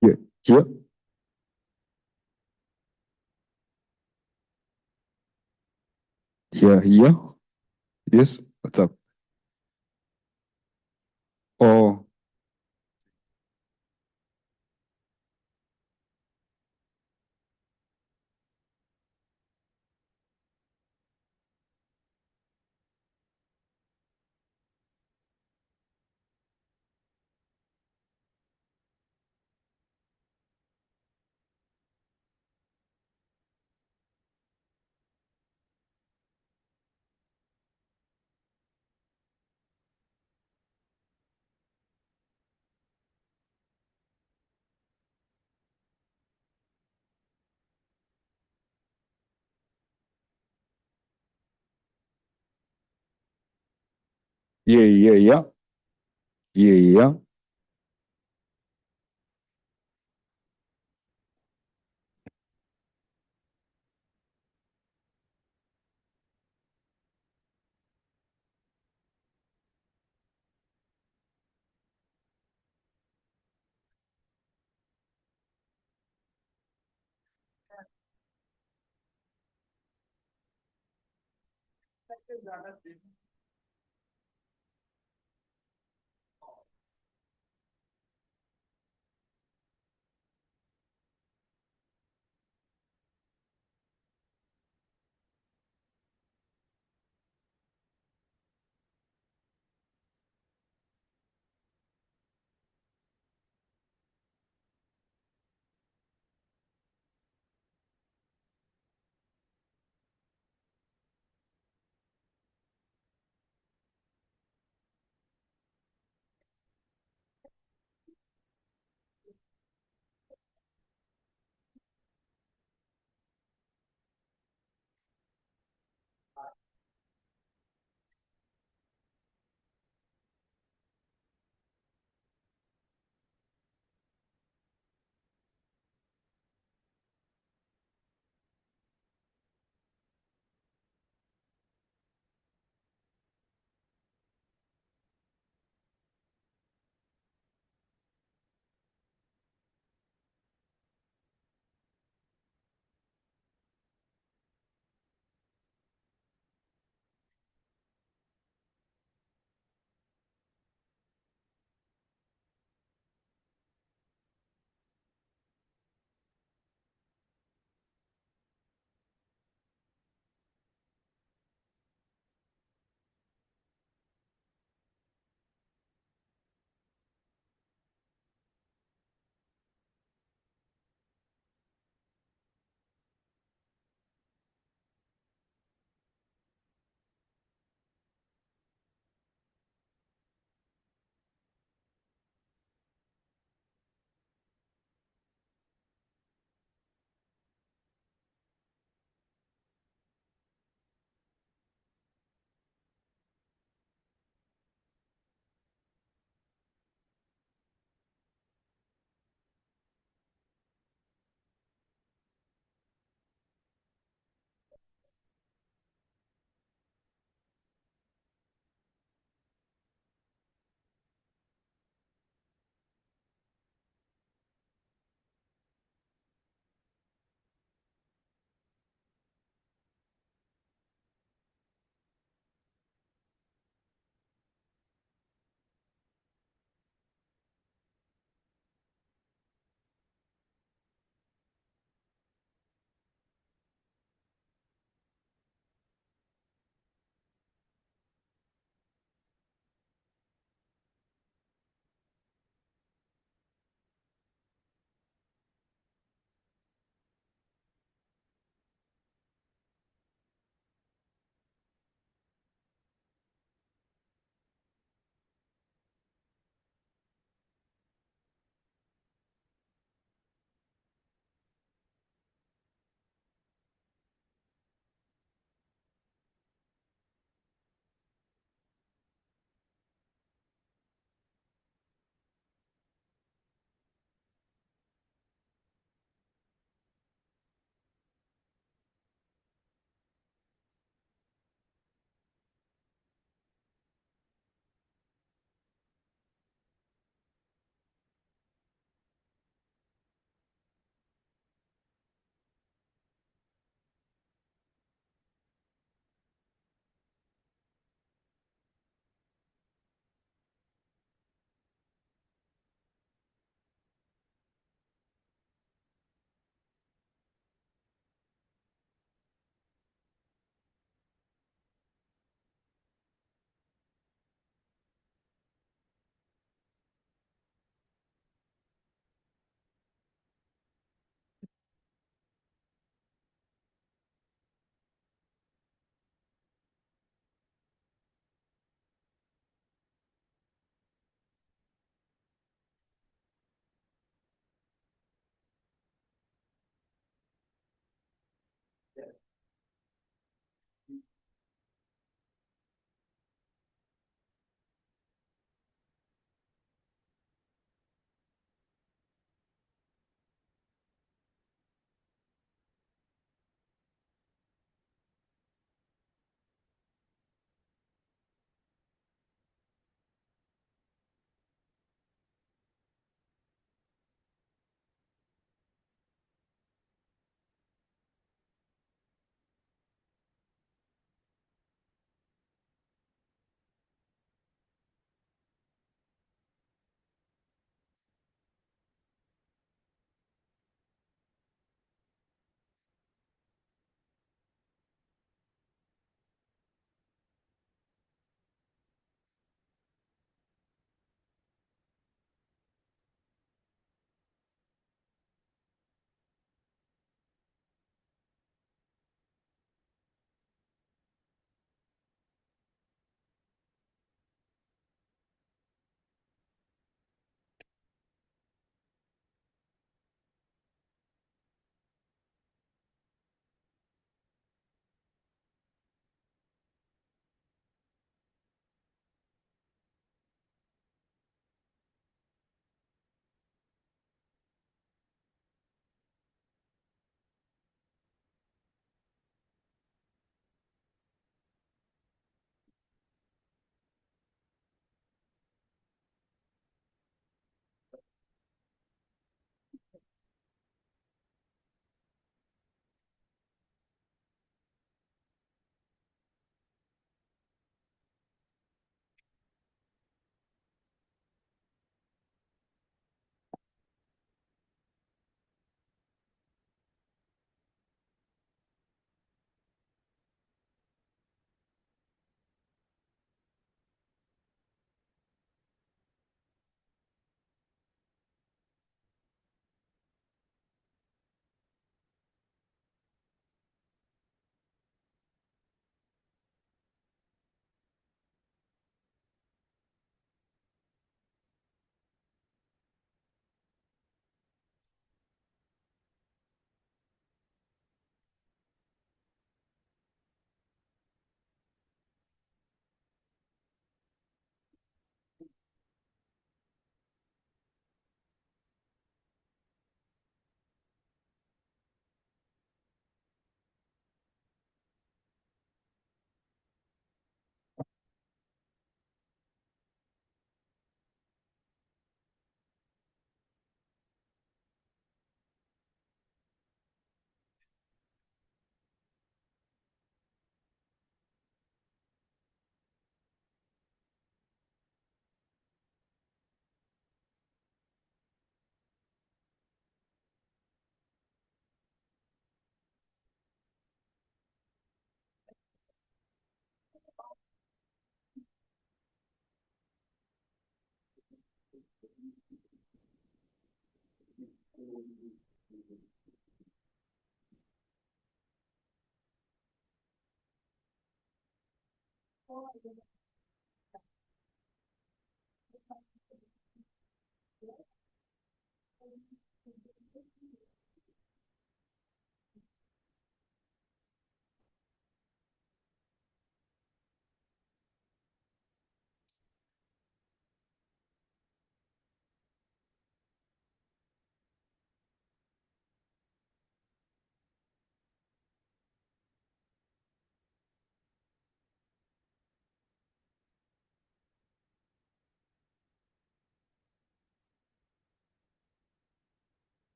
Here, here, here. Yes, what's up? Oh, yeah. Yeah.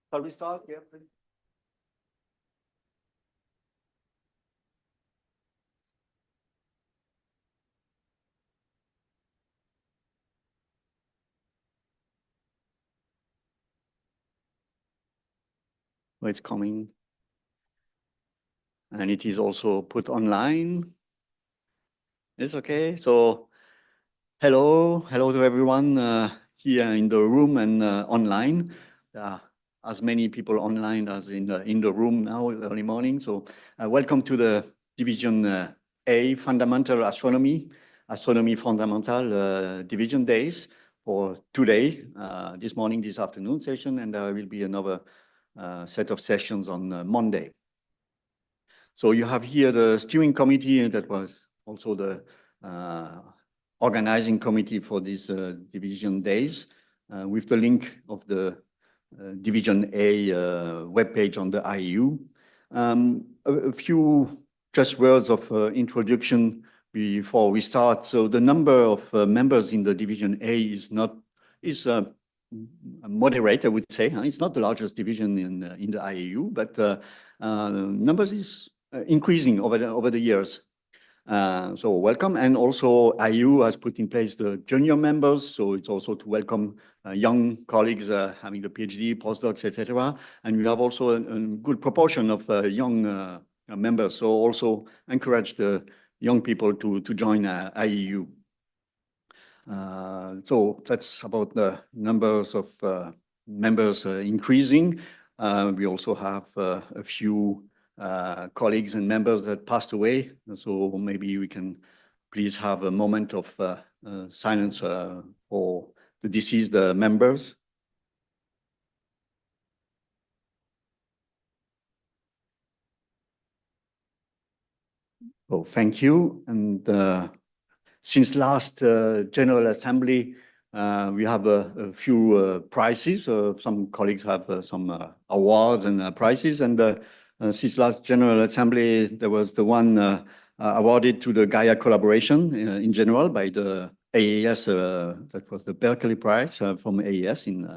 Shall we start? Yeah, please. It's coming. And it is also put online. It's okay. So hello to everyone here in the room and online. As many people online as in the room now early morning. So welcome to the Division A Fundamental Astronomy Fundamental Division Days for today, this morning, this afternoon session, and there will be another set of sessions on Monday. So you have here the steering committee that was also the organizing committee for these division days with the link of the Division A webpage on the IAU. A few just words of introduction before we start. So the number of members in the Division A is moderate, I would say. It's not the largest division in the IAU, but numbers is increasing over the years. So welcome, and also IAU has put in place the junior members, so it's also to welcome young colleagues having the PhD, postdocs, etc. And we have also a good proportion of young members, so also encourage the young people to join IAU. So that's about the numbers of members increasing. We also have a few colleagues and members that passed away. So maybe we can please have a moment of silence for the deceased members. So thank you. And since last General Assembly, we have a few prizes. Some colleagues have some awards and prizes. And since last General Assembly, there was the one awarded to the Gaia collaboration in general by the AAS. That was the Berkeley Prize from AAS in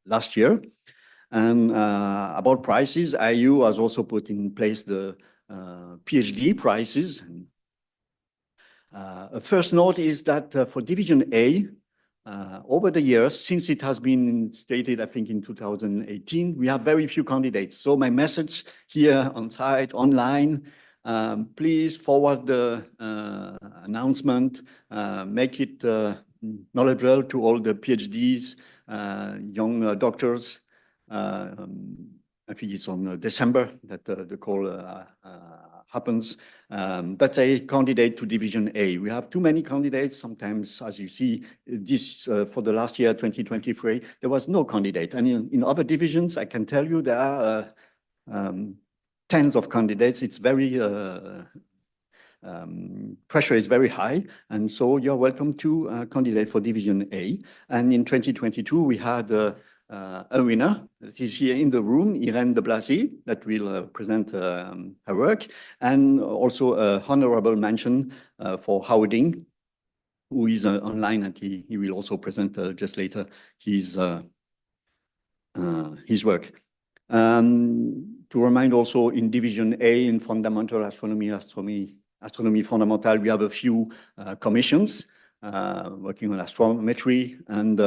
last year. And about prizes, IAU has also put in place the PhD prizes. First note is that for Division A, over the years, since it has been stated, I think in 2018, we have very few candidates. So my message here on site, online, please forward the announcement, make it knowledgeable to all the PhDs, young doctors. I think it's on December that the call happens. That's a candidate to Division A. We have too many candidates. Sometimes, as you see, this for the last year, 2023, there was no candidate. And in other divisions, I can tell you there are tens of candidates. It's very pressure is very high, and so you're welcome to candidate for Division A. And in 2022, we had a winner that is here in the room, Irene de Blasi, that will present her work, and also a honorable mention for Howding, who is online, and he will also present just later his work. To remind also, in Division A, in Fundamental Astronomy Fundamental, we have a few commissions working on astrometry and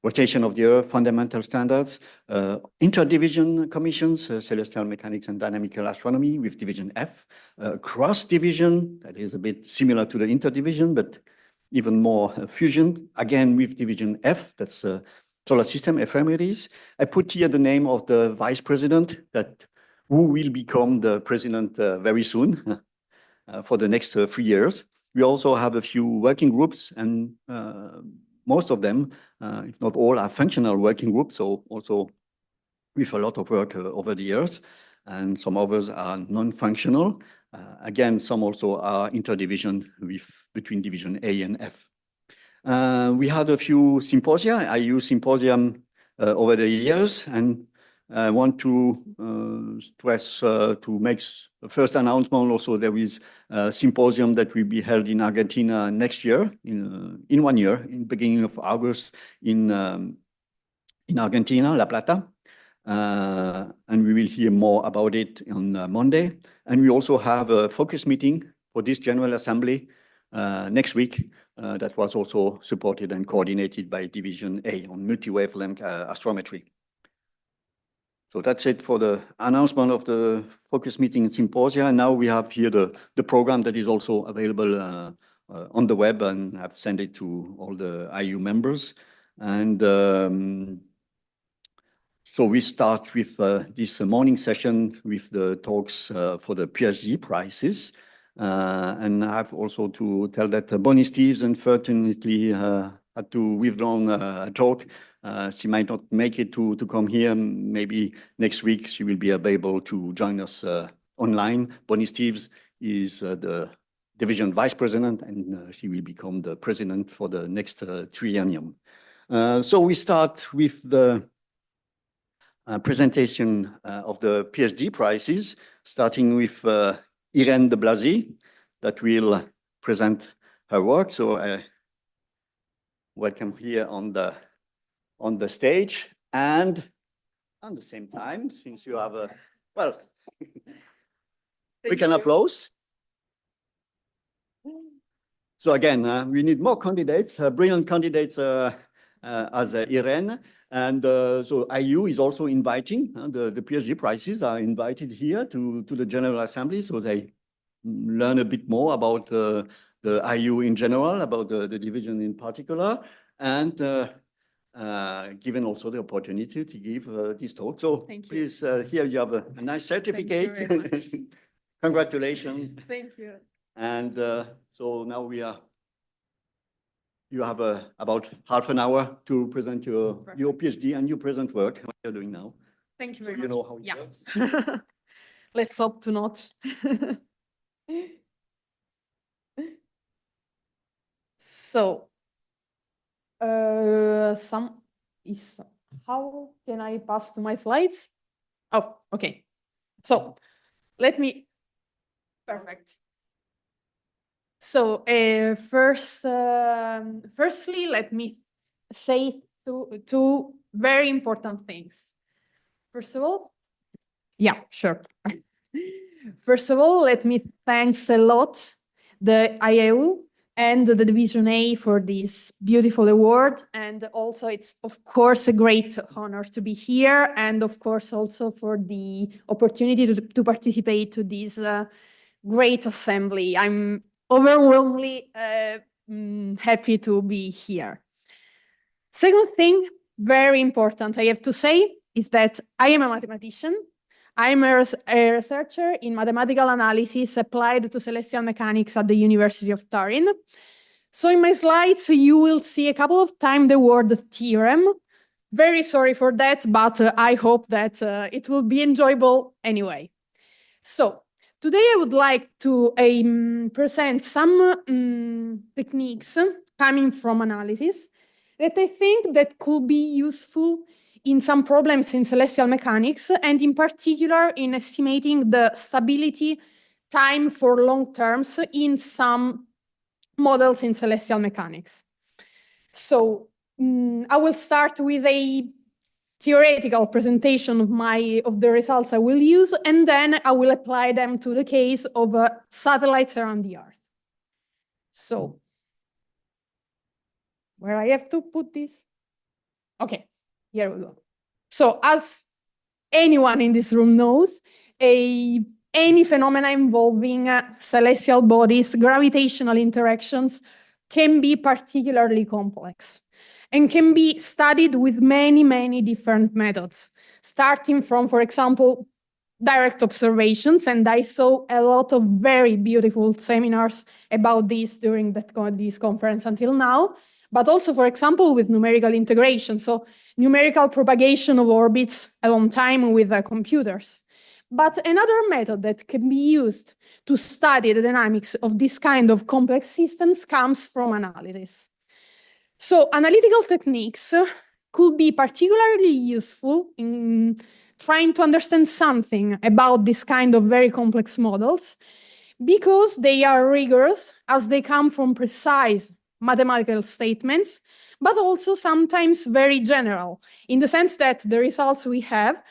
rotation of the Earth, fundamental standards, interdivision commissions, celestial mechanics and dynamical astronomy with Division F, cross division, that is a bit similar to the interdivision, but even more fusion, again with Division F, that's solar system ephemeris. I put here the name of the vice president who will become the president very soon for the next 3 years. We also have a few working groups, and most of them, if not all, are functional working groups, so also with a lot of work over the years, and some others are non-functional. Again, some also are interdivision between Division A and F. We had a few symposia, IAU symposium over the years, and I want to stress to make a first announcement also. There is a symposium that will be held in Argentina next year, in 1 year, in beginning of August in Argentina, La Plata. And we will hear more about it on Monday. And we also have a focus meeting for this General Assembly next week that was also supported and coordinated by Division A on multi-wavelength astrometry. So that's it for the announcement of the focus meeting and symposia. And now we have here the program that is also available on the web, and I've sent it to all the IAU members. And so we start with this morning session with the talks for the PhD prizes. And I have also to tell that Bonnie Steves unfortunately had to withdraw a talk. She might not make it to come here. Maybe next week she will be available to join us online. Bonnie Steves is the division vice president, and she will become the president for the next triennium. So we start with the presentation of the PhD prizes, starting with Irene de Blasi, that will present her work. So I welcome here on the stage, and at the same time, since you have a, well, we can applause. So again, we need more candidates, brilliant candidates as Irene. And so IAU is also inviting, the PhD prizes are invited here to the General Assembly, so they learn a bit more about the IAU in general, about the division in particular, and given also the opportunity to give this talk. So please, here you have a nice certificate. Thank you very much. Congratulations. Thank you. And so now you have about half an hour to present your PhD and your present work, what you're doing now. Thank you very much. You know how it works? Let's hope to not. So, how can I pass to my slides? Oh, okay. So, perfect. So, firstly, let me say two very important things. First of all, yeah, sure. First of all, let me thanks a lot the IAU and the Division A for this beautiful award. And also it's, of course, a great honor to be here. And of course, also for the opportunity to participate to this great assembly. I'm overwhelmingly happy to be here. Second thing, very important, I have to say, is that I am a mathematician. I'm a researcher in mathematical analysis applied to celestial mechanics at the University of Turin. So in my slides, you will see a couple of times the word theorem. Very sorry for that, but I hope that it will be enjoyable anyway. So today I would like to present some techniques coming from analysis that I think that could be useful in some problems in celestial mechanics, and in particular in estimating the stability time for long terms in some models in celestial mechanics. So I will start with a theoretical presentation of the results I will use, and then I will apply them to the case of satellites around the Earth. So, where I have to put this? Okay, here we go. So, as anyone in this room knows, any phenomena involving celestial bodies, gravitational interactions, can be particularly complex and can be studied with many, many different methods, starting from, for example, direct observations. And I saw a lot of very beautiful seminars about this during this conference until now, but also, for example, with numerical integration, so numerical propagation of orbits along time with computers. But another method that can be used to study the dynamics of this kind of complex systems comes from analysis. So analytical techniques could be particularly useful in trying to understand something about this kind of very complex models because they are rigorous as they come from precise mathematical statements, but also sometimes very general in the sense that the results we have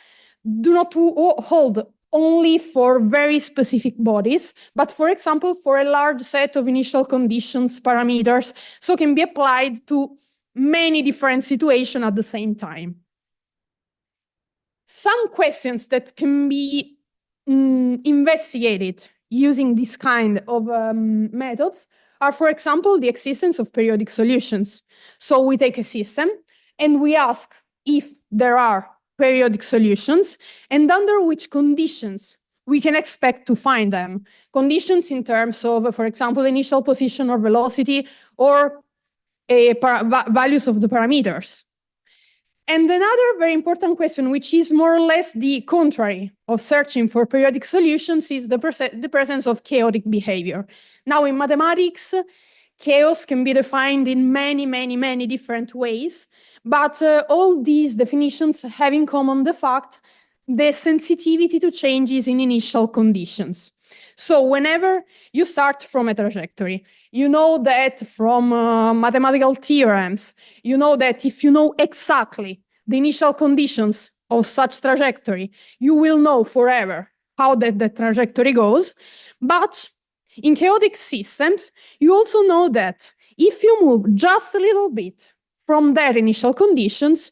do not hold only for very specific bodies, but for example, for a large set of initial conditions, parameters, so can be applied to many different situations at the same time. Some questions that can be investigated using this kind of methods are, for example, the existence of periodic solutions. So we take a system and we ask if there are periodic solutions and under which conditions we can expect to find them. Conditions in terms of, for example, initial position or velocity or values of the parameters. And another very important question, which is more or less the contrary of searching for periodic solutions, is the presence of chaotic behavior. Now, in mathematics, chaos can be defined in many, many, many different ways, but all these definitions have in common the fact the sensitivity to changes in initial conditions. So whenever you start from a trajectory, you know that from mathematical theorems, you know that if you know exactly the initial conditions of such trajectory, you will know forever how that trajectory goes. But in chaotic systems, you also know that if you move just a little bit from their initial conditions,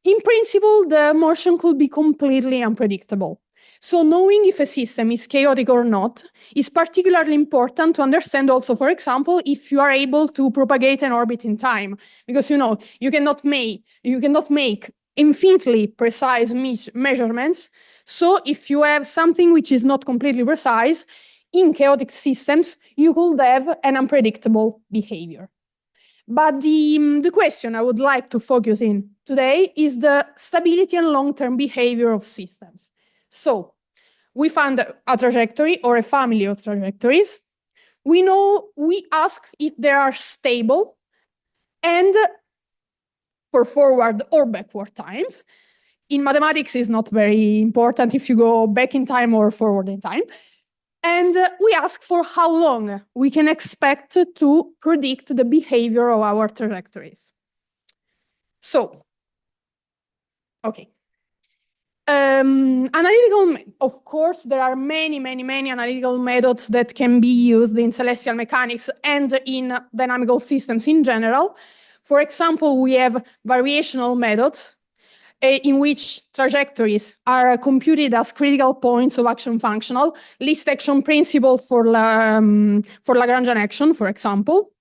in principle, the motion could be completely unpredictable. So knowing if a system is chaotic or not is particularly important to understand also, for example, if you are able to propagate an orbit in time, because you cannot make infinitely precise measurements. So if you have something which is not completely precise, in chaotic systems, you could have an unpredictable behavior. But the question I would like to focus in today is the stability and long-term behavior of systems. So we found a trajectory or a family of trajectories. We ask if they are stable and for forward or backward times. In mathematics, it's not very important if you go back in time or forward in time. And we ask for how long we can expect to predict the behavior of our trajectories. So, okay. Of course, there are many, many, many analytical methods that can be used in celestial mechanics and in dynamical systems in general. For example, we have variational methods in which trajectories are computed as critical points of action functional, least action principle for Lagrangian action, for example.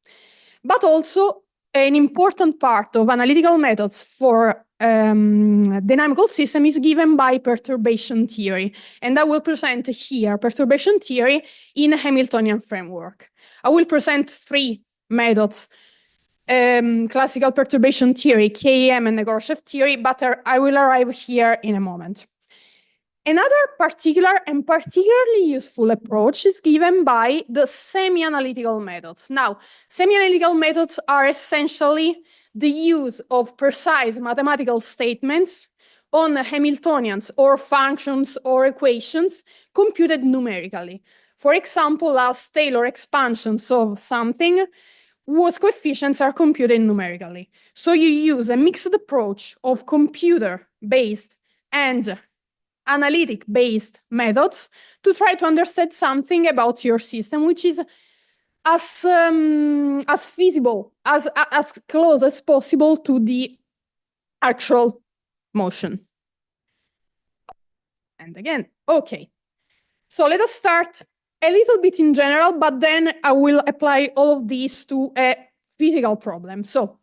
But also an important part of analytical methods for dynamical system is given by perturbation theory. And I will present here perturbation theory in a Hamiltonian framework. I will present three methods: classical perturbation theory, KEM, and Negorchev theory, but I will arrive here in a moment. Another particular and particularly useful approach is given by the semi-analytical methods. Now, semi-analytical methods are essentially the use of precise mathematical statements on Hamiltonians or functions or equations computed numerically. For example, as Taylor expansions of something whose coefficients are computed numerically. So you use a mixed approach of computer-based and analytic-based methods to try to understand something about your system, which is as feasible, as close as possible to the actual motion. And again, okay. So let us start a little bit in general, but then I will apply all of these to a physical problem. So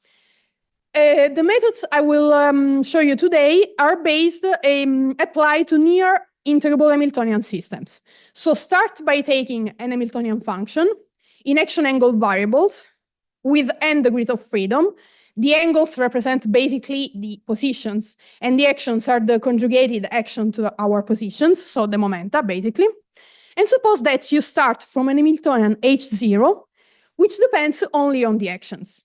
the methods I will show you today are based, applied to near integrable Hamiltonian systems. So start by taking an Hamiltonian function in action angle variables with n degrees of freedom. The angles represent basically the positions, and the actions are the conjugated action to our positions, so the momenta, basically. And suppose that you start from an Hamiltonian H0, which depends only on the actions.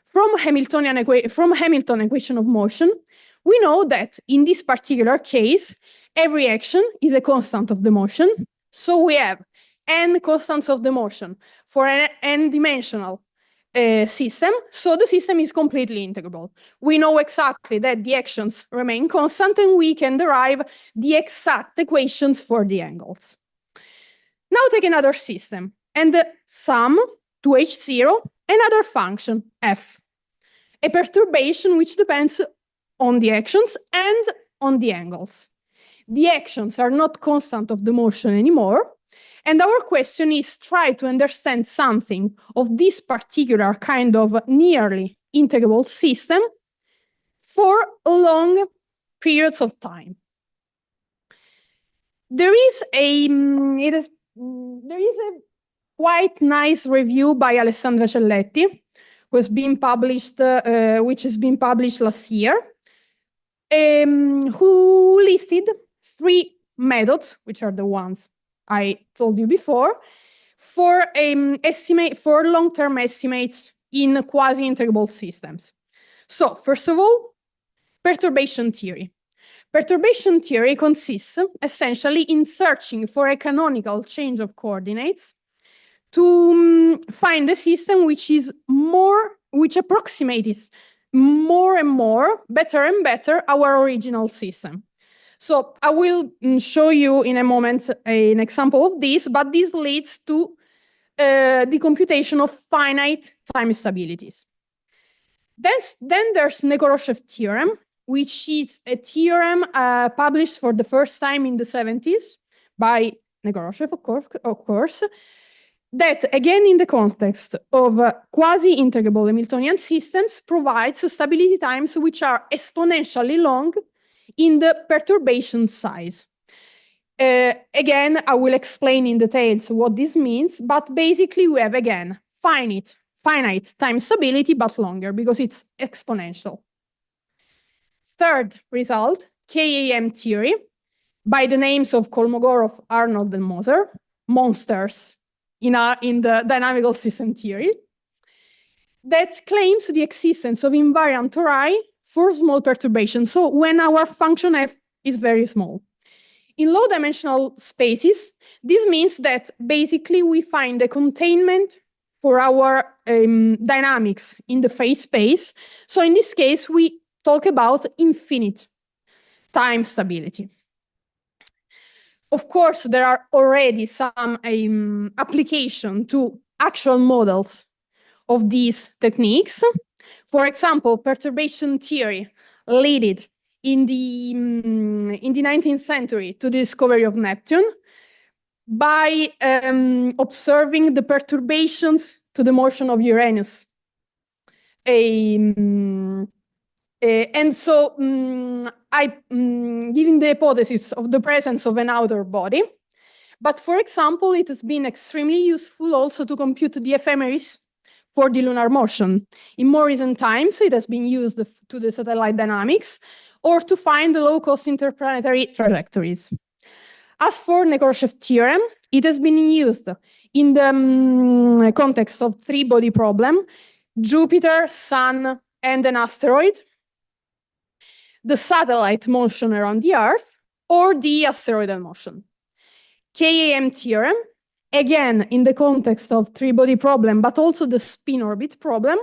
From Hamilton equation of motion, we know that in this particular case, every action is a constant of the motion. So we have n constants of the motion for an n-dimensional system. So the system is completely integrable. We know exactly that the actions remain constant, and we can derive the exact equations for the angles. Now take another system and sum to H0 another function, f. A perturbation which depends on the actions and on the angles. The actions are not constant of the motion anymore, and our question is try to understand something of this particular kind of nearly integrable system for long periods of time. There is a quite nice review by Alessandra Celletti, which has been published last year, who listed 3 methods, which are the ones I told you before, for long-term estimates in quasi-integrable systems. So first of all, perturbation theory. Perturbation theory consists essentially in searching for a canonical change of coordinates to find a system which approximates more and more, better and better, our original system. So I will show you in a moment an example of this, but this leads to the computation of finite time stabilities. Then there's Nekoroshev theorem, which is a theorem published for the first time in the 70s by Nekoroshev, of course, that, again, in the context of quasi-integrable Hamiltonian systems, provides stability times which are exponentially long in the perturbation size. Again, I will explain in details what this means, but basically we have, again, finite time stability, but longer because it's exponential. Third result, KAM theory, by the names of Kolmogorov, Arnold, and Moser, monsters in the dynamical system theory, that claims the existence of invariant tori for small perturbations. So when our function f is very small. In low-dimensional spaces, this means that basically we find a containment for our dynamics in the phase space. So in this case, we talk about infinite time stability. Of course, there are already some application to actual models of these techniques. For example, perturbation theory led in the 19th century to the discovery of Neptune by observing the perturbations to the motion of Uranus. And so given the hypothesis of the presence of an outer body, but for example, it has been extremely useful also to compute the ephemeris for the lunar motion. In more recent times, it has been used to the satellite dynamics or to find the low-cost interplanetary trajectories. As for Nekrashev theorem, it has been used in the context of three-body problem: Jupiter, Sun, and an asteroid, the satellite motion around the Earth, or the asteroidal motion. KAM theorem, again in the context of three-body problem, but also the spin-orbit problem,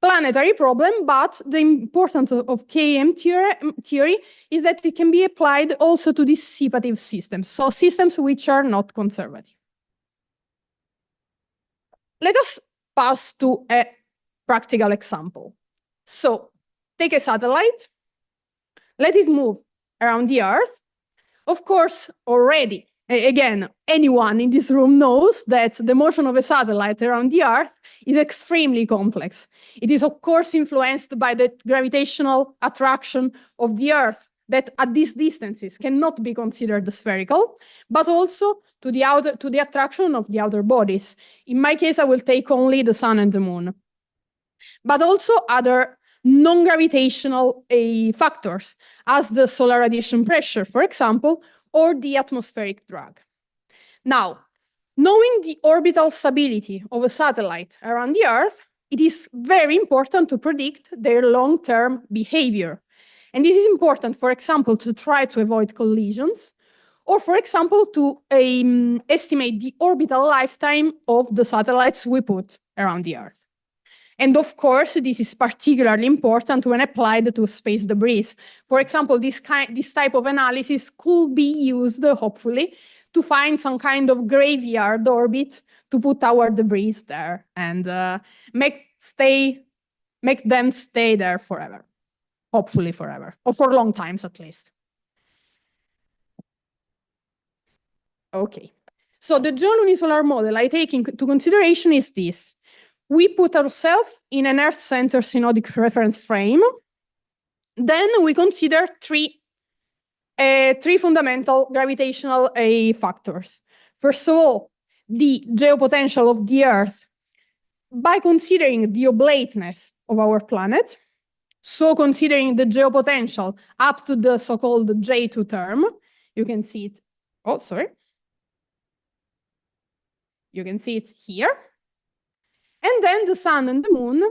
planetary problem, but the importance of KAM theory is that it can be applied also to dissipative systems, so systems which are not conservative. Let us pass to a practical example. So take a satellite, let it move around the Earth. Of course, already, again, anyone in this room knows that the motion of a satellite around the Earth is extremely complex. It is, of course, influenced by the gravitational attraction of the Earth that at these distances cannot be considered spherical, but also to the attraction of the outer bodies. In my case, I will take only the Sun and the Moon, but also other non-gravitational factors, as the solar radiation pressure, for example, or the atmospheric drag. Now, knowing the orbital stability of a satellite around the Earth, it is very important to predict their long-term behavior. And this is important, for example, to try to avoid collisions, or for example, to estimate the orbital lifetime of the satellites we put around the Earth. And of course, this is particularly important when applied to space debris. For example, this type of analysis could be used, hopefully, to find some kind of graveyard orbit to put our debris there and make them stay there forever. Hopefully forever, or for long times at least. Okay, so the John unisolar model I take into consideration is this. We put ourselves in an Earth-centered synodic reference frame. Then we consider three fundamental gravitational factors. First of all, the geopotential of the Earth by considering the oblateness of our planet. So considering the geopotential up to the so-called J2 term, you can see it. Oh, sorry. You can see it here. And then the Sun and the Moon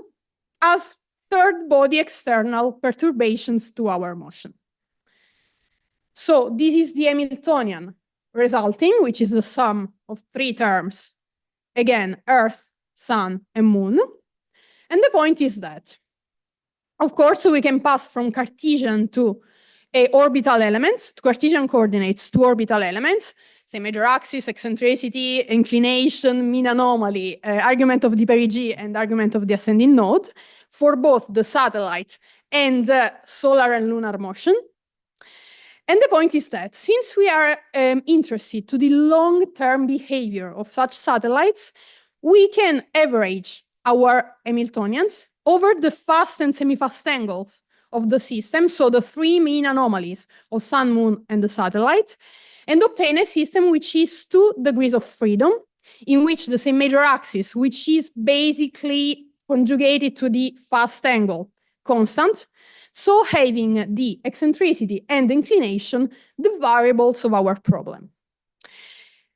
as third body external perturbations to our motion. So this is the Hamiltonian resulting, which is the sum of three terms. Again, Earth, Sun, and Moon. And the point is that, of course, we can pass from Cartesian to orbital elements, to Cartesian coordinates to orbital elements, say major axis, eccentricity, inclination, mean anomaly, argument of the perigee, and argument of the ascending node for both the satellite and solar and lunar motion. And the point is that since we are interested to the long-term behavior of such satellites, we can average our Hamiltonians over the fast and semi-fast angles of the system, so the three mean anomalies of Sun, Moon, and the satellite, and obtain a system which is 2 degrees of freedom, in which the same major axis, which is basically conjugated to the fast angle, constant, so having the eccentricity and inclination, the variables of our problem.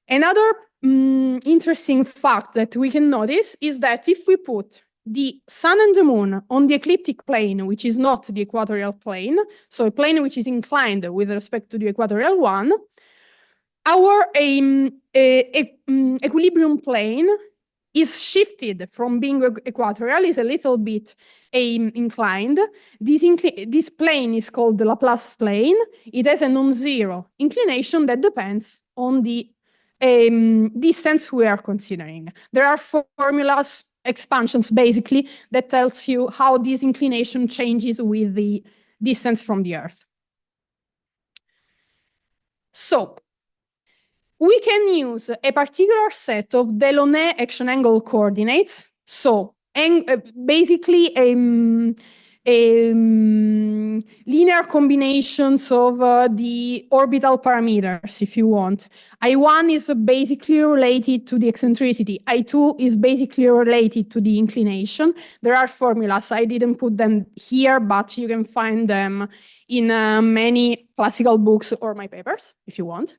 Another interesting fact that we can notice is that if we put the Sun and the Moon on the ecliptic plane, which is not the equatorial plane, so a plane which is inclined with respect to the equatorial one, our equilibrium plane is shifted from being equatorial, is a little bit inclined. This plane is called the Laplace plane. It has a non-zero inclination that depends on the distance we are considering. There are formulas, expansions basically, that tells you how this inclination changes with the distance from the Earth. So we can use a particular set of Delaunay action angle coordinates. So basically linear combinations of the orbital parameters, if you want. I1 is basically related to the eccentricity. I2 is basically related to the inclination. There are formulas. I didn't put them here, but you can find them in many classical books or my papers, if you want.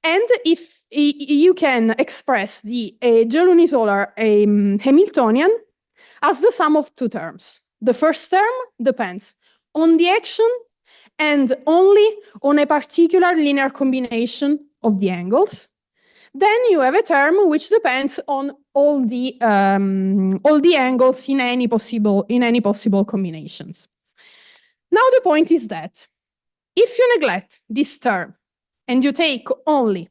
And if you can express the Gel-unisolar Hamiltonian as the sum of two terms. The first term depends on the action and only on a particular linear combination of the angles. Then you have a term which depends on all the angles in any possible combinations. Now the point is that if you neglect this term and you take only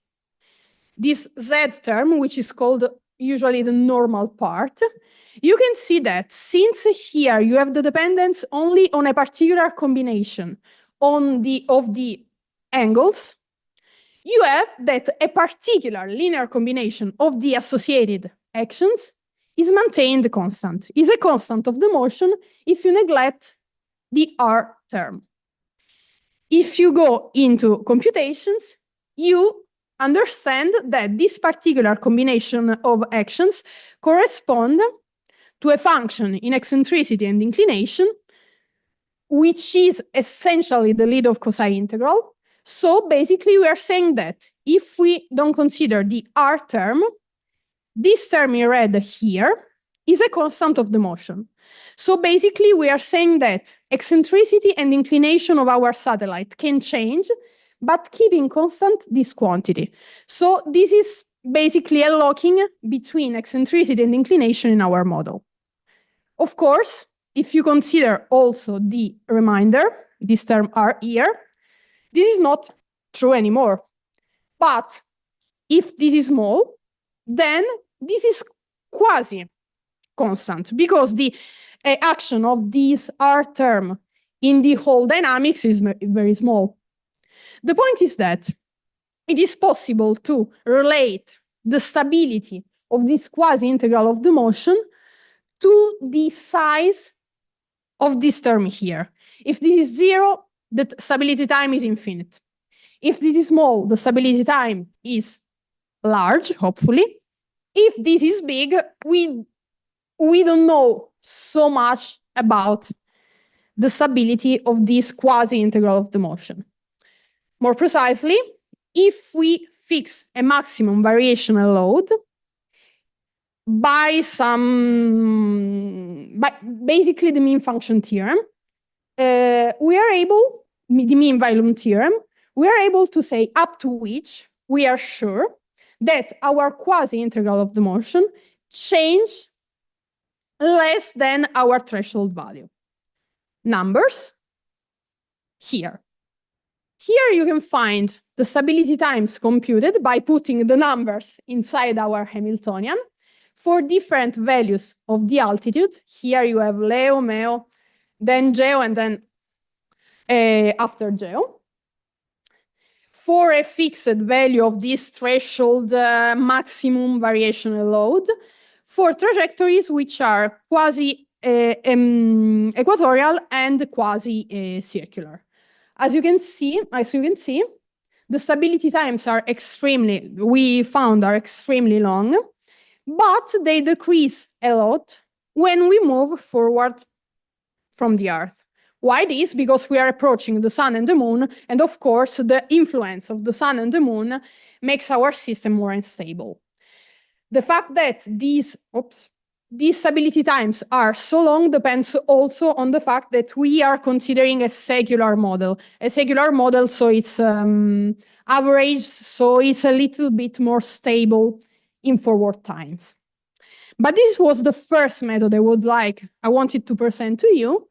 this Z term, which is called usually the normal part, you can see that since here you have the dependence only on a particular combination of the angles, you have that a particular linear combination of the associated actions is maintained constant, is a constant of the motion if you neglect the R term. If you go into computations, you understand that this particular combination of actions correspond to a function in eccentricity and inclination, which is essentially the Lidov-Kozai integral. So basically, we are saying that if we don't consider the R term, this term in red here is a constant of the motion. So basically, we are saying that eccentricity and inclination of our satellite can change, but keeping constant this quantity. So this is basically a locking between eccentricity and inclination in our model. Of course, if you consider also the remainder, this term R here, this is not true anymore. But if this is small, then this is quasi constant because the action of this R term in the whole dynamics is very small. The point is that it is possible to relate the stability of this quasi-integral of the motion to the size of this term here. If this is 0, the stability time is infinite. If this is small, the stability time is large, hopefully. If this is big, we don't know so much about the stability of this quasi-integral of the motion. More precisely, if we fix a maximum variational load by basically the mean function theorem, we are able, the mean volume theorem, we are able to say up to which we are sure that our quasi-integral of the motion change less than our threshold value. Numbers here. Here you can find the stability times computed by putting the numbers inside our Hamiltonian for different values of the altitude. Here you have Leo, Meo, then Geo, and then after Geo. For a fixed value of this threshold maximum variational load, for trajectories which are quasi equatorial and quasi circular. As you can see, the stability times are extremely long, but they decrease a lot when we move forward from the Earth. Why this? Because we are approaching the Sun and the Moon, and of course, the influence of the Sun and the Moon makes our system more unstable. The fact that these stability times are so long depends also on the fact that we are considering a secular model. A secular model, so it's average, so it's a little bit more stable in forward times. But this was the first method I wanted to present to you.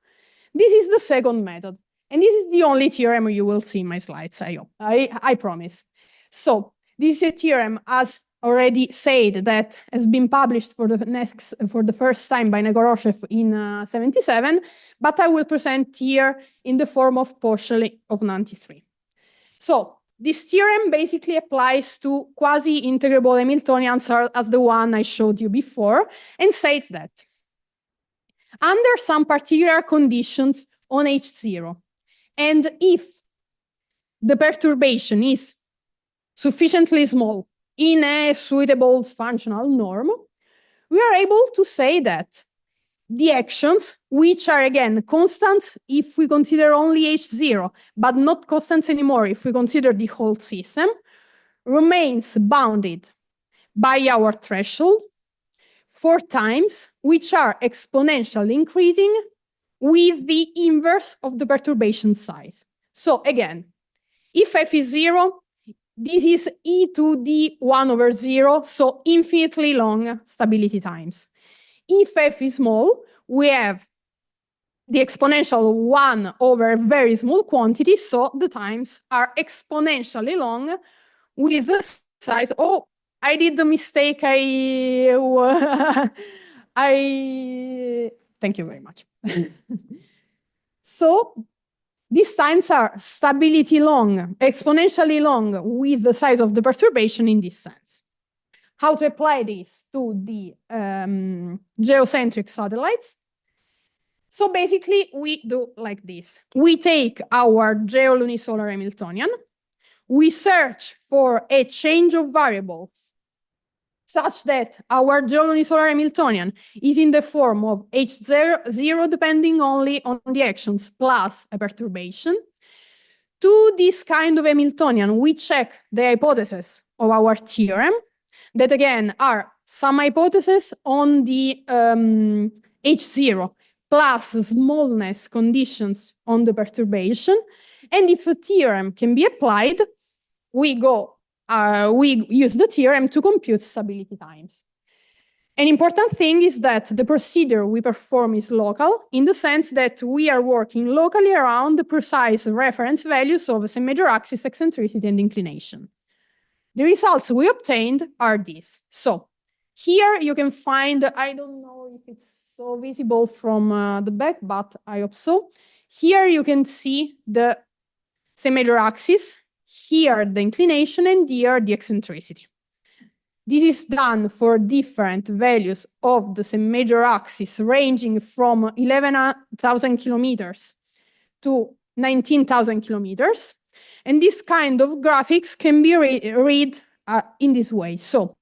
This is the second method, and this is the only theorem you will see in my slides, I promise. So this is a theorem, as already said, that has been published for the first time by Negoroshev in 77, but I will present here in the form of Poschel of 93. So this theorem basically applies to quasi-integrable Hamiltonians as the one I showed you before, and states that under some particular conditions on H0, and if the perturbation is sufficiently small in a suitable functional norm, we are able to say that the actions, which are again constants if we consider only H0, but not constants anymore if we consider the whole system, remains bounded by our threshold 4 times, which are exponentially increasing with the inverse of the perturbation size. So again, if f is 0, this is e to the 1 over 0, so infinitely long stability times. If f is small, we have the exponential 1 over very small quantity, so the times are exponentially long with the size. Oh, I did the mistake. Thank you very much. So these times are stability long, exponentially long with the size of the perturbation in this sense. How to apply this to the geocentric satellites? So basically, we do like this. We take our geolunisolar Hamiltonian, we search for a change of variables such that our geolunisolar Hamiltonian is in the form of H0 depending only on the actions plus a perturbation. To this kind of Hamiltonian, we check the hypotheses of our theorem, that again are some hypotheses on the H0 plus smallness conditions on the perturbation. And if a theorem can be applied, we use the theorem to compute stability times. An important thing is that the procedure we perform is local, in the sense that we are working locally around the precise reference values of the major axis, eccentricity, and inclination. The results we obtained are these. So here you can find, I don't know if it's so visible from the back, but I hope so. Here you can see the major axis, here the inclination, and here the eccentricity. This is done for different values of the major axis, ranging from 11,000 kilometers to 19,000 kilometers. And this kind of graphics can be read in this way. So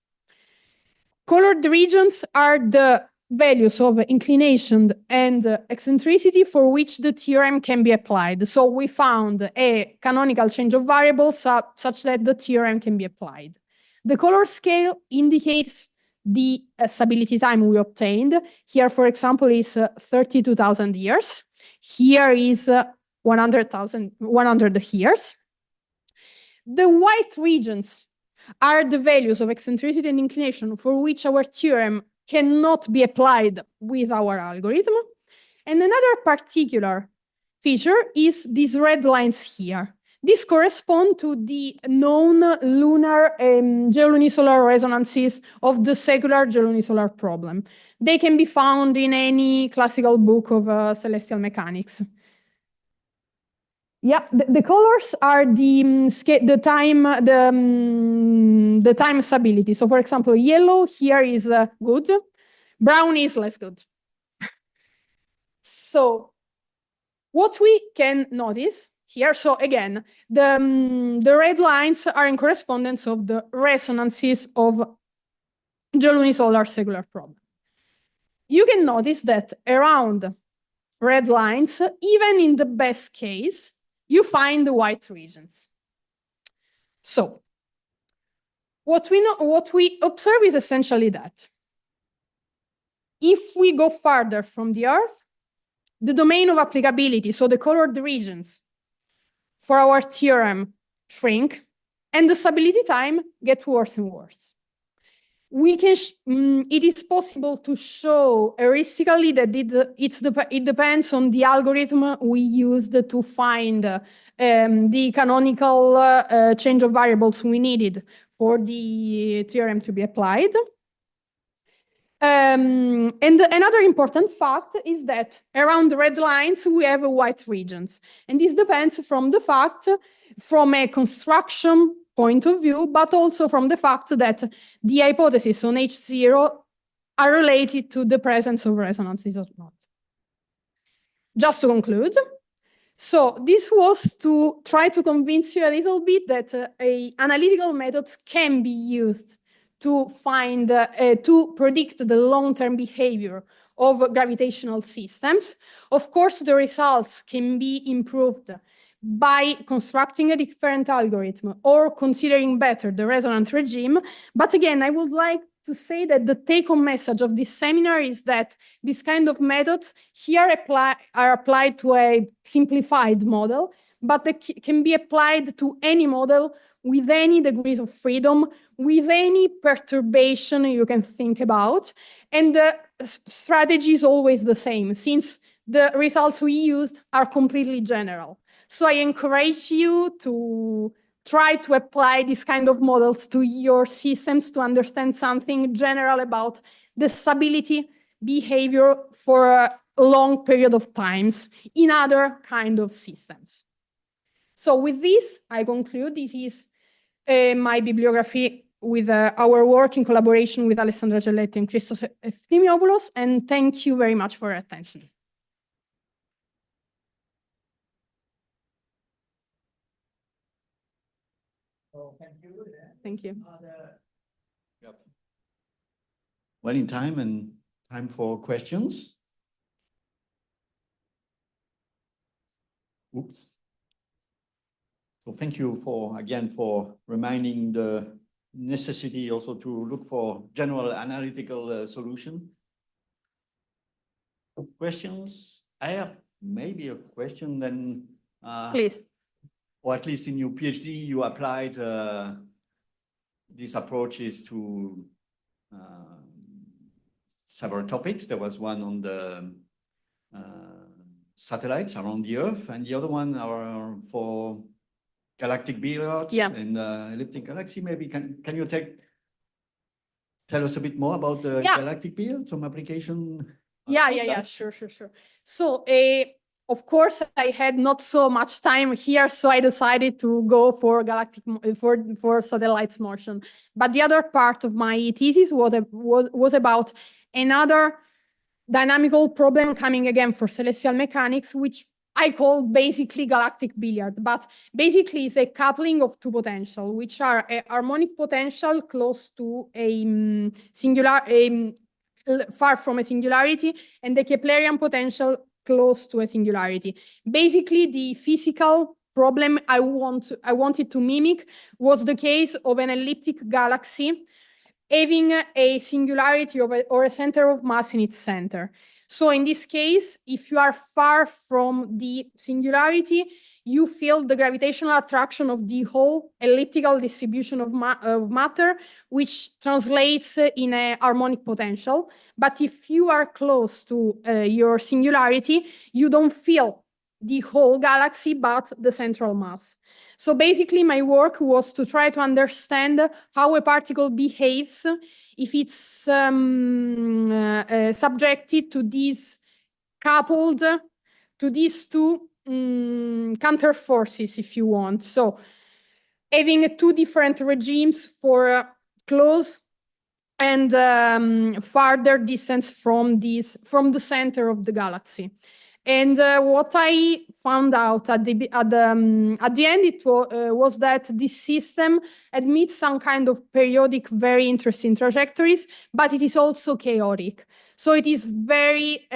colored regions are the values of inclination and eccentricity for which the theorem can be applied. So we found a canonical change of variables such that the theorem can be applied. The color scale indicates the stability time we obtained. Here, for example, is 32,000 years. Here is 100 years. The white regions are the values of eccentricity and inclination for which our theorem cannot be applied with our algorithm. And another particular feature is these red lines here. These correspond to the known lunar geolunisolar resonances of the secular geolunisolar problem. They can be found in any classical book of celestial mechanics. Yeah, the colors are the time stability. So, for example, yellow here is good, brown is less good. So, what we can notice here, so again, the red lines are in correspondence of the resonances of geolunisolar secular problem. You can notice that around red lines, even in the best case, you find the white regions. So, what we observe is essentially that if we go farther from the Earth, the domain of applicability, so the colored regions for our theorem shrink, and the stability time gets worse and worse. We can it is possible to show heuristically that it depends on the algorithm we used to find the canonical change of variables we needed for the theorem to be applied. And another important fact is that around the red lines, we have white regions. And this depends from the fact, from a construction point of view, but also from the fact that the hypotheses on H0 are related to the presence of resonances or not. Just to conclude, so this was to try to convince you a little bit that analytical methods can be used to find, to predict the long-term behavior of gravitational systems. Of course, the results can be improved by constructing a different algorithm or considering better the resonant regime. But again, I would like to say that the take-home message of this seminar is that this kind of methods here are applied to a simplified model, but they can be applied to any model with any degrees of freedom, with any perturbation you can think about. And the strategy is always the same, since the results we used are completely general. So I encourage you to try to apply this kind of models to your systems to understand something general about the stability behavior for a long period of times in other kind of systems. So with this, I conclude. This is my bibliography with our work in collaboration with Alessandra Gelletti and Christos Efthymiopoulos, and thank you very much for your attention. Oh, thank you. Thank you. Yep. Well, in time and time for questions. Oops. So thank you again for reminding the necessity also to look for general analytical solution. Questions? I have maybe a question then. Please. Or at least in your PhD, you applied these approaches to several topics. There was one on the satellites around the Earth, and the other one are for galactic billiards and elliptic galaxy. Maybe can you tell us a bit more about the galactic billiard, some application? Sure. So of course, I had not so much time here, so I decided to go for galactic for satellites motion. But the other part of my thesis was about another dynamical problem coming again for celestial mechanics, which I call basically galactic billiard. But basically, it's a coupling of two potentials, which are a harmonic potential close to a far from a singularity, and the Keplerian potential close to a singularity. Basically, the physical problem I wanted to mimic was the case of an elliptic galaxy having a singularity or a center of mass in its center. So in this case, if you are far from the singularity, you feel the gravitational attraction of the whole elliptical distribution of matter, which translates in a harmonic potential. But if you are close to your singularity, you don't feel the whole galaxy, but the central mass. So basically, my work was to try to understand how a particle behaves if it's subjected to these coupled, to these two counter forces, if you want. So having two different regimes for close and farther distance from the center of the galaxy. And what I found out at the end was that this system admits some kind of periodic, very interesting trajectories, but it is also chaotic. So it is very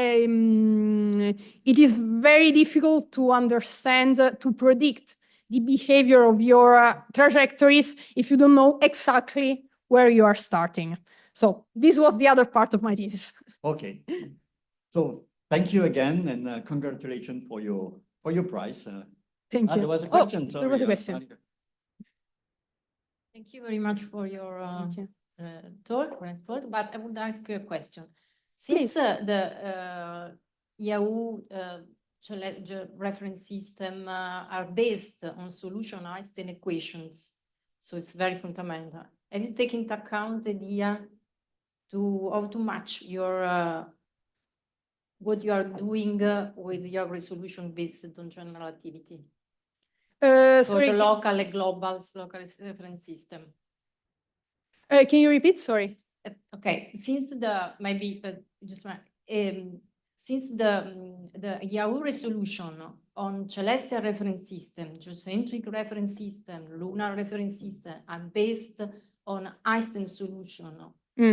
difficult to understand, to predict the behavior of your trajectories if you don't know exactly where you are starting. So this was the other part of my thesis. Okay. So thank you again, and congratulations for your prize. Thank you. There was a question. There was a question. Thank you very much for your talk, but I would ask you a question. Since the IAU reference system are based on solution Einstein equations, so it's very fundamental. Have you taken into account the idea to how to match your what you are doing with your resolution based on general relativity for the local and global local reference system? Can you repeat? Sorry. Okay, since the since the IAU resolution on celestial reference system, geocentric reference system, lunar reference system are based on Einstein solution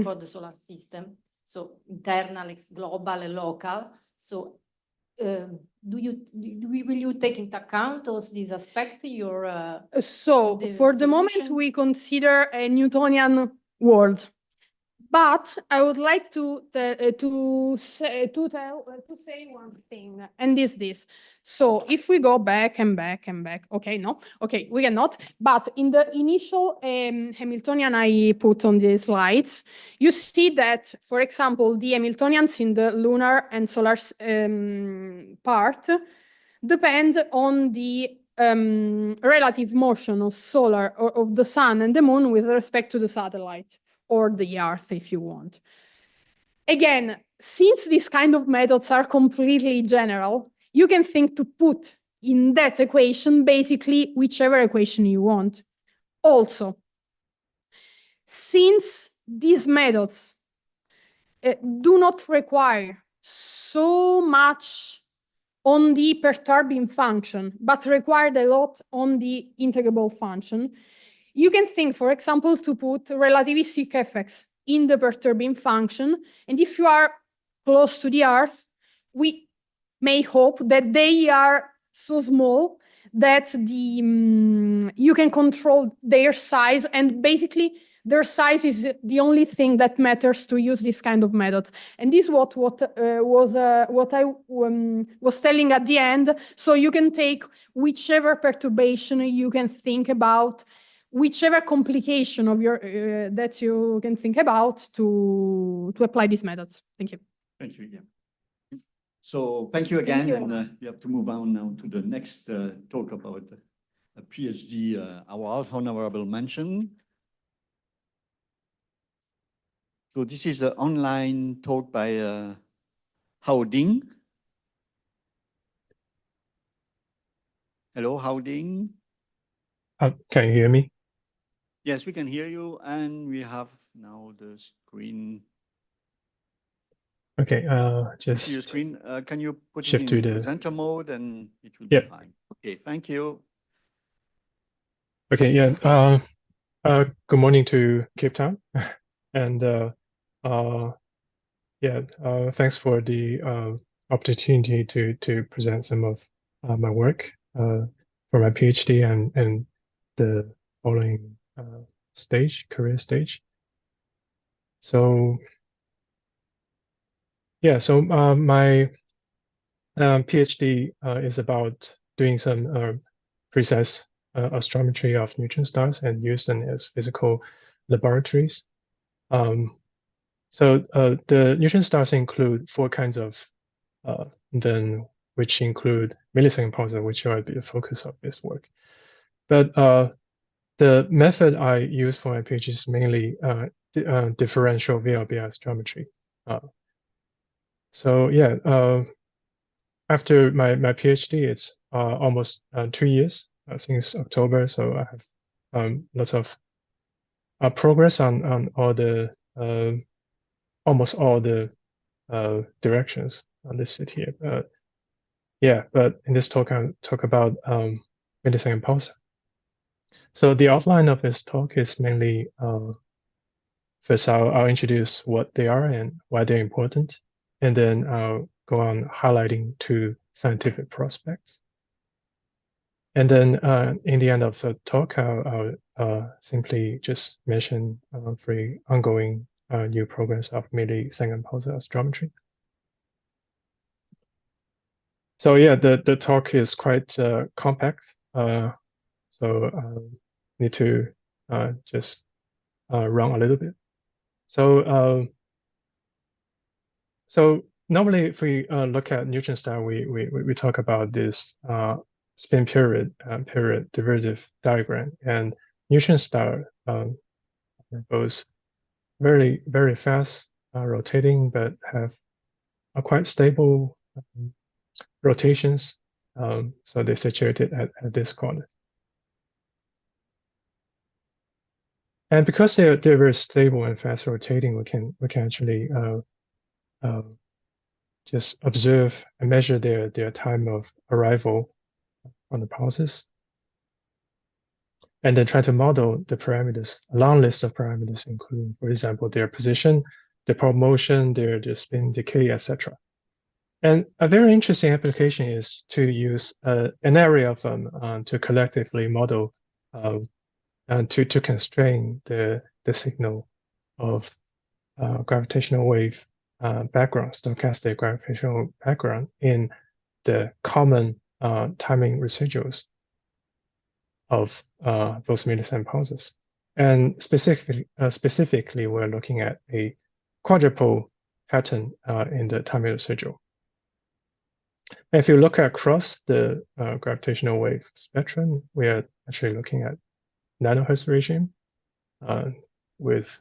for the solar system, so internal, global, and local. So will you take into account also this aspect, your So the for the moment, solution? we consider a Newtonian world. But I would like to say one thing, and this. So if we go back and back and back, okay, no, okay, we cannot. But in the initial Hamiltonian I put on the slides, you see that, for example, the Hamiltonians in the lunar and solar part depend on the relative motion of solar or of the sun and the moon with respect to the satellite, or the Earth, if you want. Again, since these kind of methods are completely general, you can think to put in that equation basically whichever equation you want. Also, since these methods do not require so much on the perturbing function, but required a lot on the integrable function, you can think, for example, to put relativistic effects in the perturbing function. And if you are close to the Earth, we may hope that they are so small that you can control their size, and basically their size is the only thing that matters to use this kind of methods. And this is what I was telling at the end. So you can take whichever perturbation you can think about, whichever complication of your that you can think about to apply these methods. Thank you. Thank you. Yeah. So thank you again, you. and we have to move on now to the next talk about a PhD award, honorable mention. So this is an online talk by Hao Ding. Hello, Hao Ding. Can you hear me? Yes, we can hear you, and we have now the screen. Okay, See your just screen. Can you put it shift to in the- presenter mode, and it will Yep. be fine. Okay, thank you. okay. Yeah. Good morning to Cape Town, and yeah. Thanks for the opportunity to present some of my work for my PhD and the following career stage. So yeah. So my PhD is about doing some precise astrometry of neutron stars and use them as physical laboratories. So the neutron stars include four kinds of which include millisecond pulsar, which are the focus of this work. But the method I use for my PhD is mainly differential VLBI astrometry. So yeah, after my PhD, it's almost 2 years since October. So I have lots of progress on all the almost all the directions listed here. Yeah, but in this talk, I'll talk about millisecond pulsar. So the outline of this talk is mainly first I'll introduce what they are and why they're important, and then I'll go on highlighting two scientific prospects. And then in the end of the talk, I'll simply just mention 3 ongoing new programs of millisecond pulsar astrometry. So yeah, the talk is quite compact. So I need to just run a little bit. So so normally if we look at neutron star, we talk about this spin period derivative diagram, and neutron star goes very fast rotating, but have a quite stable rotations. So they're situated at this corner. And because they're very stable and fast rotating, we can actually just observe and measure their time of arrival on the pulses, and then try to model the parameters, a long list of parameters, including, for example, their position, their pole motion, their spin decay, etc. And a very interesting application is to use an array of them to collectively model and to constrain the signal of gravitational wave background, stochastic gravitational background in the common timing residuals of those millisecond pulses. And specifically, we're looking at a quadrupole pattern in the timing residual. And if you look across the gravitational wave spectrum, we are actually looking at nanohertz regime with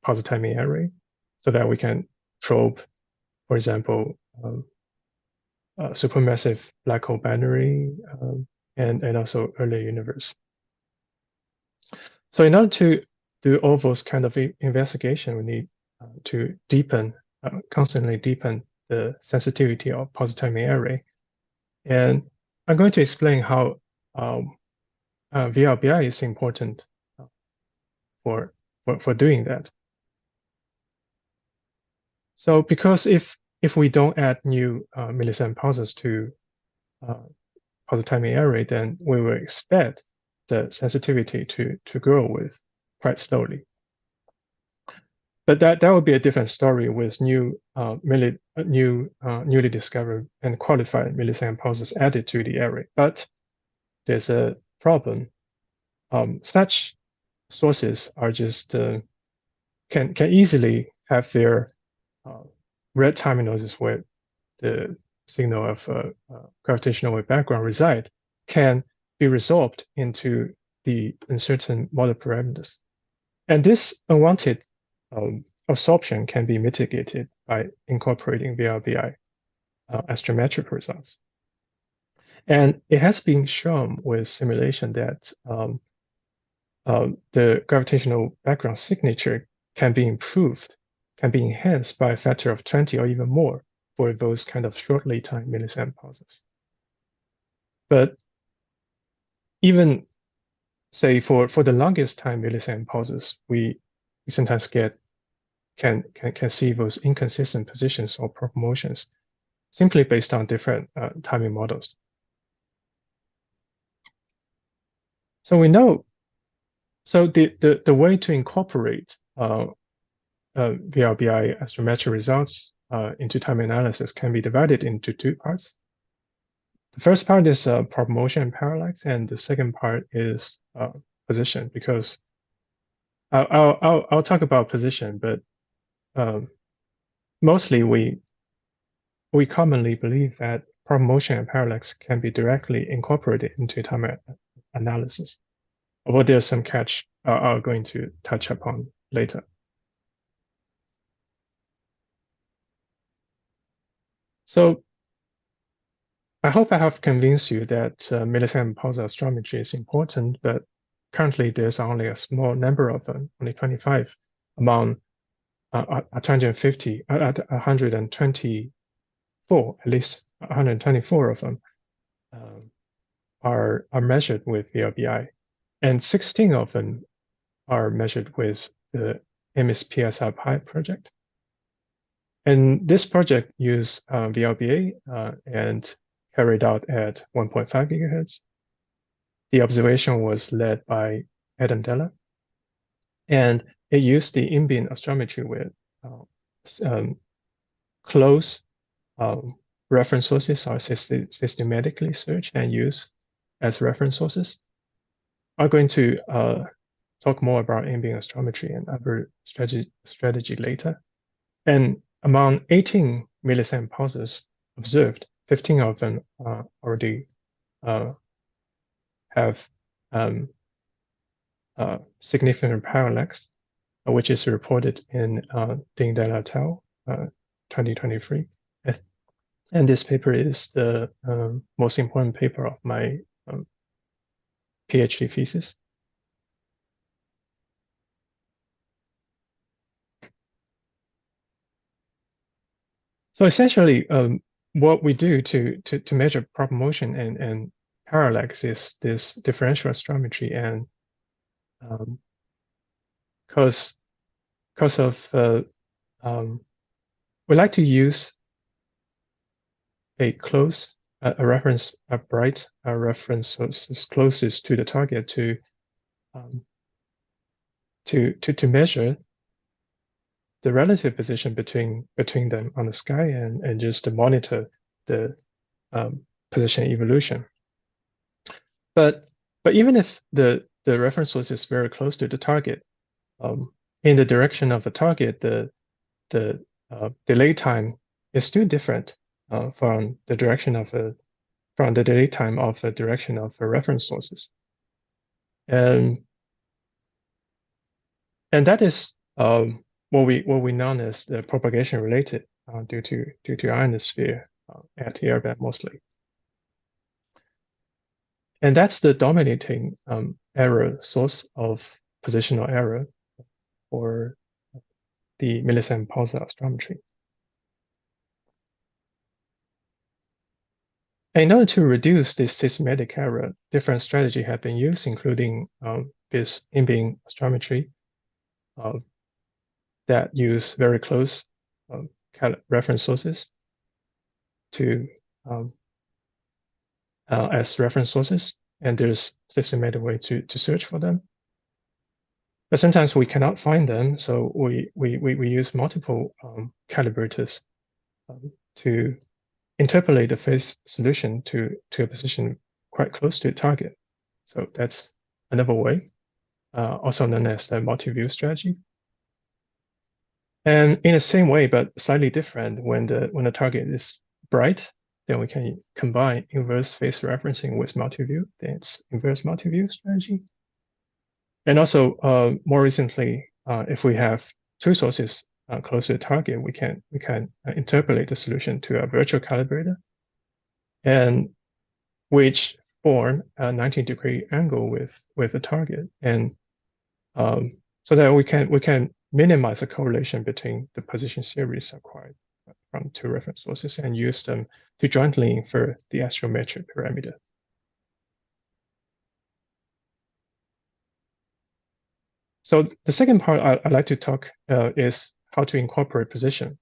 positive timing array, so that we can probe, for example, supermassive black hole binary and also early universe. So in order to do all those kind of investigation, we need to constantly deepen the sensitivity of positive timing array. And I'm going to explain how VLBI is important for doing that. So because if we don't add new millisecond pulses to positive timing array, then we will expect the sensitivity to grow with quite slowly. But that would be a different story with newly discovered and qualified millisecond pulses added to the array. But there's a problem. Such sources are just can easily have their red timing noises where the signal of gravitational wave background reside can be resolved into the uncertain model parameters. And this unwanted absorption can be mitigated by incorporating VLBI astrometric results. And it has been shown with simulation that the gravitational background signature can be improved, can be enhanced by a factor of 20 or even more for those kind of short lead time millisecond pulses. But even say for the longest time millisecond pulses, we sometimes can see those inconsistent positions or probe motions simply based on different timing models. So we know, so the way to incorporate VLBI astrometric results into time analysis can be divided into two parts. The first part is probe motion and parallax, and the second part is position. Because I'll talk about position, but mostly we commonly believe that probe motion and parallax can be directly incorporated into time analysis. Although there's some catch I'm going to touch upon later. So I hope I have convinced you that millisecond pulse astrometry is important, but currently there's only a small number of them, only 25 among 124, at least 124 of them are measured with VLBI, and 16 of them are measured with the MSPSR Pi project. And this project used VLBA and carried out at 1.5 gigahertz. The observation was led by Adam Della, and it used the in-beam astrometry with close reference sources are systematically searched and used as reference sources. I'm going to talk more about in-beam astrometry and other strategy later. And among 18 millisecond pulses observed, 15 of them already have significant parallax, which is reported in Ding de la Tao 2023. And this paper is the most important paper of my PhD thesis. So essentially, what we do to measure probe motion and parallax is this differential astrometry, and because of we like to use a bright reference source is closest to the target to measure the relative position between them on the sky and just to monitor the position evolution. But even if the reference source is very close to the target, in the direction of the target, the delay time is still different from the direction of from the delay time of the direction of the reference sources, and that is what we know as the propagation related due to ionosphere at the airband mostly. And that's the dominating error source of positional error for the millisecond pulsar astrometry. In order to reduce this systematic error, different strategies have been used, including this in-beam astrometry that use very close reference sources to as reference sources, and there's systematic way to search for them. But sometimes we cannot find them, so we use multiple calibrators to interpolate the phase solution to a position quite close to the target. So that's another way, also known as the multi-view strategy. And in the same way, but slightly different, when the target is bright, then we can combine inverse phase referencing with multi-view. Then it's inverse multi-view strategy. And also, more recently, if we have two sources close to the target, we can interpolate the solution to a virtual calibrator, and which form a 90-degree angle with the target, and so that we can minimize the correlation between the position series acquired from two reference sources and use them to jointly infer the astrometric parameter. So the second part I'd like to talk is how to incorporate position.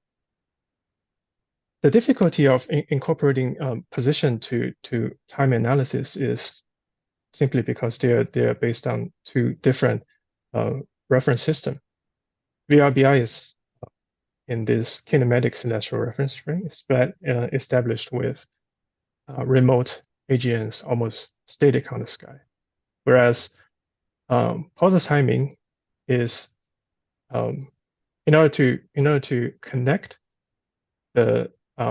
The difficulty of incorporating position to time analysis is simply because they're based on two different reference systems. VRBI is in this kinematic celestial reference frame established with remote AGNs almost static on the sky, whereas pulsar timing is in order to connect the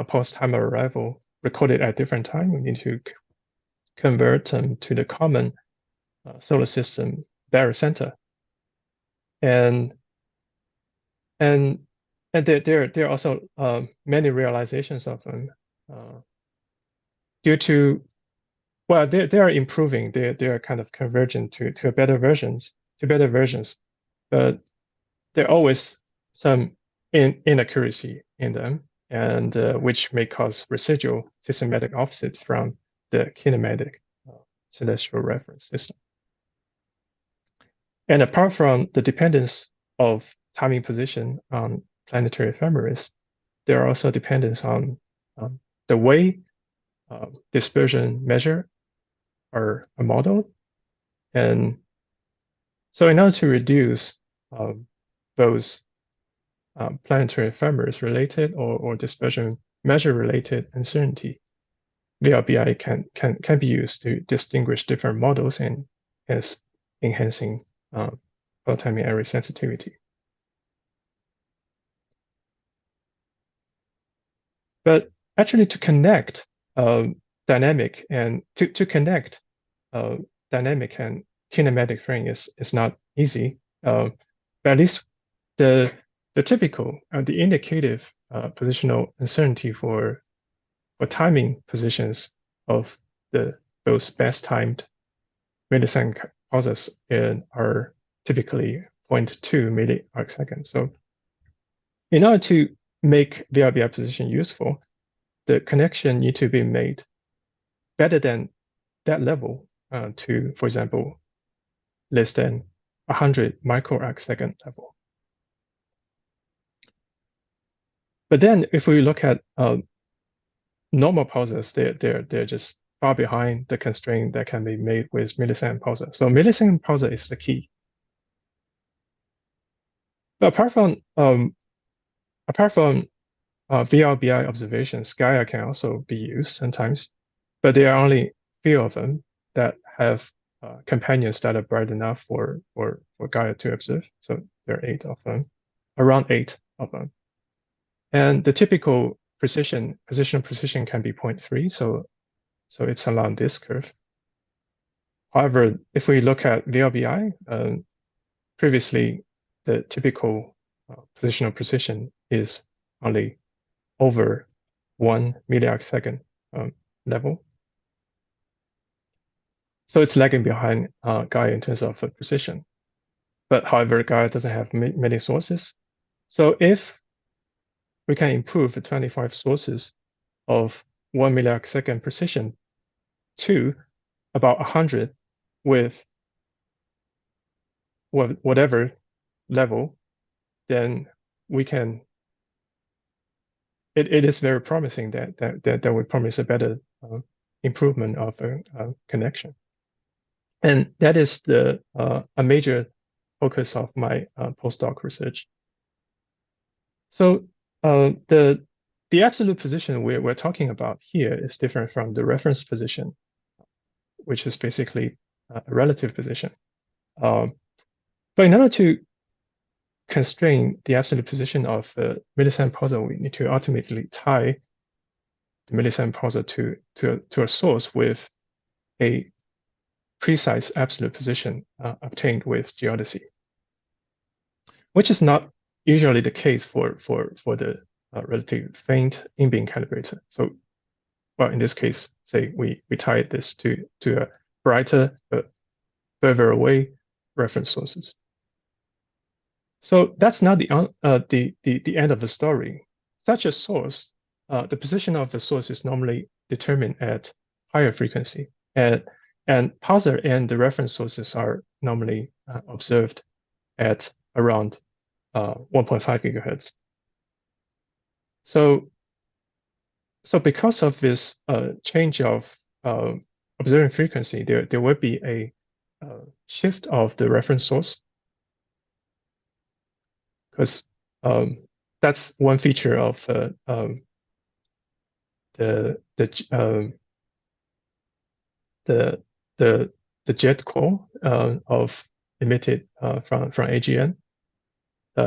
pulse time of arrival recorded at different time, we need to convert them to the common solar system barycenter, and there are also many realizations of them due to, well, they are improving. They are kind of convergent to better versions, but there are always some inaccuracy in them, and which may cause residual systematic offset from the kinematic celestial reference system. And apart from the dependence of timing position on planetary ephemeris, there are also dependence on the way dispersion measure are modeled. And so in order to reduce those planetary ephemeris related or dispersion measure related uncertainty, VRBI can be used to distinguish different models and hence enhancing pulsar timing error sensitivity. But actually, to connect dynamic and dynamic and kinematic frame is not easy. But at least the typical the indicative positional uncertainty for timing positions of those best timed millisecond pulsars are typically 0.2 milli-arcsecond. So in order to make VRBI position useful, the connection need to be made better than that level to, for example, less than 100 micro-arcsecond level. But then if we look at normal pulses, they're just far behind the constraint that can be made with millisecond pulsar. So millisecond pulsar is the key. But apart from VLBI observations, Gaia can also be used sometimes, but there are only few of them that have companions that are bright enough for Gaia to observe. So there are 8 of them, around 8 of them. And the typical positional precision can be 0.3, so it's along this curve. However, if we look at VLBI, previously the typical positional precision is only over 1 milliarcsecond level. So it's lagging behind Gaia in terms of precision. But however, Gaia doesn't have many sources. So if we can improve the 25 sources of 1 milliarcsecond precision to about 100 with whatever level, then we can. It is very promising that would promise a better improvement of connection, and that is a major focus of my postdoc research. So the absolute position we're talking about here is different from the reference position, which is basically a relative position. But in order to constrain the absolute position of the millisecond pulsar, we need to ultimately tie the millisecond pulsar to a source with a precise absolute position obtained with geodesy, which is not usually the case for the relatively faint in-beam calibrator. So, well, in this case, say we tie this to a brighter but further away reference sources. So that's not the end of the story. Such a source, the position of the source is normally determined at higher frequency, and pulsar and the reference sources are normally observed at around 1.5 gigahertz. So because of this change of observing frequency, there will be a shift of the reference source, because that's one feature of the jet core of emitted from AGN,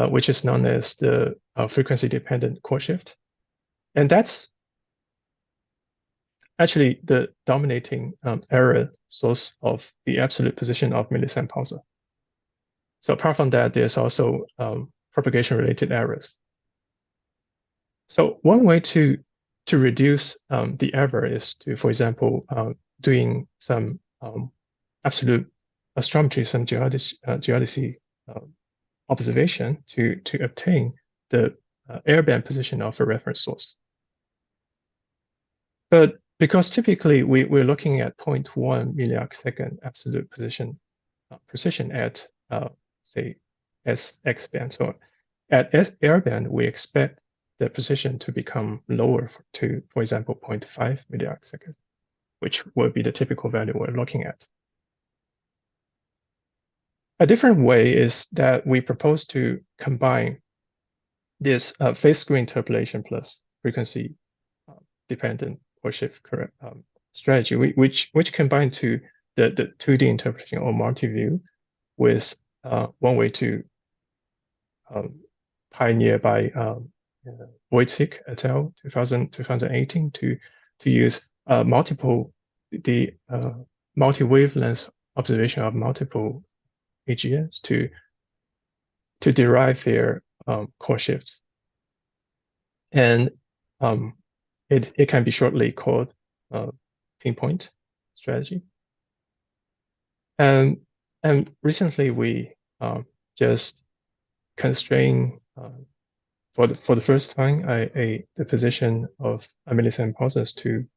which is known as the frequency-dependent core shift, and that's actually the dominating error source of the absolute position of millisecond pulsar. So apart from that, there's also propagation-related errors. So one way to reduce the error is to, for example, doing some absolute astrometry, some geodesy observation to obtain the airband position of a reference source. But because typically we're looking at 0.1 milliarcsecond absolute position precision at say SX band. So at airband, we expect the precision to become lower to, for example, 0.5 milliarcsecond, which will be the typical value we're looking at. A different way is that we propose to combine this phase screen interpolation plus frequency dependent core shift strategy, which combine to the 2D interpolation or multi-view with one way to pioneered by Wojcik et al. 2018 to use multi-wavelength observation of multiple AGNs to derive their core shifts, and it can be shortly called pinpoint strategy. And recently we just constrain for the first time the position of a millisecond pulsars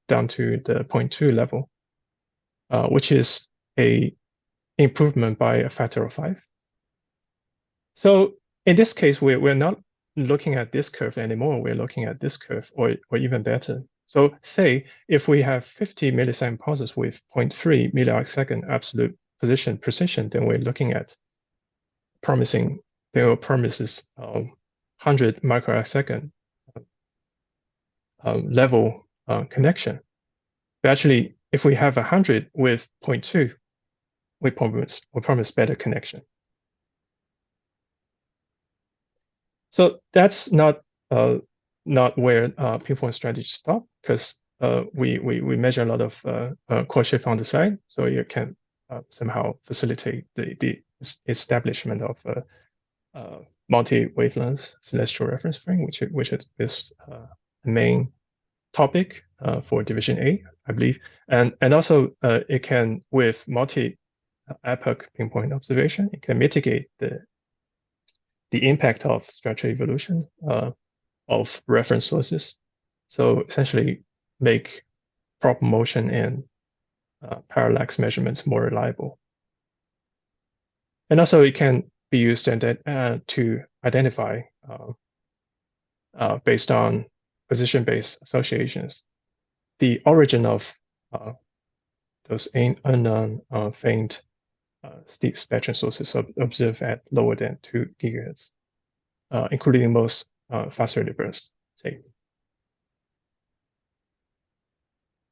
down to the 0.2 level, which is a improvement by a factor of 5. So in this case, we're not looking at this curve anymore. We're looking at this curve, or even better. So say if we have 50 millisecond pulses with 0.3 milliarcsecond absolute position precision, then we're looking at promises 100 microsecond level connection. But actually, if we have 100 with 0.2, we promise better connection. So that's not where pinpoint strategy stop, because we measure a lot of core shift on the side, so you can somehow facilitate the establishment of multi-wavelength celestial reference frame, which is the main topic for Division A, I believe, and also it can, with multi-epoch pinpoint observation, it can mitigate the impact of structural evolution of reference sources. So essentially make proper motion and parallax measurements more reliable. And also it can be used to identify based on position-based associations, the origin of those unknown faint steep spectrum sources observed at lower than 2 gigahertz, including most fast rate bursts, say.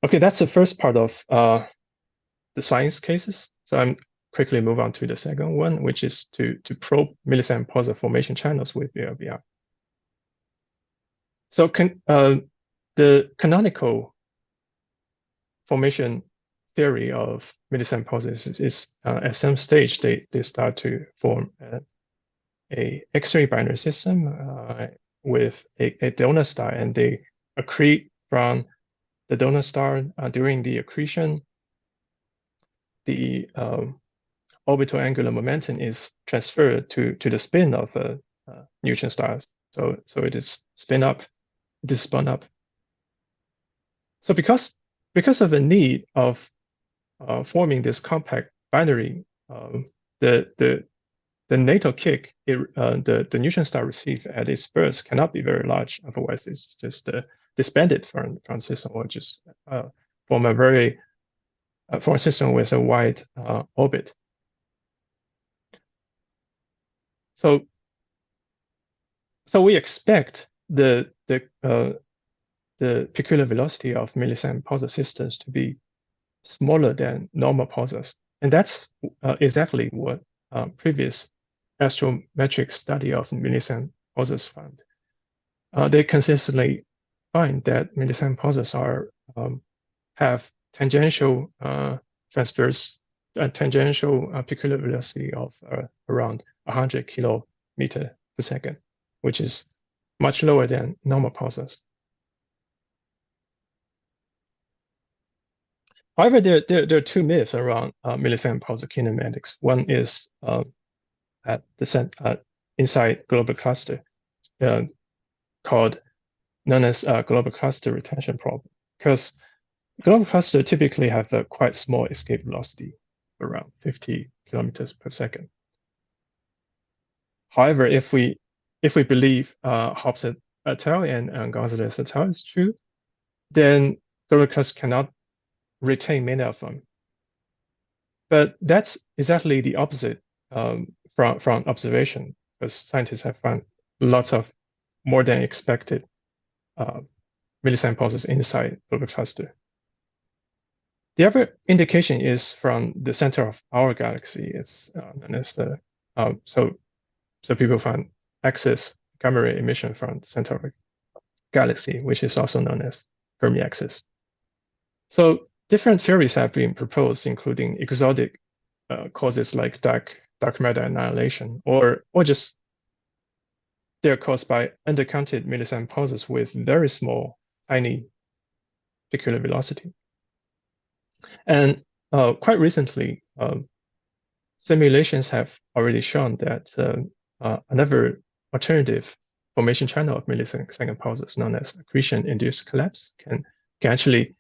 Okay, that's the first part of the science cases. So I'm quickly move on to the second one, which is to probe millisecond pulsar formation channels with VLBR. So the canonical formation theory of millisecond pulsars is at some stage they start to form a X-ray binary system with a donor star, and they accrete from the donor star. During the accretion, the orbital angular momentum is transferred to the spin of a neutron star. So it is spun up. So because of the need of forming this compact binary, the natal kick the neutron star receive at its burst cannot be very large. Otherwise, it's just disbanded from the system, or just form a system with a wide orbit. So we expect the peculiar velocity of millisecond pulsar systems to be smaller than normal pulsars, and that's exactly what previous astrometric study of millisecond pulsars found. They consistently find that millisecond pulsars have tangential tangential peculiar velocity of around 100 kilometer per second, which is much lower than normal pulsars. However, there are two myths around millisecond pulsar kinematics. One is at the inside global cluster, known as global cluster retention problem, because global cluster typically have a quite small escape velocity, around 50 kilometers per second. However, if we believe Hobbs et al. And Gonzalez et al. Is true, then global cluster cannot retain many of them. But that's exactly the opposite from observation, because scientists have found lots of more than expected millisecond pulsars inside global cluster. The other indication is from the center of our galaxy. It's known as the so people find excess gamma ray emission from the center of a galaxy, which is also known as Fermi axis. So different theories have been proposed, including exotic causes like dark matter annihilation, or just they're caused by undercounted millisecond pulsars with very small, tiny peculiar velocity. And quite recently, simulations have already shown that another alternative formation channel of millisecond pulsars, known as accretion-induced collapse, can actually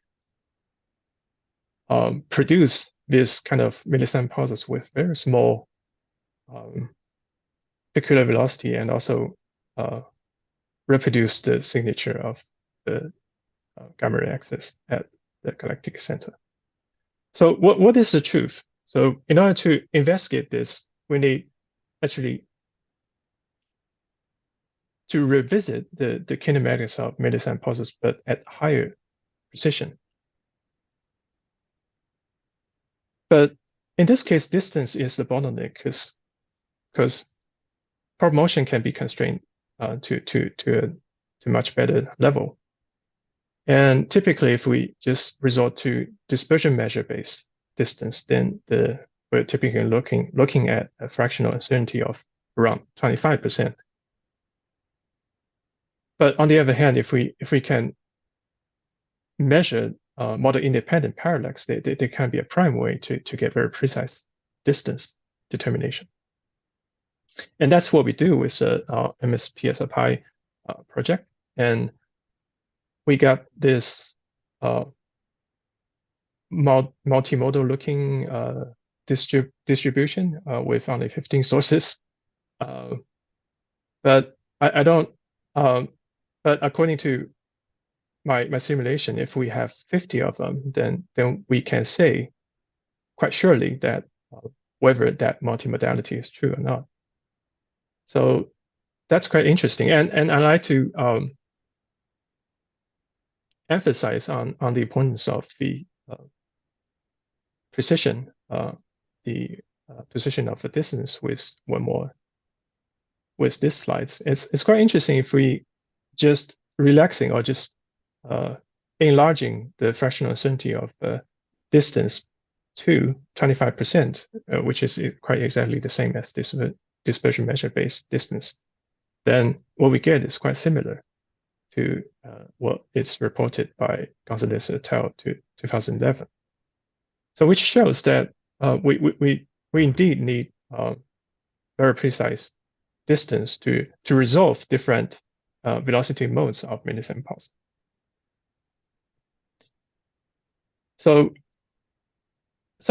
produce this kind of millisecond pulsars with very small peculiar velocity, and also reproduce the signature of the gamma ray axis at the galactic center. So what is the truth? So in order to investigate this, we need actually to revisit the kinematics of Melis-Sam pulses, but at higher precision. But in this case, distance is the bottleneck because probe motion can be constrained to much better level. And typically, if we just resort to dispersion measure-based distance, then we're typically looking at a fractional uncertainty of around 25%. But on the other hand, if we can measure model independent parallax, they can be a prime way to get very precise distance determination. And that's what we do with our MSPSFI project. And we got this multimodal looking distribution with only 15 sources. But I don't, but according to my simulation, if we have 50 of them, then we can say quite surely that whether that multimodality is true or not. So that's quite interesting. And I like to emphasize on the importance of the precision, the position of the distance with one more with these slides. It's quite interesting if we just relaxing or just enlarging the fractional uncertainty of distance to 25%, which is quite exactly the same as this dispersion measure-based distance, then what we get is quite similar to what is reported by Gonzalez et al. To 2011. So which shows that we indeed need very precise distance to resolve different velocity modes of Melis-Sam pulse. So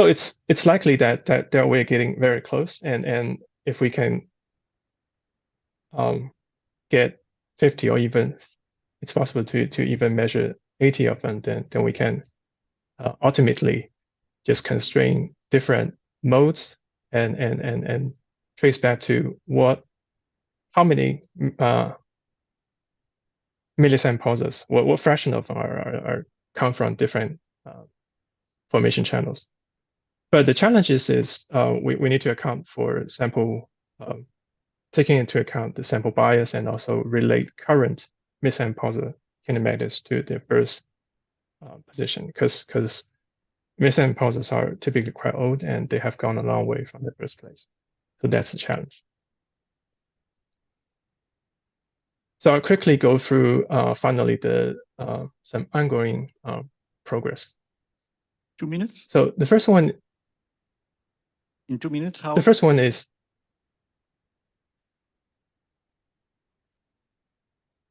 it's likely that we're getting very close, and if we can get 50 or even it's possible to even measure 80 of them, then we can ultimately just constrain different modes and trace back to how many Melis-Sam pulses, what fraction of them are come from different formation channels. But the challenge is we need to account for sample, taking into account the sample bias and also relate current Melis-Sam pulsar kinematics to their birth position, because Melis-Sam pulsars are typically quite old and they have gone a long way from their birthplace. So that's the challenge. So I'll quickly go through finally some ongoing progress. 2 minutes? So the first one. In 2 minutes, how? The first one is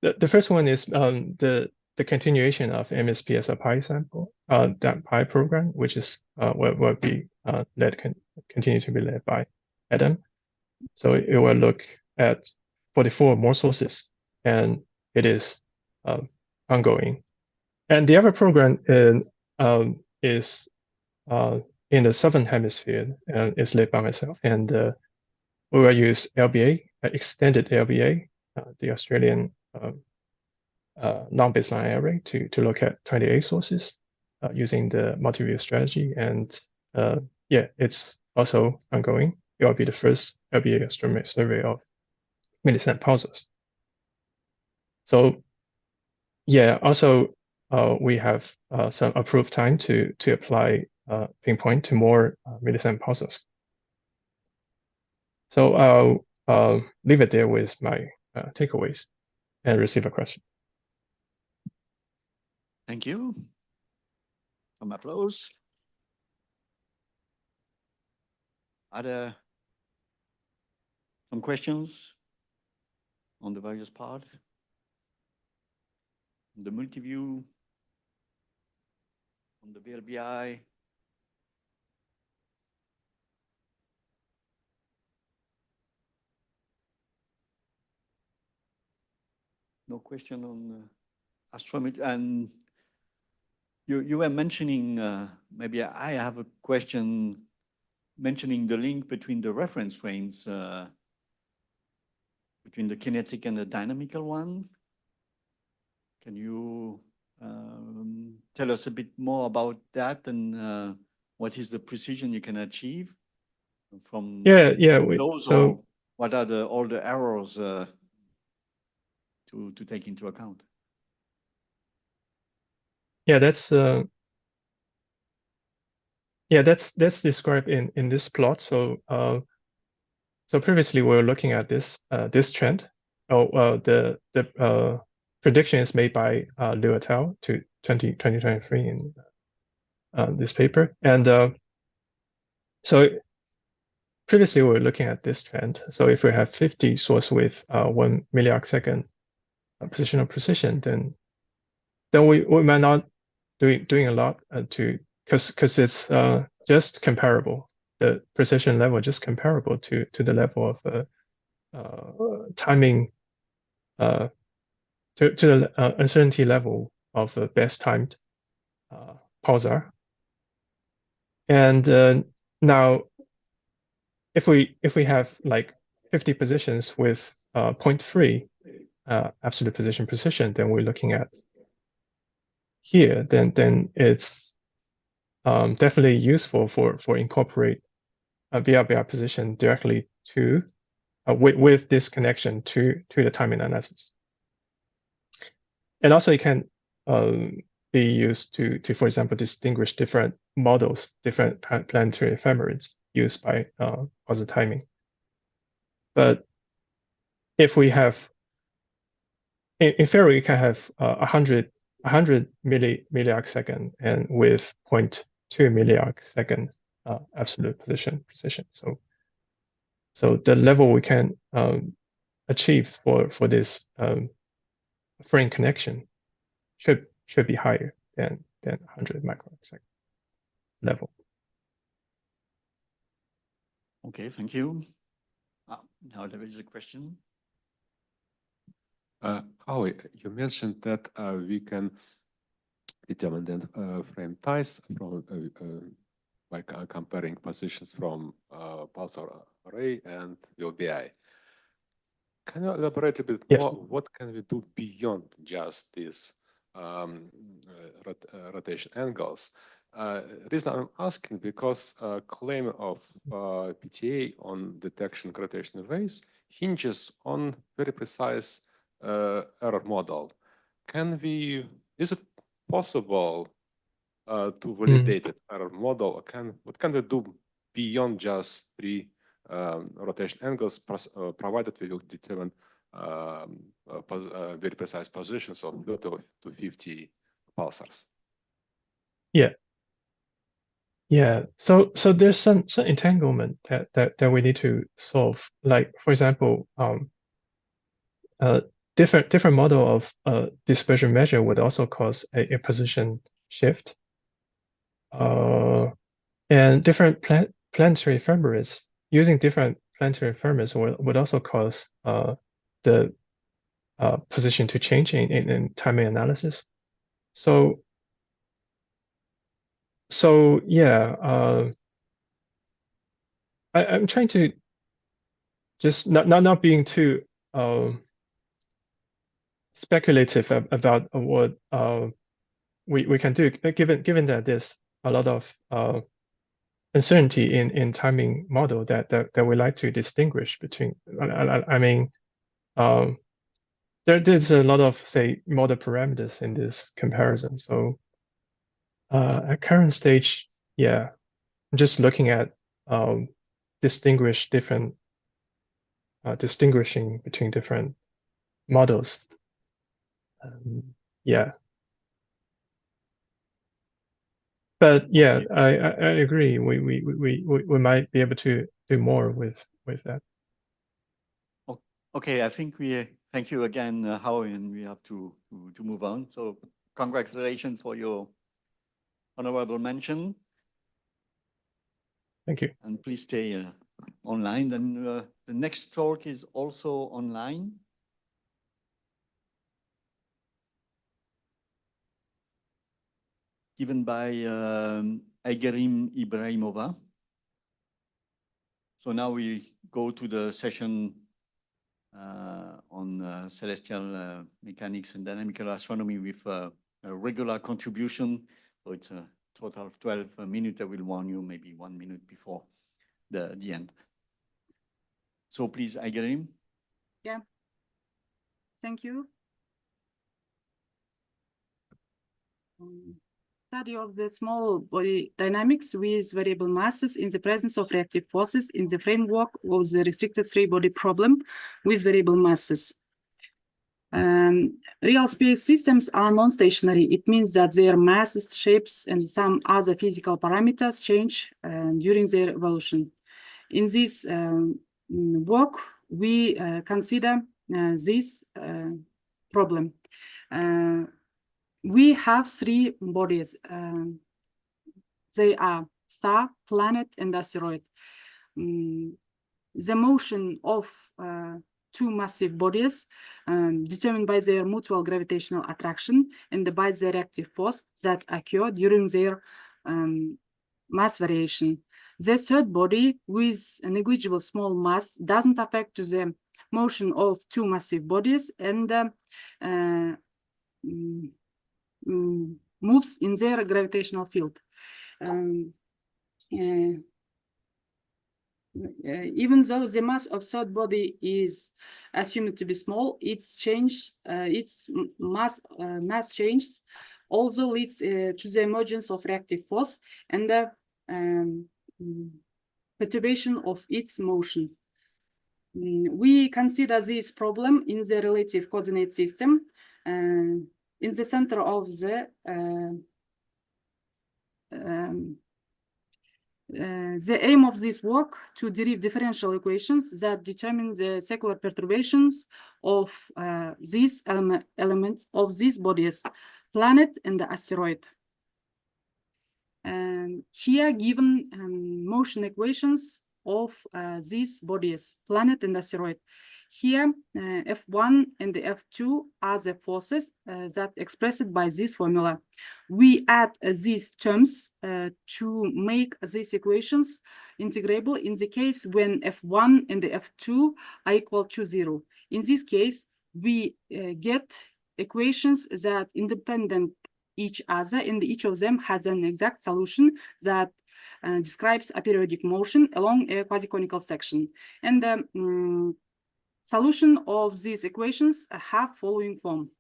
the continuation of MSPSR Pi sample, that Pi program, which is will be continue to be led by Adam. So it will look at 44 more sources, and it is ongoing. And the other program is in the Southern Hemisphere and is led by myself. And we will use LBA, extended LBA, the Australian long baseline array to look at 28 sources using the multi-view strategy. And yeah, it's also ongoing. It will be the first LBA astronomy survey of Melis-Sam pulsars. So yeah, also we have some approved time to apply pinpoint to more Melis-Sam pulsars. So I'll leave it there with my takeaways and receive a question. Thank you. Some applause. Are there some questions on the various parts? On the multi-view, on the VLBI? No question on astrometry. And You were mentioning, maybe I have a question mentioning the link between the reference frames, between the kinetic and the dynamical one. Can you tell us a bit more about that and what is the precision you can achieve from Yeah. those, or what are all the errors to take into account? Yeah, that's described in this plot. So previously we were looking at this trend. The prediction is made by Liu et al. To 2023 in this paper, and so previously we were looking at this trend. So if we have 50 source with 1 milliarcsecond positional precision, then we might not doing a lot because it's just comparable. The precision level just comparable to the level of timing to the uncertainty level of a best timed pulsar. And now if we have like 50 positions with 0.3 absolute position precision, then we're looking at here, then it's definitely useful for incorporate VRBR position directly to with this connection to the timing analysis. And also it can be used to for example distinguish different models, different planetary ephemerids used by pulsar timing. But if we have in theory, we can have 100 milliarcsecond and with 0.2 milliarcsecond absolute position precision. So the level we can achieve for this frame connection should be higher than 100 microsecond level. Okay, thank you. Now there is a question. Howie, you mentioned that we can determine the frame ties from by comparing positions from pulsar array and VLBI. Can you elaborate a bit more? What can we do beyond just these rotation angles? Reason I'm asking because claim of PTA on detection gravitational waves hinges on very precise error model. Is it possible to validate that error model? What can we do beyond just three rotation angles, provided we will determine very precise positions of 30 to 50 pulsars? Yeah. So there's some entanglement that we need to solve. Like for example, different model of dispersion measure would also cause a position shift. And different planetary ephemerids using different planetary ephemerids would also cause the position to change in timing analysis. So yeah, I'm trying to just not being too speculative about what we can do, given that there's a lot of uncertainty in timing model that we like to distinguish between. I mean, there's a lot of say model parameters in this comparison. So at current stage, yeah, I'm just looking at distinguishing between different models. Yeah. But yeah, okay. I agree. We might be able to do more with that. Okay, I think we thank you again, Howie, and we have to move on. So congratulations for your honorable mention. Thank you. And please stay online. Then the next talk is also online. given by Aigerim Ibrahimova. So now we go to the session on celestial mechanics and dynamical astronomy with a regular contribution. So it's a total of 12 minutes. I will warn you maybe 1 minute before the end. So please, Aigerim. Yeah, thank you. Study of the small body dynamics with variable masses in the presence of reactive forces in the framework of the restricted three-body problem with variable masses. Real space systems are non-stationary. It means that their masses, shapes, and some other physical parameters change during their evolution. In this work, we consider this problem. We have three bodies. They are star, planet, and asteroid. The motion of two massive bodies determined by their mutual gravitational attraction and by the reactive force that occur during their mass variation. The third body with a negligible small mass doesn't affect the motion of two massive bodies and moves in their gravitational field. Even though the mass of third body is assumed to be small, its mass changes also leads to the emergence of reactive force and the perturbation of its motion. We consider this problem in the relative coordinate system. In the center of the aim of this work to derive differential equations that determine the secular perturbations of these elements of these bodies, planet and the asteroid. Here given motion equations of these bodies, planet and asteroid. Here, F1 and the F2 are the forces that expressed by this formula. We add these terms to make these equations integrable in the case when F1 and the F2 are equal to 0. In this case, we get equations that independent each other, and each of them has an exact solution that describes a periodic motion along a quasi-conical section. And the solution of these equations have following form.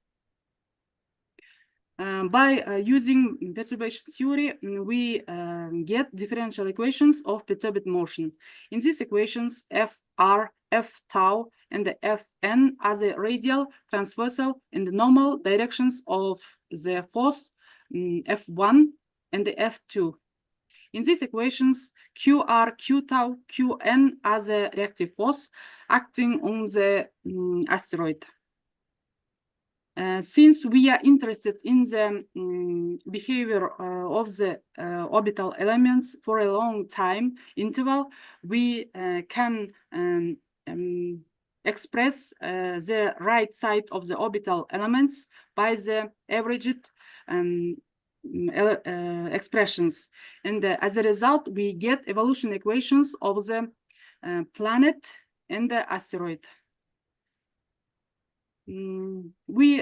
By using perturbation theory, we get differential equations of perturbed motion. In these equations, Fr, F tau, and the Fn are the radial, transversal, and the normal directions of the force F1 and the F2. In these equations, Qr, Q tau, Qn are the reactive force acting on the asteroid. Since we are interested in the behavior of the orbital elements for a long time interval, we can express the right side of the orbital elements by the averaged expressions. And as a result, we get evolution equations of the planet and the asteroid. We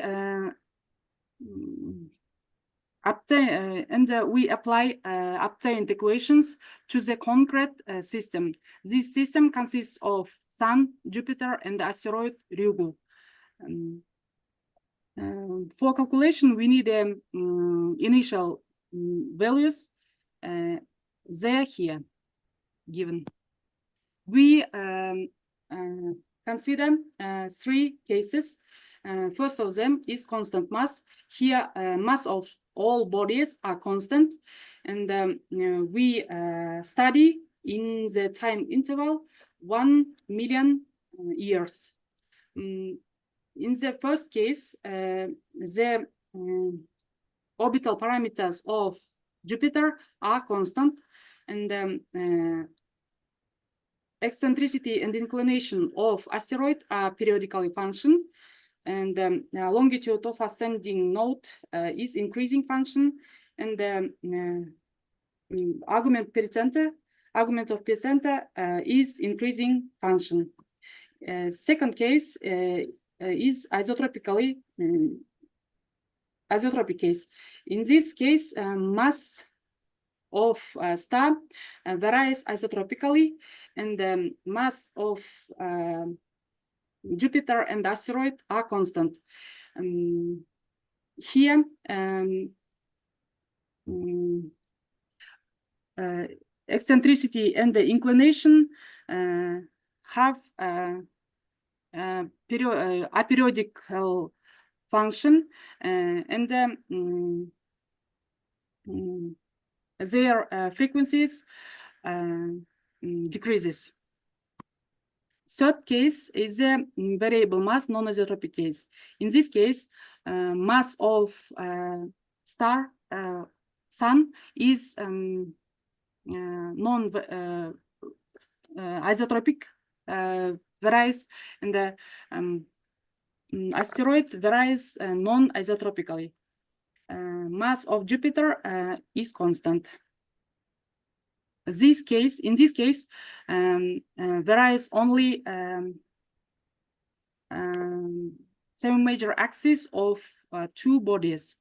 apply obtained equations to the concrete system. This system consists of Sun, Jupiter, and the asteroid Ryugu. For calculation, we need initial values. They are here given. We consider three cases. First of them is constant mass. Here, mass of all bodies are constant, and we study in the time interval 1 million years. In the first case, the orbital parameters of Jupiter are constant, and eccentricity and inclination of asteroid are periodically function, and longitude of ascending node is increasing function, and the argument of percenta is increasing function. Second case is isotropic case. In this case, mass of star varies isotropically, and the mass of Jupiter and asteroid are constant. Here, eccentricity and the inclination have aperiodical function, and their frequencies decreases. Third case is a variable mass non-isotropic case. In this case, mass of star sun is non-isotropic, varies, and the asteroid varies non-isotropically. Mass of Jupiter is constant. In this case, varies only 7 major axes of 2 bodies.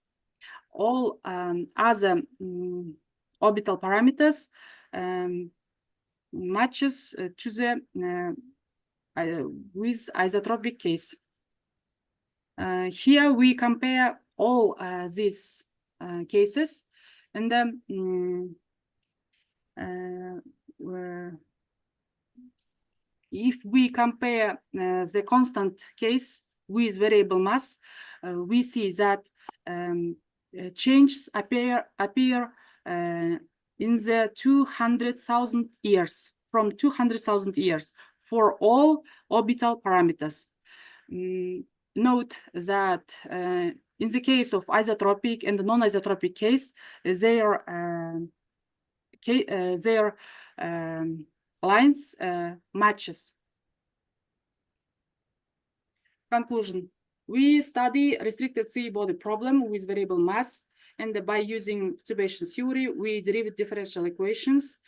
All other orbital parameters matches to the with isotropic case. Here we compare all these cases, and if we compare the constant case with variable mass, we see that changes appear in the 200,000 years, from 200,000 years for all orbital parameters. Note that in the case of isotropic and non-isotropic case, their lines matches. Conclusion: we study restricted three-body problem with variable mass, and by using perturbation theory, we derive differential equations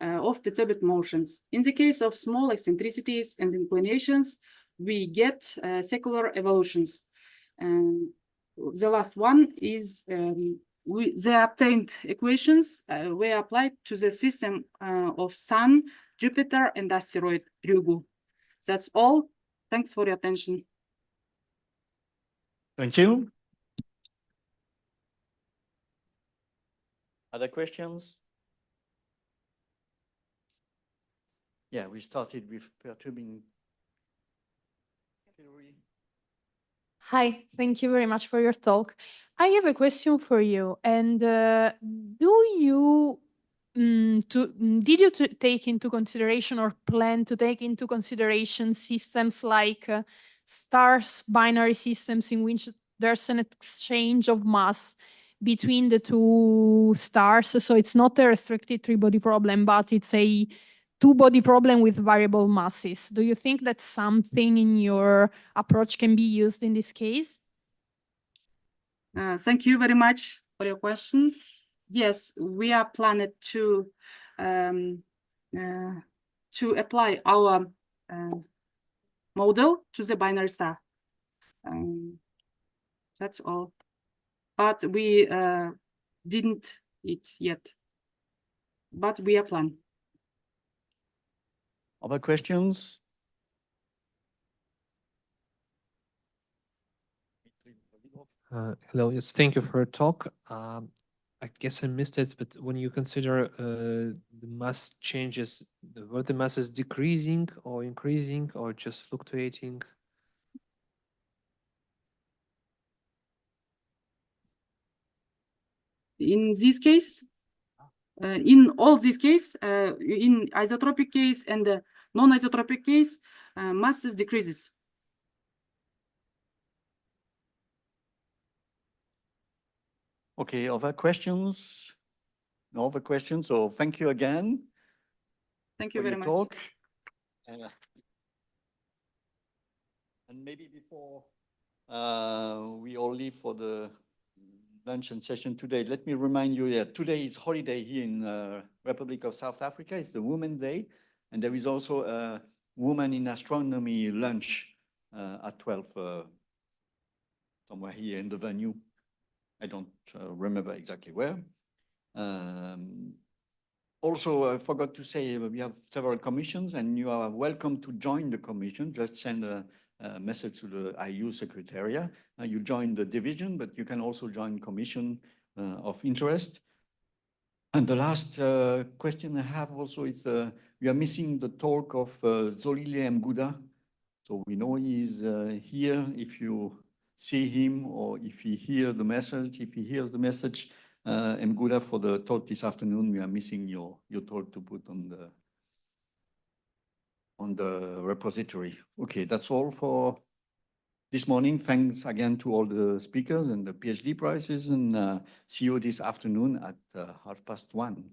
of perturbed motions. In the case of small eccentricities and inclinations, we get secular evolutions. The last one is the obtained equations were applied to the system of Sun, Jupiter, and asteroid Ryugu. That's all. Thanks for your attention. Thank you. Other questions? Yeah, we started with perturbing theory. Hi, thank you very much for your talk. I have a question for you. And did you take into consideration or plan to take into consideration systems like stars binary systems in which there's an exchange of mass between the two stars? So it's not a restricted three-body problem, but it's a two-body problem with variable masses. Do you think that something in your approach can be used in this case? Thank you very much for your question. Yes, we are planning to apply our model to the binary star. That's all. But we didn't it yet. But we are planning. Other questions? Hello, yes, thank you for your talk. I guess I missed it, but when you consider the mass changes, were the masses decreasing or increasing or just fluctuating? In this case, in all these cases, in isotropic case and the non-isotropic case, masses decreases. Okay, other questions? No other questions, so thank you again. Thank you for very your much. talk. And maybe before we all leave for the lunch and session today. Let me remind you that today is holiday here in Republic of South Africa. It's the Women's Day, and there is also a Woman in Astronomy lunch at 12 somewhere here in the venue. I don't remember exactly where. Also, I forgot to say we have several commissions, and you are welcome to join the commission. Just send a message to the IAU Secretariat. You join the division, but you can also join commission of interest. And the last question I have also is we are missing the talk of Zolile Mguda. So we know he's here. If you see him or if he hears the message, Mguda, for the talk this afternoon, we are missing your talk to put on the repository. Okay, that's all for this morning. Thanks again to all the speakers and the PhD prizes, and see you this afternoon at 1:30.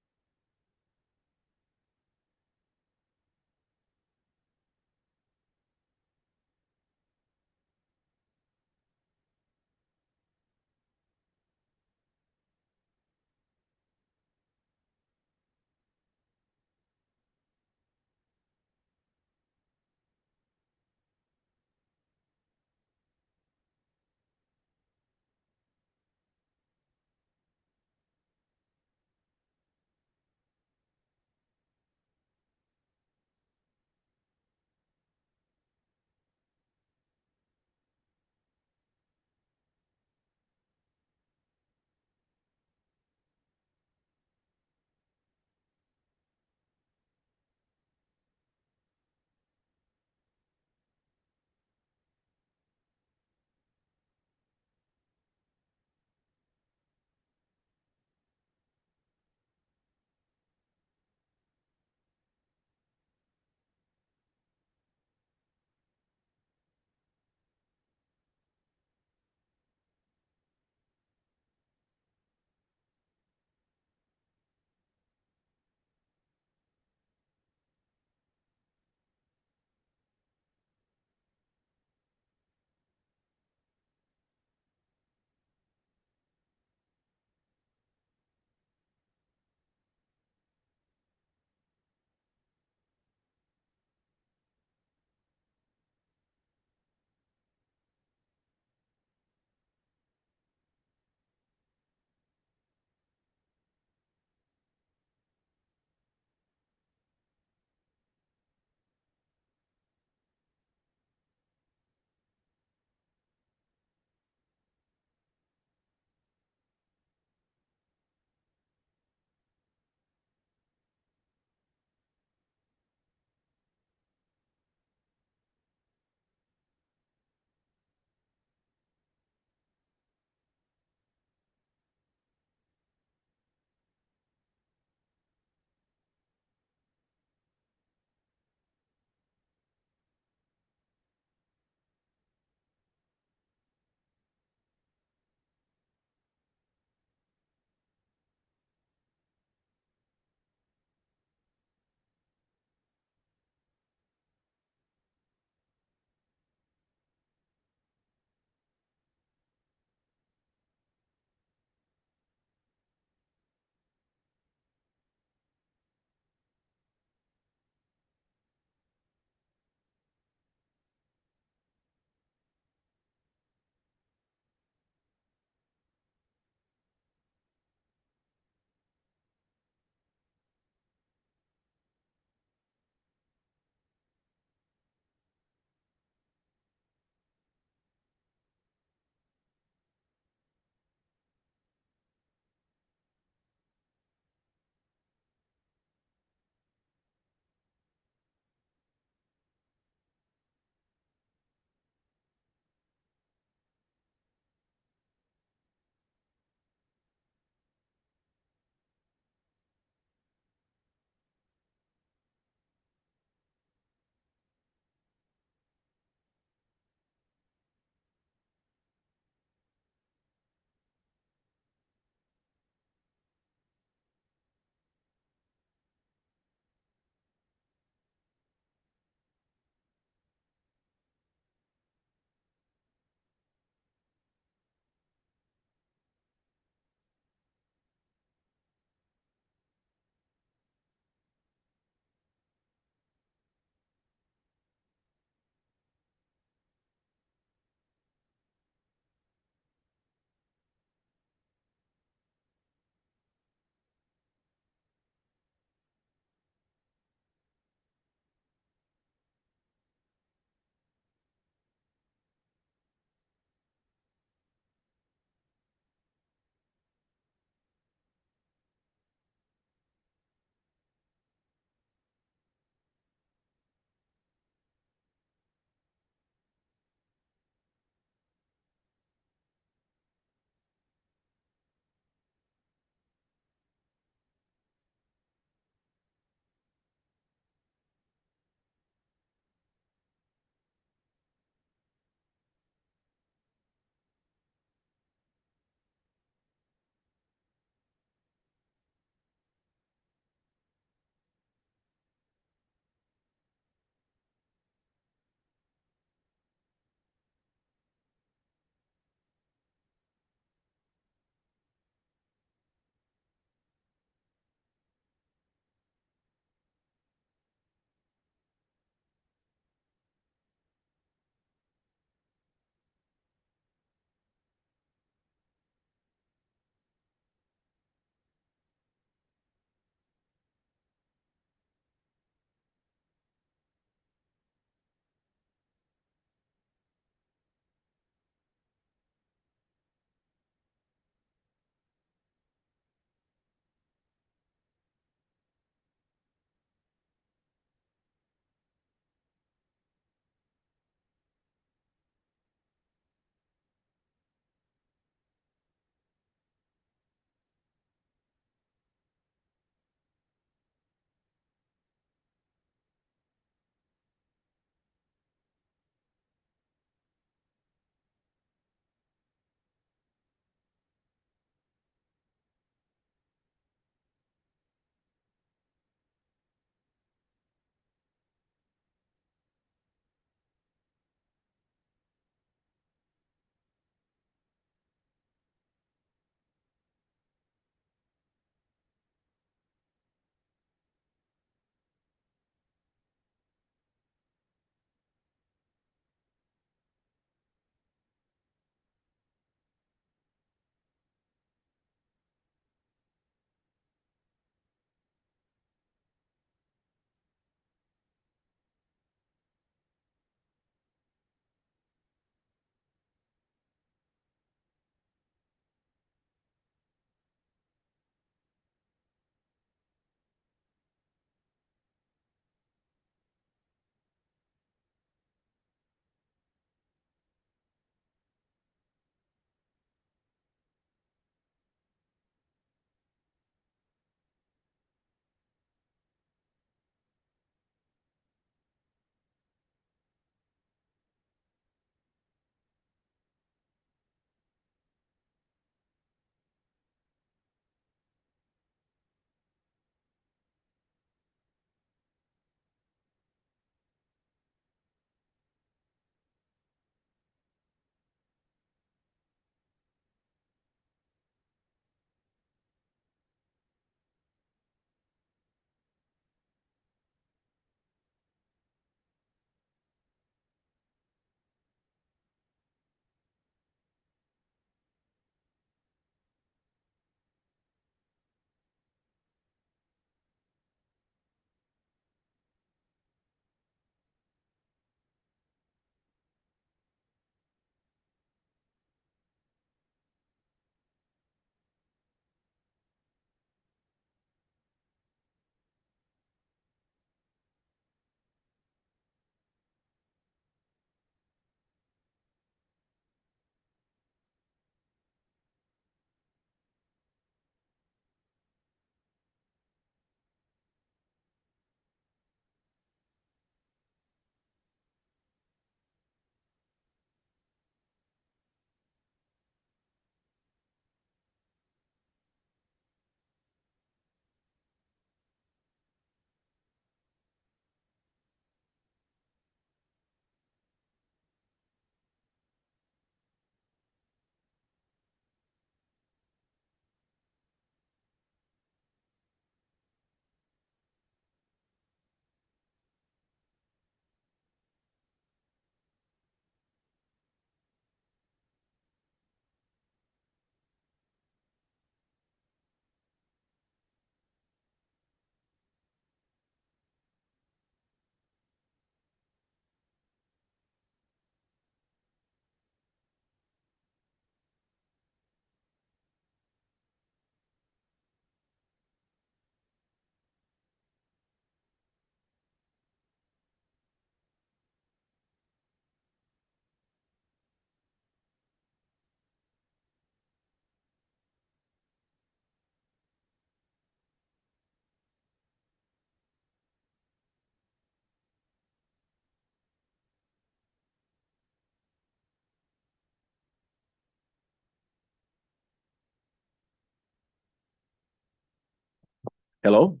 Hello.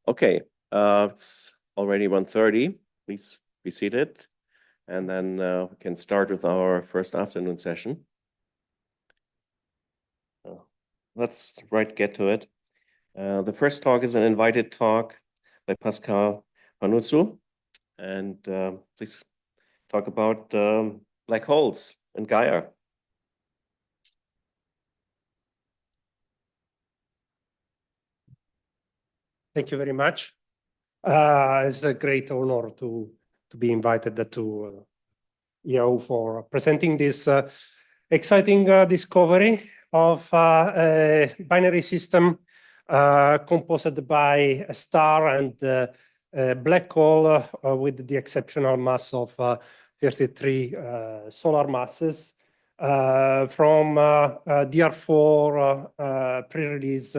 Okay, it's already 1:30. Please be seated. And then we can start with our first afternoon session. Let's get to it. The first talk is an invited talk by Pascal Panuzzo. And please talk about black holes and Gaia. Thank you very much. It's a great honor to be invited to IAU for presenting this exciting discovery of a binary system composed by a star and a black hole with the exceptional mass of 33 solar masses from DR4 pre-release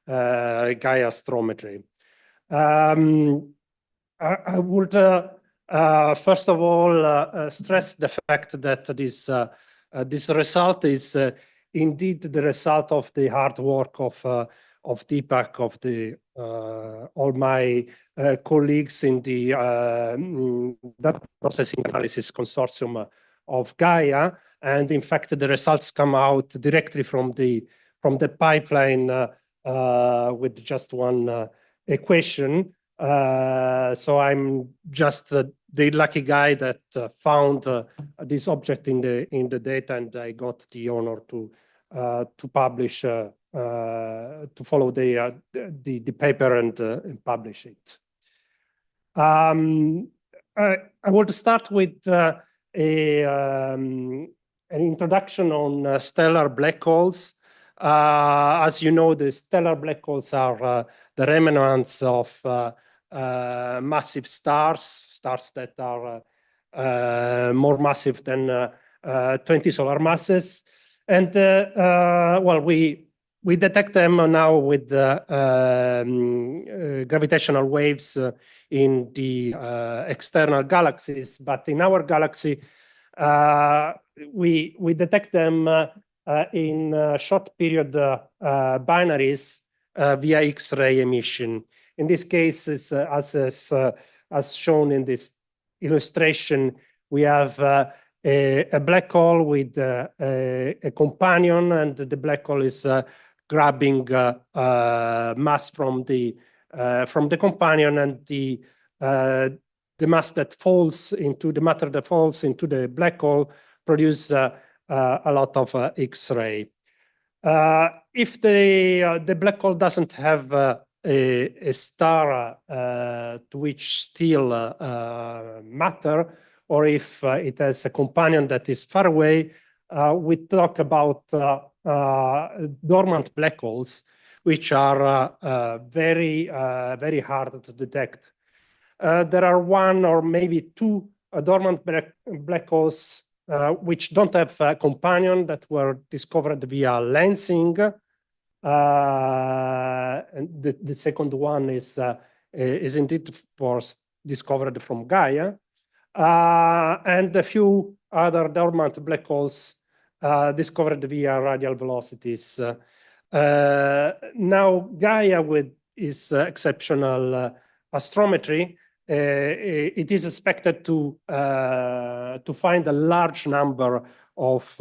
Gaia astrometry. I would first of all stress the fact that this result is indeed the result of the hard work of Deepak, of the all my colleagues in the data processing analysis consortium of Gaia, and in fact the results come out directly from the pipeline with just one equation. So I'm just the lucky guy that found this object in the data, and I got the honor to publish, to follow the paper and publish it. I want to start with an introduction on stellar black holes. As you know, the stellar black holes are the remnants of massive stars that are more massive than 20 solar masses. And well, we detect them now with gravitational waves in the external galaxies, but in our galaxy, we detect them in short period binaries via X-ray emission. In this case, as shown in this illustration, we have a black hole with a companion, and the black hole is grabbing mass from the companion, and the mass that falls into the matter that falls into the black hole produce a lot of X-ray. If the black hole doesn't have a star to which still matter, or if it has a companion that is far away, we talk about dormant black holes, which are very hard to detect. There are one or maybe two dormant black holes which don't have a companion, that were discovered via lensing. And the second one is indeed discovered from Gaia. And a few other dormant black holes discovered via radial velocities. Now Gaia, with its exceptional astrometry, it is expected to find a large number of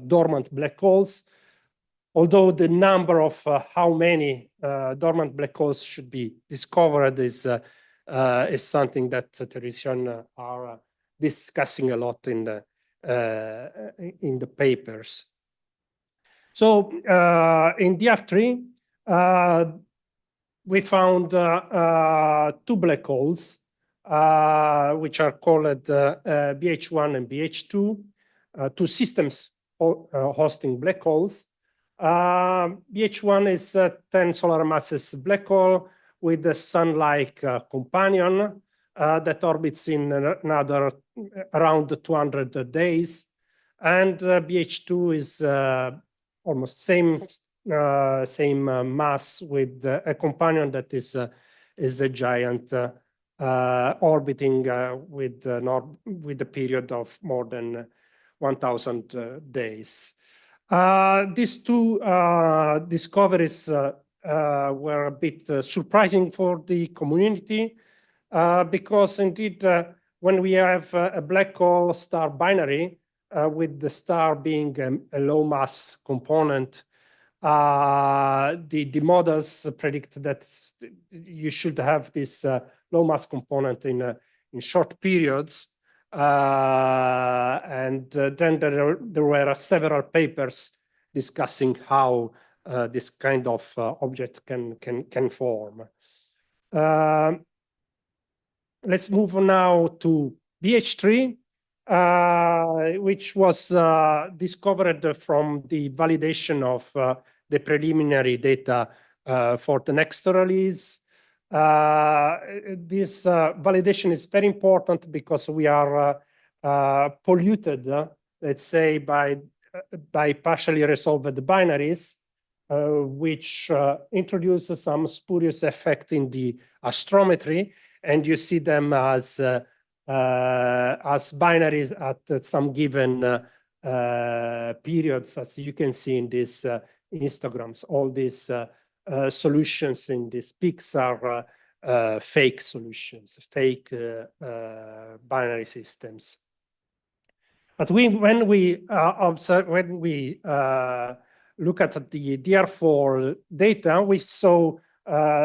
dormant black holes, although the number of how many dormant black holes should be discovered is something that theoreticians are discussing a lot in the papers. So in DR3, we found two black holes, which are called BH1 and BH2, two systems hosting black holes. BH1 is a 10 solar masses black hole with a sun-like companion that orbits in another around 200 days. And BH2 is almost same mass with a companion that is a giant orbiting with a period of more than 1,000 days. These two discoveries were a bit surprising for the community because indeed when we have a black hole star binary with the star being a low mass component, the models predict that you should have this low mass component in short periods. And then there were several papers discussing how this kind of object can form. Let's move now to BH3, which was discovered from the validation of the preliminary data for the next release. This validation is very important because we are polluted, let's say, by partially resolved binaries, which introduces some spurious effect in the astrometry, and you see them as binaries at some given periods, as you can see in these histograms. All these solutions in these peaks are fake solutions, fake binary systems. But when we look at the DR4 data, we saw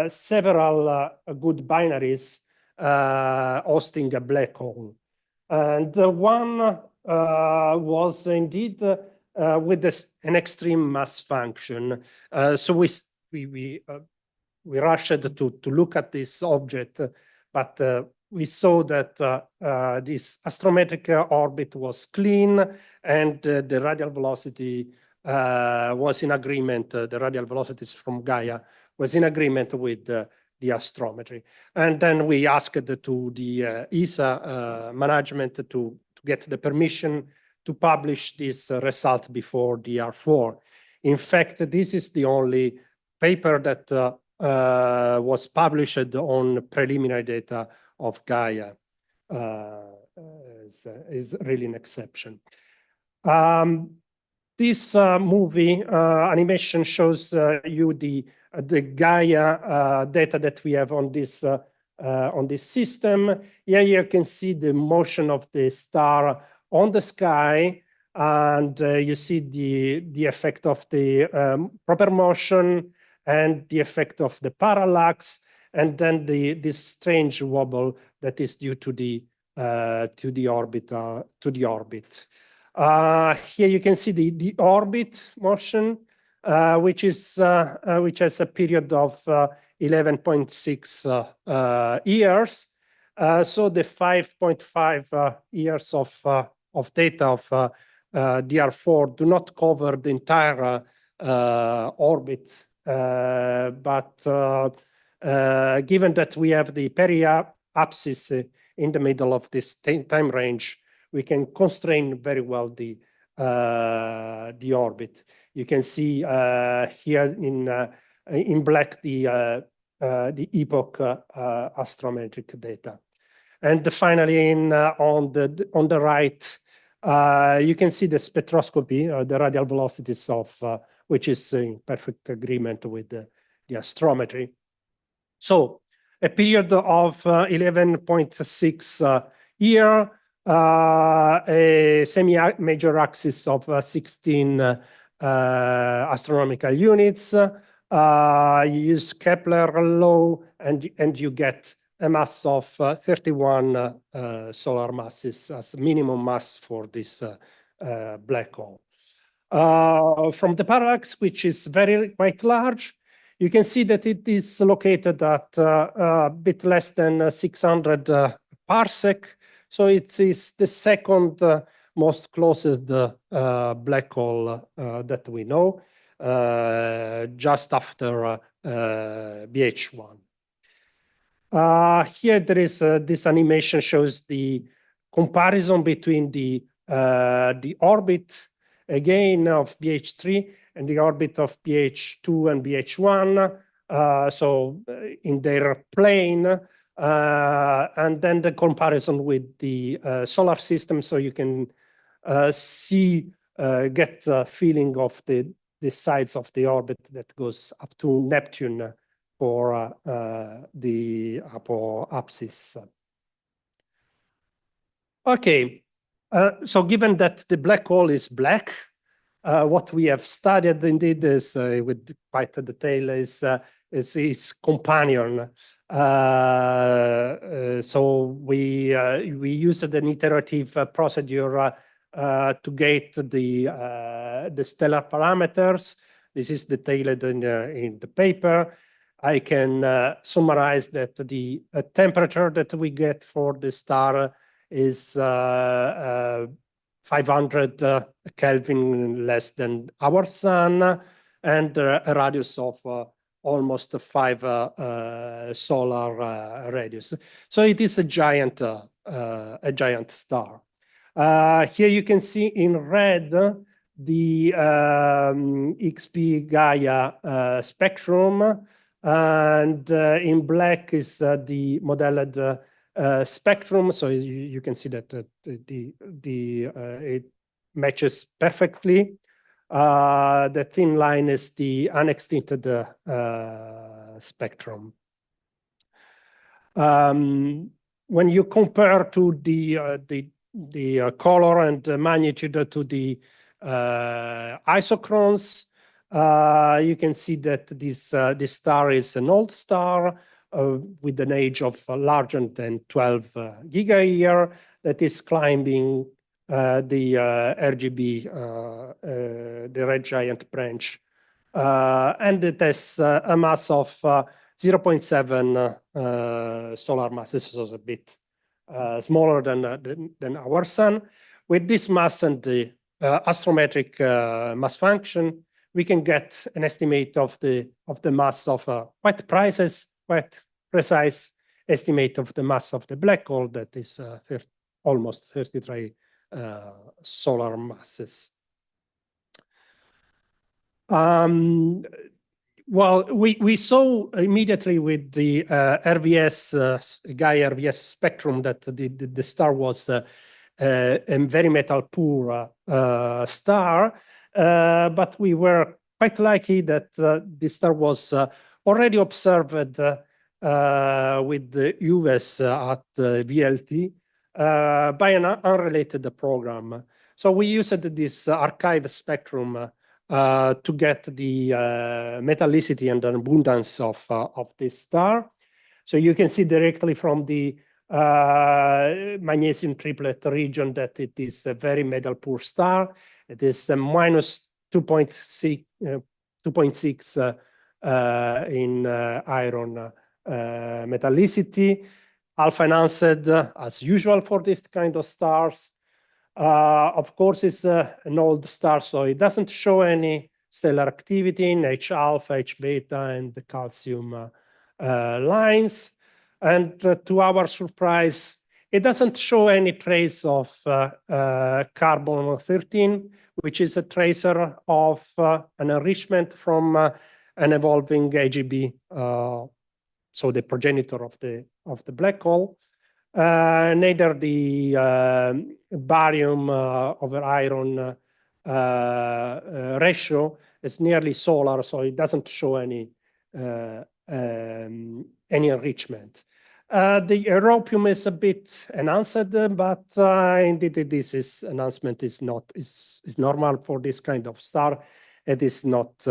several good binaries hosting a black hole. And one was indeed with an extreme mass function. So we rushed to look at this object, but we saw that this astrometric orbit was clean and the radial velocity was in agreement, the radial velocities from Gaia was in agreement with the astrometry. And then we asked to the ESA management to get the permission to publish this result before DR4. In fact, this is the only paper that was published on preliminary data of Gaia. Is really an exception. This movie animation shows you the Gaia data that we have on this system. Here you can see the motion of the star on the sky, and you see the effect of the proper motion and the effect of the parallax, and then this strange wobble that is due to the orbit. Here you can see the orbit motion, which has a period of 11.6 years. So the 5.5 years of data of DR4 do not cover the entire orbit, but given that we have the periapsis in the middle of this time range, we can constrain very well the orbit. You can see here in black the epoch astrometric data. And finally, on the right, you can see the spectroscopy, the radial velocities of which is in perfect agreement with the astrometry. So a period of 11.6 year, a semi-major axis of 16 astronomical units. You use Kepler law, and you get a mass of 31 solar masses as minimum mass for this black hole. From the parallax, which is quite large, you can see that it is located at a bit less than 600 parsec. So it is the second most closest black hole that we know, just after BH1. Here there is this animation shows the comparison between the orbit again of BH3 and the orbit of BH2 and BH1. So in their plane, and then the comparison with the solar system, so you can get a feeling of the sides of the orbit that goes up to Neptune for the apoapsis. Okay, so given that the black hole is black, what we have studied indeed is with quite a detail is its companion. So we used an iterative procedure to get the stellar parameters. This is detailed in the paper. I can summarize that the temperature that we get for the star is 500 Kelvin less than our sun, and a radius of almost 5 solar radius. So it is a giant star. Here you can see in red the XP Gaia spectrum, and in black is the modeled spectrum. So you can see that it matches perfectly. The thin line is the unextincted spectrum. When you compare to the color and magnitude to the isochrones, you can see that this star is an old star with an age of larger than 12 gigayear that is climbing the RGB, the red giant branch, and it has a mass of 0.7 solar masses, so it's a bit smaller than our sun. With this mass and the astrometric mass function, we can get an estimate of the mass of quite precise estimate of the mass of the black hole that is almost 33 solar masses. Well, we saw immediately with the RVS, Gaia RVS spectrum that the star was a very metal poor star, but we were quite lucky that the star was already observed with the UVS at VLT by an unrelated program. So we used this archive spectrum to get the metallicity and abundance of this star. So you can see directly from the magnesium triplet region that it is a very metal poor star. It is minus 2.6 in iron metallicity, alpha enhanced as usual for this kind of stars. Of course, it's an old star, so it doesn't show any stellar activity in H alpha, H beta, and the calcium lines. And to our surprise, it doesn't show any trace of carbon-13, which is a tracer of an enrichment from an evolving AGB, so the progenitor of the black hole. Neither the barium over iron ratio is nearly solar, so it doesn't show any enrichment. The europium is a bit enhanced, but indeed this enhancement is normal for this kind of star. It is not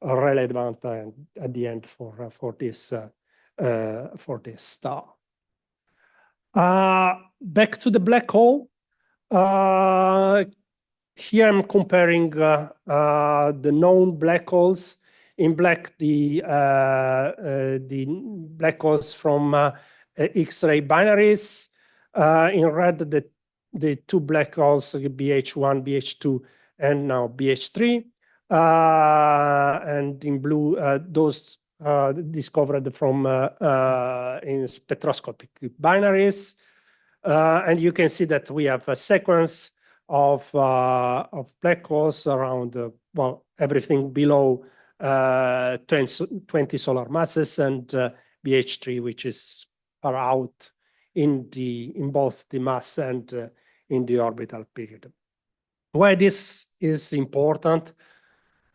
relevant at the end for this star. Back to the black hole. Here I'm comparing the known black holes. In black, the black holes from X-ray binaries. In red, the two black holes, BH1, BH2, and now BH3. And in blue, those discovered from in spectroscopic binaries. And you can see that we have a sequence of black holes around, well, everything below 20 solar masses, and BH3, which is far out in both the mass and in the orbital period. Why this is important?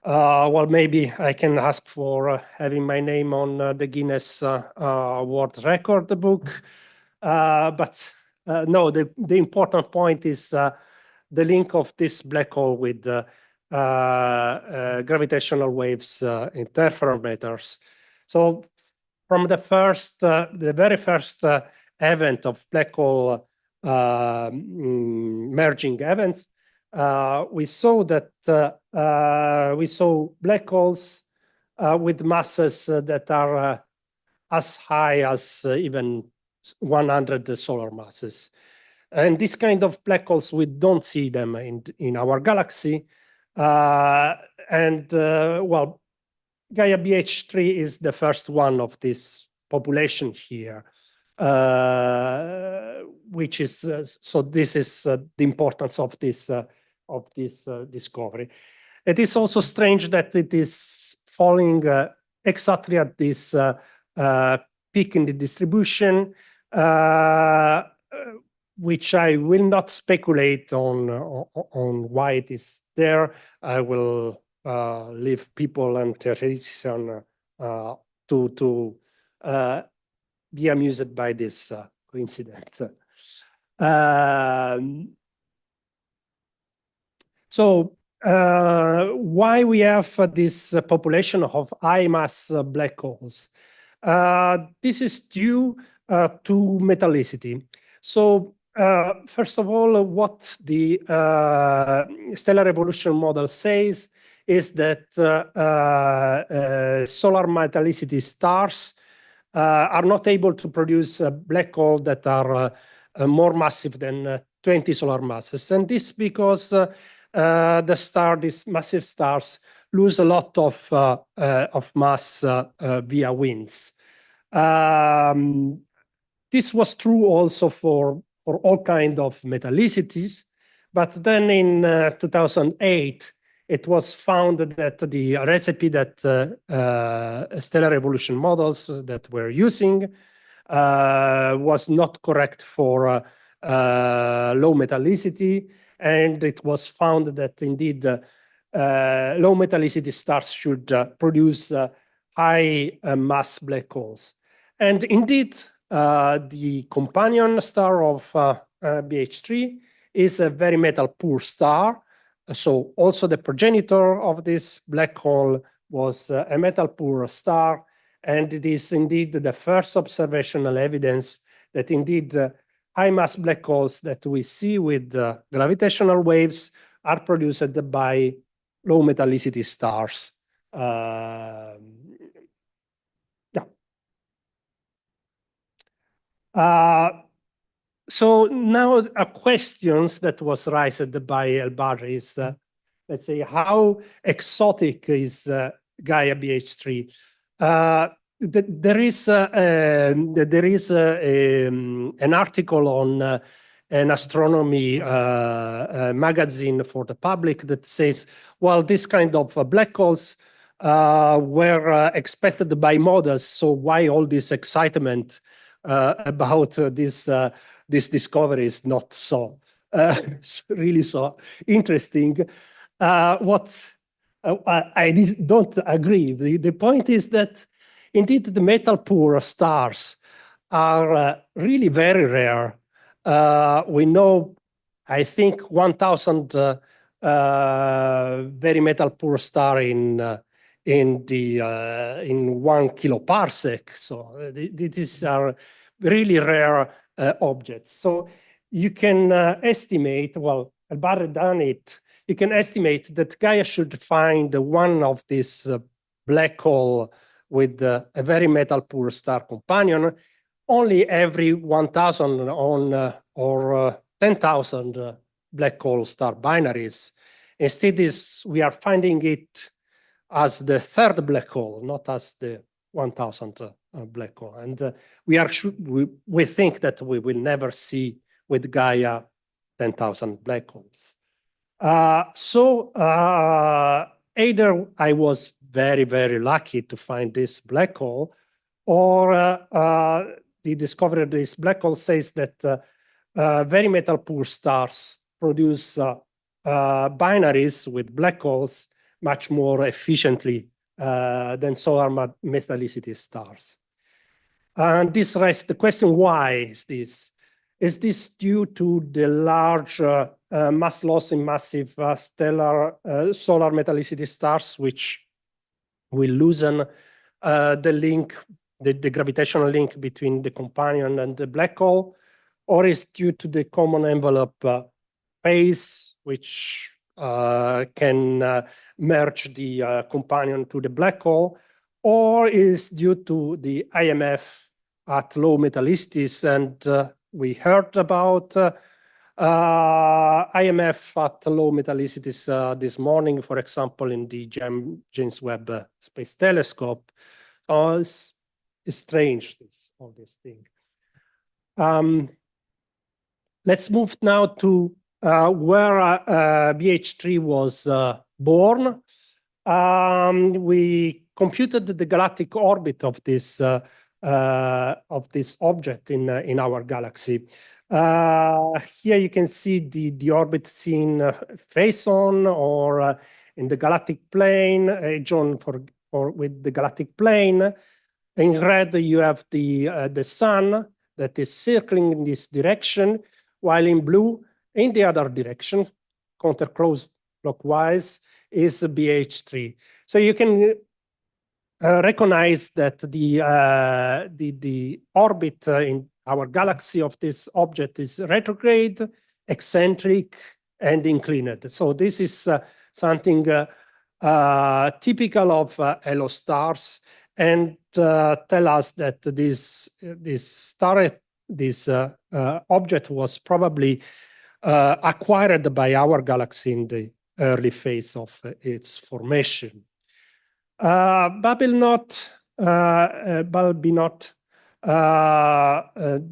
well, maybe I can ask for having my name on the Guinness World Record book. But no, the important point is the link of this black hole with gravitational waves interferometers. So from the very first event of black hole merging events, we saw that we saw black holes with masses that are as high as even 100 solar masses. And this kind of black holes, we don't see them in our galaxy. Well, Gaia BH3 is the first one of this population here, which is, so this is the importance of this discovery. It is also strange that it is falling exactly at this peak in the distribution, which I will not speculate on why it is there. I will leave people and theoreticians to be amused by this coincidence. So why we have this population of high mass black holes? This is due to metallicity. So first of all, what the stellar evolution model says is that solar metallicity stars are not able to produce a black hole that are more massive than 20 solar masses. And this because these massive stars lose a lot of mass via winds. This was true also for all kinds of metallicities, but then in 2008, it was found that the recipe that stellar evolution models that we're using was not correct for low metallicity, and it was found that indeed low metallicity stars should produce high mass black holes. And indeed, the companion star of BH3 is a very metal poor star. So also the progenitor of this black hole was a metal poor star. And it is indeed the first observational evidence that indeed high mass black holes that we see with gravitational waves are produced by low metallicity stars. So now a questions that was raised by El-Badri is, let's say, how exotic is Gaia BH3? There is an article on an astronomy magazine for the public that says, well, this kind of black holes were expected by models, so why all this excitement about this discovery is not so really so interesting. What I don't agree. The point is that indeed the metal poor stars are really very rare. We know, I think, 1,000 very metal poor star in 1 kiloparsec. So these are really rare objects. So you can estimate, well, El-Badri done it, you can estimate that Gaia should find one of these black hole with a very metal poor star companion only every 1,000 or 10,000 black hole star binaries. Instead, we are finding it as the third black hole, not as the 1,000 black hole. And we think that we will never see with Gaia 10,000 black holes. So either I was very, very lucky to find this black hole, or the discovery of this black hole says that very metal poor stars produce binaries with black holes much more efficiently than solar metallicity stars. And this raises the question, why is this? Is this due to the large mass loss in massive stellar solar metallicity stars, which will loosen the link, the gravitational link between the companion and the black hole? Or is due to the common envelope phase, which can merge the companion to the black hole? Or is due to the IMF at low metallicity? And we heard about IMF at low metallicities this morning, for example, in the James Webb Space Telescope. It's strange, all this thing. Let's move now to where BH3 was born. We computed the galactic orbit of this object in our galaxy. Here you can see the orbit seen face on or in the galactic plane, drawn with the galactic plane. In red, you have the sun that is circling in this direction, while in blue, in the other direction, counterclockwise, is BH3. So you can recognize that the orbit in our galaxy of this object is retrograde, eccentric, and inclined. So this is something typical of halo stars, and tell us that this object was probably acquired by our galaxy in the early phase of its formation. Babinot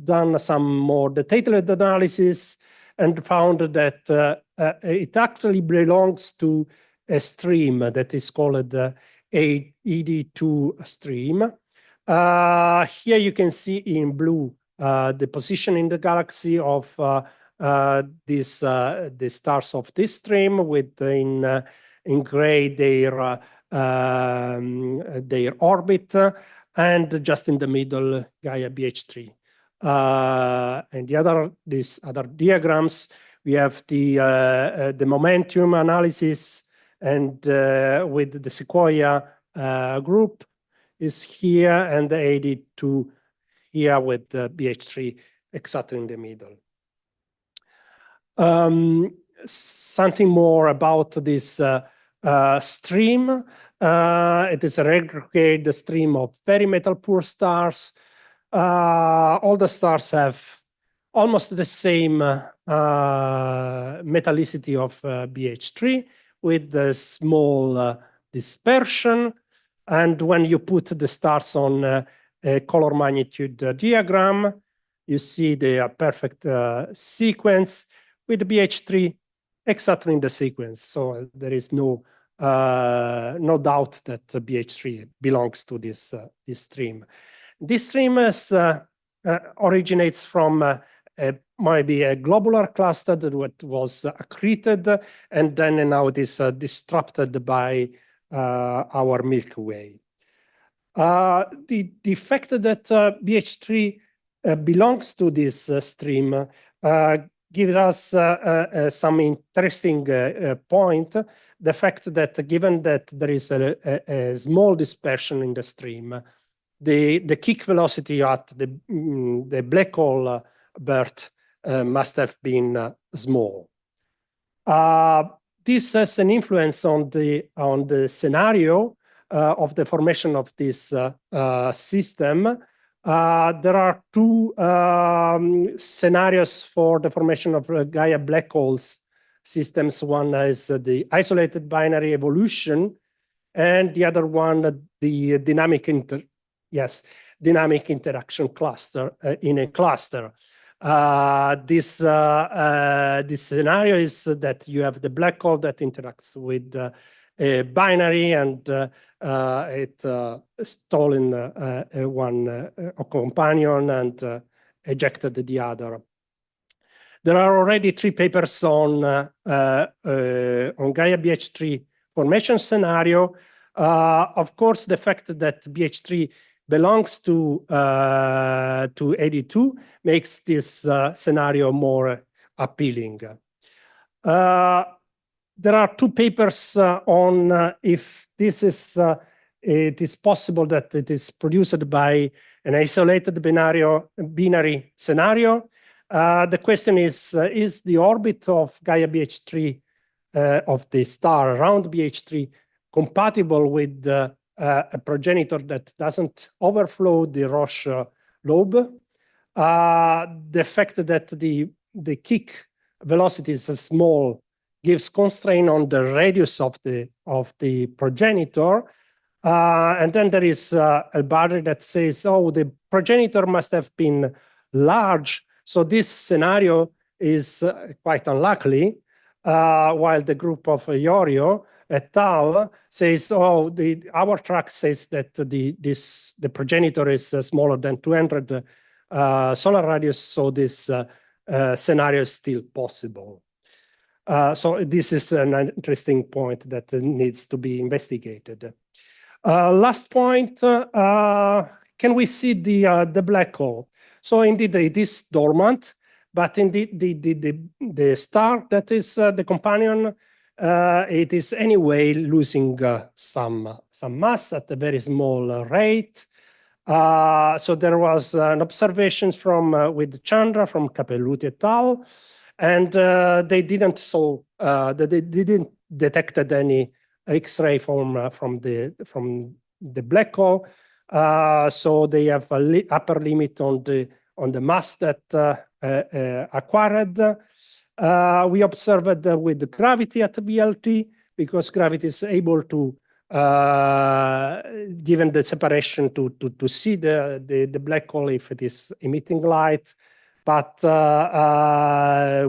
done some more detailed analysis and found that it actually belongs to a stream that is called ED2 stream. Here you can see in blue the position in the galaxy of the stars of this stream, with in gray their orbit, and just in the middle Gaia BH3. And these other diagrams, we have the momentum analysis, and with the Sequoia group is here, and the ED2 here with the BH3 exactly in the middle. Something more about this stream. It is a retrograde stream of very metal poor stars. All the stars have almost the same metallicity of BH3 with the small dispersion. And when you put the stars on a color magnitude diagram, you see the perfect sequence with BH3 exactly in the sequence. So there is no doubt that BH3 belongs to this stream. This stream originates from maybe a globular cluster that was accreted, and then now it is disrupted by our Milky Way. The fact that BH3 belongs to this stream gives us some interesting point. The fact that given that there is a small dispersion in the stream, the kick velocity at the black hole birth must have been small. This has an influence on the scenario of the formation of this system. There are two scenarios for the formation of Gaia black holes systems. One is the isolated binary evolution, and the other one, the dynamic interaction cluster in a cluster. This scenario is that you have the black hole that interacts with a binary, and it stolen one companion and ejected the other. There are already 3 papers on Gaia BH3 formation scenario. Of course, the fact that BH3 belongs to 82 makes this scenario more appealing. There are two papers on if this is it is possible that it is produced by an isolated binary scenario. The question is the orbit of Gaia BH3 of the star around BH3 compatible with a progenitor that doesn't overflow the Roche lobe? The fact that the kick velocity is small gives constraint on the radius of the progenitor. And then there is a boundary that says, oh, the progenitor must have been large. So this scenario is quite unlikely, while the group of Iorio et al. Says, oh, our track says that the progenitor is smaller than 200 solar radius, so this scenario is still possible. So this is an interesting point that needs to be investigated. Last point, can we see the black hole? So indeed it is dormant, but indeed the star that is the companion, it is anyway losing some mass at a very small rate. So there was an observation from with Chandra from Capelluti et al. And they didn't detected any X-ray from the black hole. So they have a upper limit on the mass that acquired. We observed with the gravity at VLT because gravity is able to, given the separation, to see the black hole if it is emitting light. But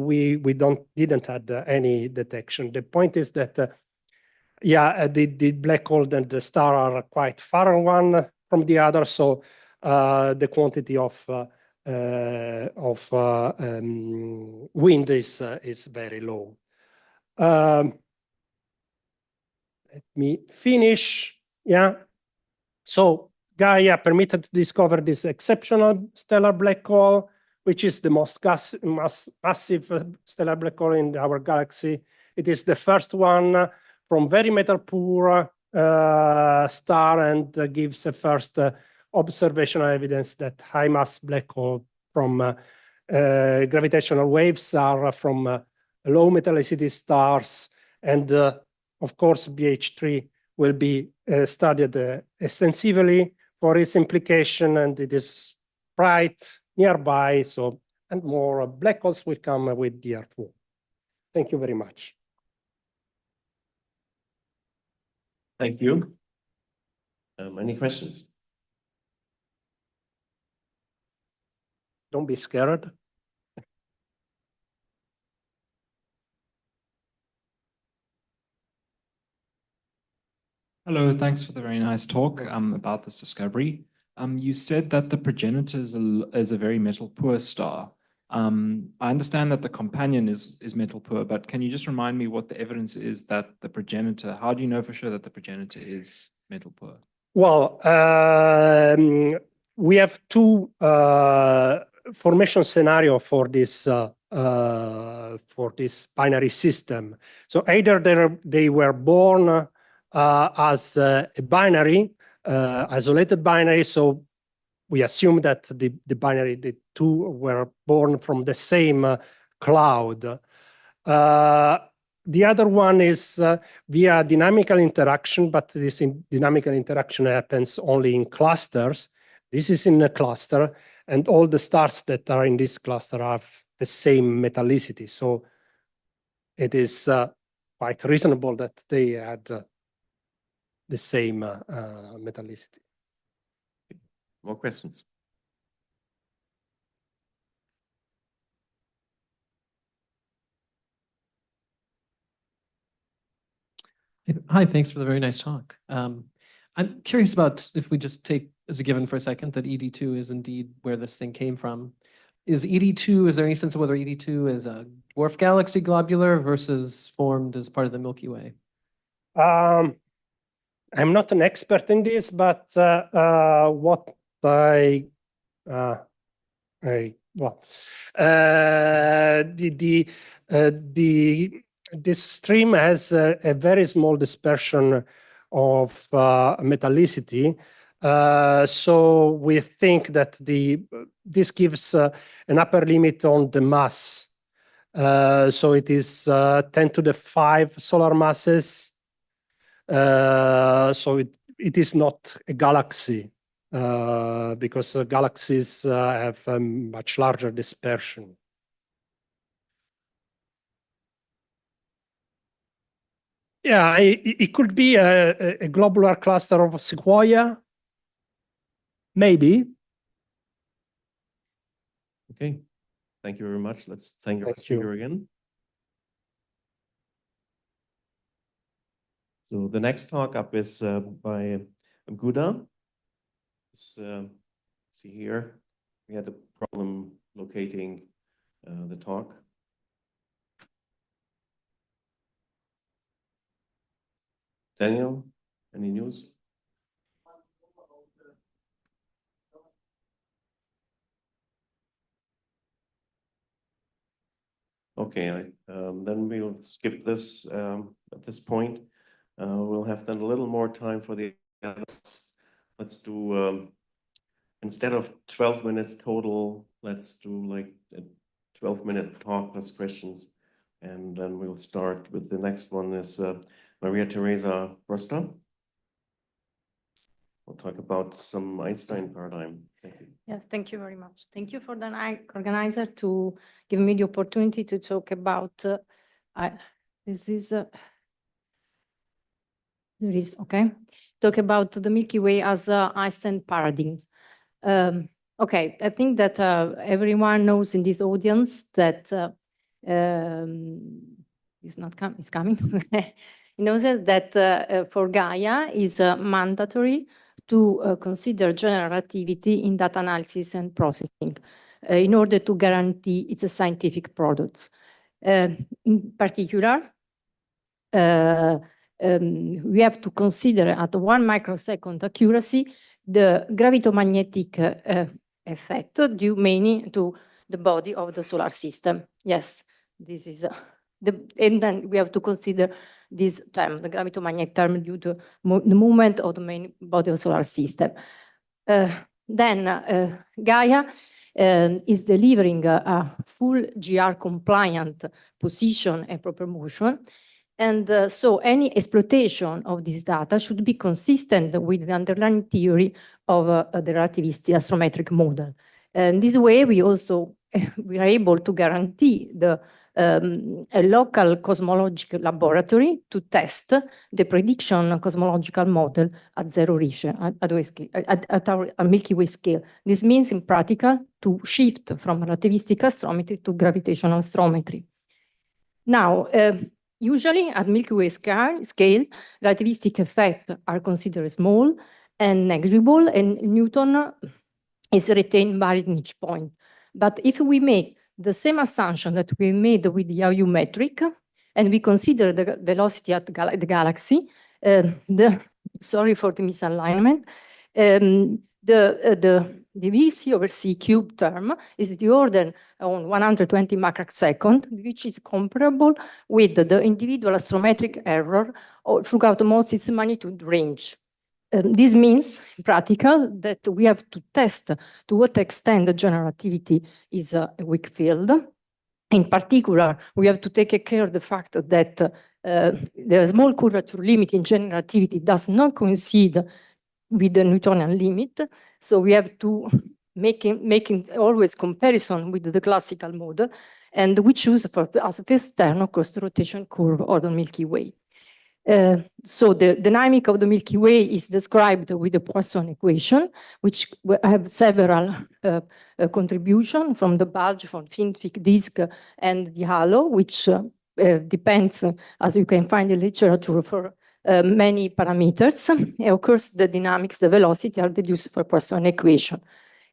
we didn't have any detection. The point is that the black hole and the star are quite far one from the other, so the quantity of wind is very low. Let me finish. So Gaia permitted to discover this exceptional stellar black hole, which is the most massive stellar black hole in our galaxy. It is the first one from very metal poor star and gives a first observational evidence that high mass black hole from gravitational waves are from low metallicity stars. And of course, BH3 will be studied extensively for its implication, and it is right nearby. So, and more black holes will come with DR4. Thank you very much. Thank you. Any questions? Don't be scared. Hello, thanks for the very nice talk about this discovery. You said that the progenitor is a very metal poor star. I understand that the companion is metal poor, but can you just remind me what the evidence is that the progenitor, how do you know for sure that the progenitor is metal poor? Well, we have two formation scenario for this binary system. So either they were born as a binary, isolated binary. So we assume that the two were born from the same cloud. The other one is via dynamical interaction, but this dynamical interaction happens only in clusters. This is in a cluster, and all the stars that are in this cluster have the same metallicity. So it is quite reasonable that they had the same metallicity. More questions? Hi, thanks for the very nice talk. I'm curious about if we just take as a given for a second that ED2 is indeed where this thing came from. Is there any sense of whether ED2 is a dwarf galaxy globular versus formed as part of the Milky Way? I'm not an expert in this, but what this stream has a very small dispersion of metallicity. So we think that this gives an upper limit on the mass. So it is 10 to the 5 solar masses. So it is not a galaxy because galaxies have a much larger dispersion. Yeah, it could be a globular cluster of Sequoia, maybe. Okay, thank you very much. Let's thank our speaker again. So the next talk up is by Guda. See here, we had a problem locating the talk. Daniel, any news? Okay, then we'll skip this at this point. We'll have then a little more time for the others. Let's do, instead of 12 minutes total, let's do like a 12-minute talk plus questions. And then we'll start with the next one is Maria Teresa Rosta. We'll talk about some Einstein paradigm. Thank you. Yes, thank you very much. Thank you for the organizer to give me the opportunity to talk about, talk about the Milky Way as Einstein paradigm. Okay, I think that everyone knows in this audience that is coming. He knows that for Gaia is mandatory to consider general relativity in data analysis and processing in order to guarantee its scientific products. In particular, we have to consider at 1 microsecond accuracy the gravitomagnetic effect due mainly to the body of the solar system. Yes, this is and then we have to consider this term, the gravitomagnetic term, due to the movement of the main body of the solar system. Then Gaia is delivering a full GR compliant position and proper motion. And so any exploitation of this data should be consistent with the underlying theory of the relativistic astrometric model. And this way, we also we are able to guarantee a local cosmological laboratory to test the prediction cosmological model at zero region, at our Milky Way scale. This means in practical to shift from relativistic astrometry to gravitational astrometry. Now, usually at Milky Way scale, relativistic effects are considered small and negligible, and Newton is retained valid in each point. But if we make the same assumption that we made with the IAU metric, and we consider the velocity at the galaxy, sorry for the misalignment, the VC over C cube term is the order on 120 microsecond, which is comparable with the individual astrometric error throughout most its magnitude range. This means, in practical, that we have to test to what extent the general relativity is a weak field. In particular, we have to take care of the fact that the small curvature limit in general relativity does not coincide with the Newtonian limit. So we have to making always comparison with the classical model, and we choose as first term, of course, the rotation curve of the Milky Way. So the dynamic of the Milky Way is described with the Poisson equation, which have several contributions from the bulge, from thin thick disk, and the halo, which depends, as you can find in literature, for many parameters. And of course, the dynamics, the velocity are deduced for Poisson equation.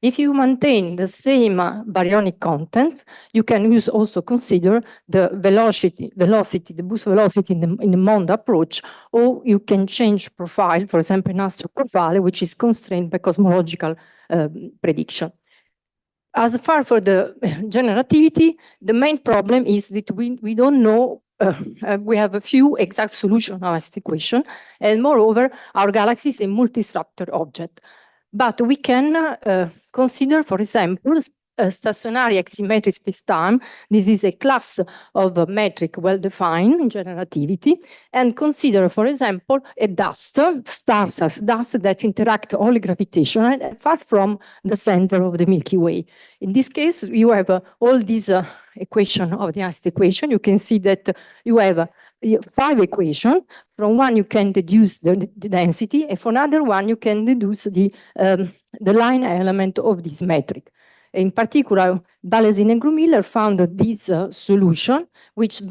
If you maintain the same baryonic content, you can also consider the velocity, the boost velocity in the Mond approach, or you can change profile, for example, an astro profile, which is constrained by cosmological prediction. As far for the generativity, the main problem is that we don't know, we have a few exact solutions of this equation, and moreover, our galaxy is a multi-structure object. But we can consider, for example, a stationary axisymmetric spacetime. This is a class of a metric well-defined in generativity, and consider, for example, a dust, stars as dust that interact only gravitationally far from the center of the Milky Way. In this case, you have all these equation of the Einstein equation. You can see that you have 5 equations. From one, you can deduce the density, and from another one, you can deduce the line element of this metric. In particular, Balesin and Grumiller found this solution, which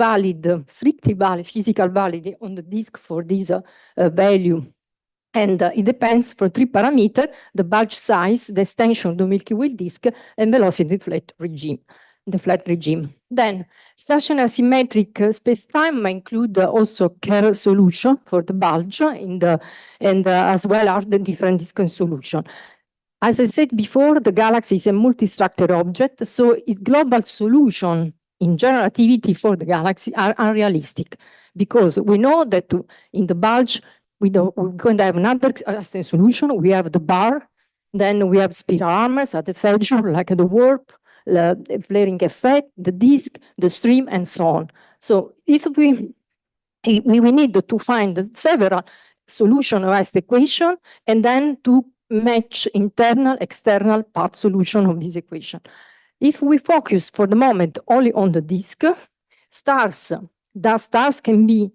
strictly valid, physical valid on the disk for this value. And it depends for 3 parameters: the bulge size, the extension of the Milky Way disk, and velocity flat regime. The flat regime. Then, stationary symmetric spacetime include also Kerr solution for the bulge and as well as the different disk solution. As I said before, the galaxy is a multi-structure object, so its global solution in generativity for the galaxy are unrealistic, because we know that in the bulge, we're going to have another solution. We have the bar, then we have spiral armors at the feature, like the warp, the flaring effect, the disk, the stream, and so on. So if we need to find several solutions of this equation, and then to match internal, external part solution of this equation. If we focus for the moment only on the disk, stars can be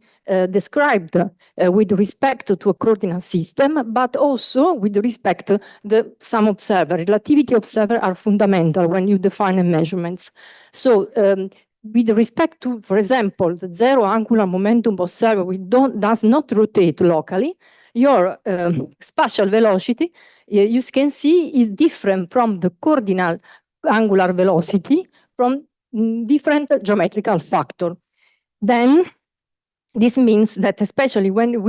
described with respect to a coordinate system, but also with respect to some observer. Relativity observer are fundamental when you define measurements. So with respect to, for example, the zero angular momentum observer, does not rotate locally, your spatial velocity, you can see, is different from the coordinate angular velocity from different geometrical factor. Then this means that, especially when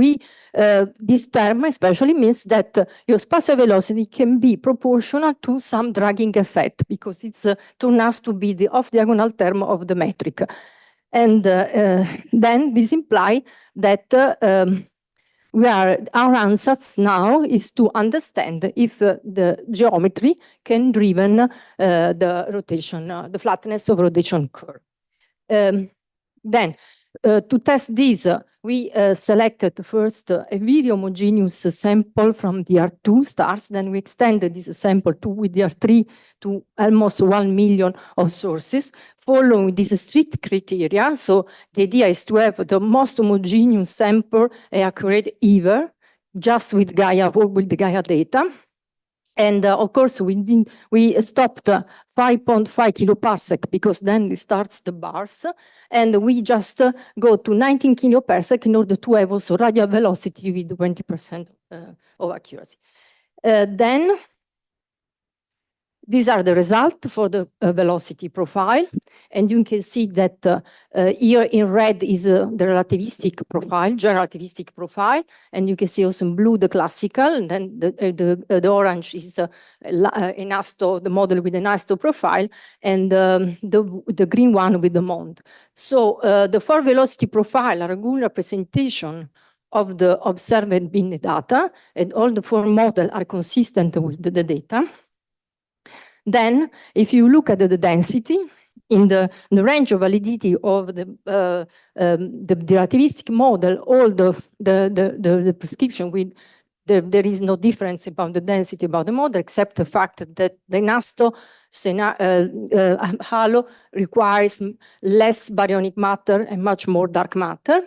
this term especially means that your spatial velocity can be proportional to some dragging effect, because it's turned out to be the off-diagonal term of the metric. And then this implies that our answer now is to understand if the geometry can driven the rotation, the flatness of rotation curve. Then, to test this, we selected first a very homogeneous sample from DR2 stars. Then we extended this sample with DR3 to almost 1 million of sources, following these strict criteria. So the idea is to have the most homogeneous sample accurate ever, just with Gaia or with the Gaia data. And of course, we stopped 5.5 kiloparsec, because then it starts the bars, and we just go to 19 kiloparsec in order to have also radial velocity with 20% of accuracy. Then these are the results for the velocity profile, and you can see that here in red is the relativistic profile, general relativistic profile, and you can see also in blue the classical, and then the orange is an ASTO, the model with an ASTO profile, and the green one with the Mond. So the 4 velocity profile are a good representation of the observed bin data, and all the 4 models are consistent with the data. Then, if you look at the density in the range of validity of the relativistic model, all the prescription with there is no difference about the density about the model, except the fact that the NASTO halo requires less baryonic matter and much more dark matter.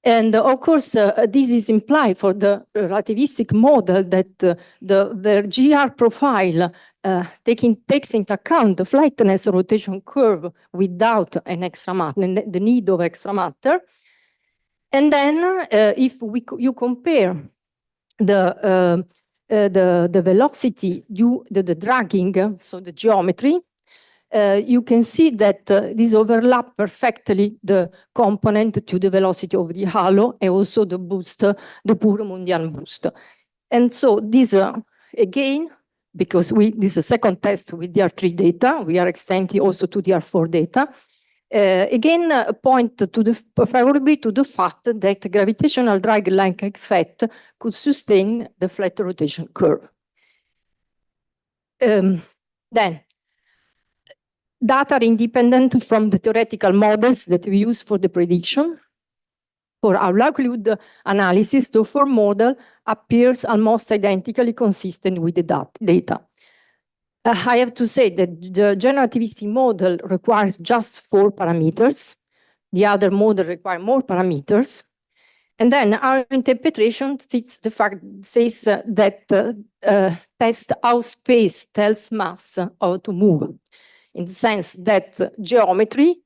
And of course, this is implied for the relativistic model that the GR profile takes into account the flatness rotation curve without an extra matter, the need of extra matter. And then if you compare the the velocity due to the dragging, so the geometry, you can see that this overlap perfectly the component to the velocity of the halo and also the boost, the pure Mundian boost. And so this, again, because this is a second test with DR3 data, we are extending also to DR4 data. Again, point to the favorably to the fact that gravitational drag-like effect could sustain the flat rotation curve. Then, data are independent from the theoretical models that we use for the prediction. For our likelihood analysis, the four model appears almost identically consistent with the data. I have to say that the generativistic model requires just 4 parameters. The other model require more parameters. And then our interpretation says that test how space tells mass how to move, in the sense that geometry,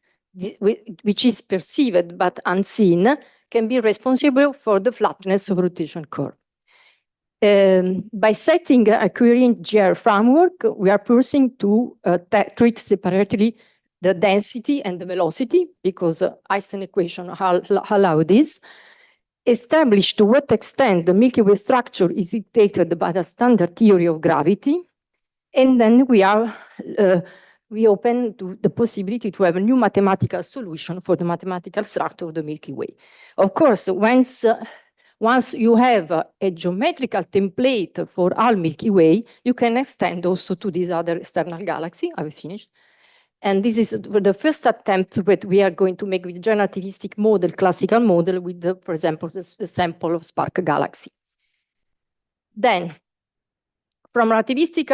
which is perceived but unseen, can be responsible for the flatness of rotation curve. By setting a coherent GR framework, we are pursuing to treat separately the density and the velocity, because Einstein equation allow this. Establish to what extent the Milky Way structure is dictated by the standard theory of gravity. And then we open to the possibility to have a new mathematical solution for the mathematical structure of the Milky Way. Of course, once you have a geometrical template for all Milky Way, you can extend also to this other external galaxy. I've finished. And this is the first attempt that we are going to make with generativistic model, classical model, with, for example, the sample of spark galaxy. Then, from relativistic,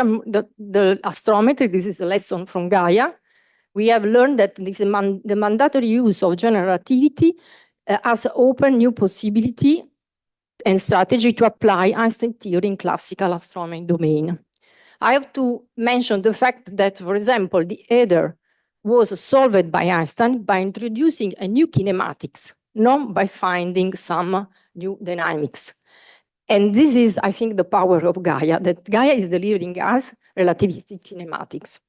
the astrometry, this is a lesson from Gaia, we have learned that the mandatory use of general relativity has opened new possibility and strategy to apply Einstein theory in classical astronomy domain. I have to mention the fact that, for example, the ether was solved by Einstein by introducing a new kinematics, not by finding some new dynamics. And this is, I think, the power of Gaia, that Gaia is delivering us relativistic kinematics.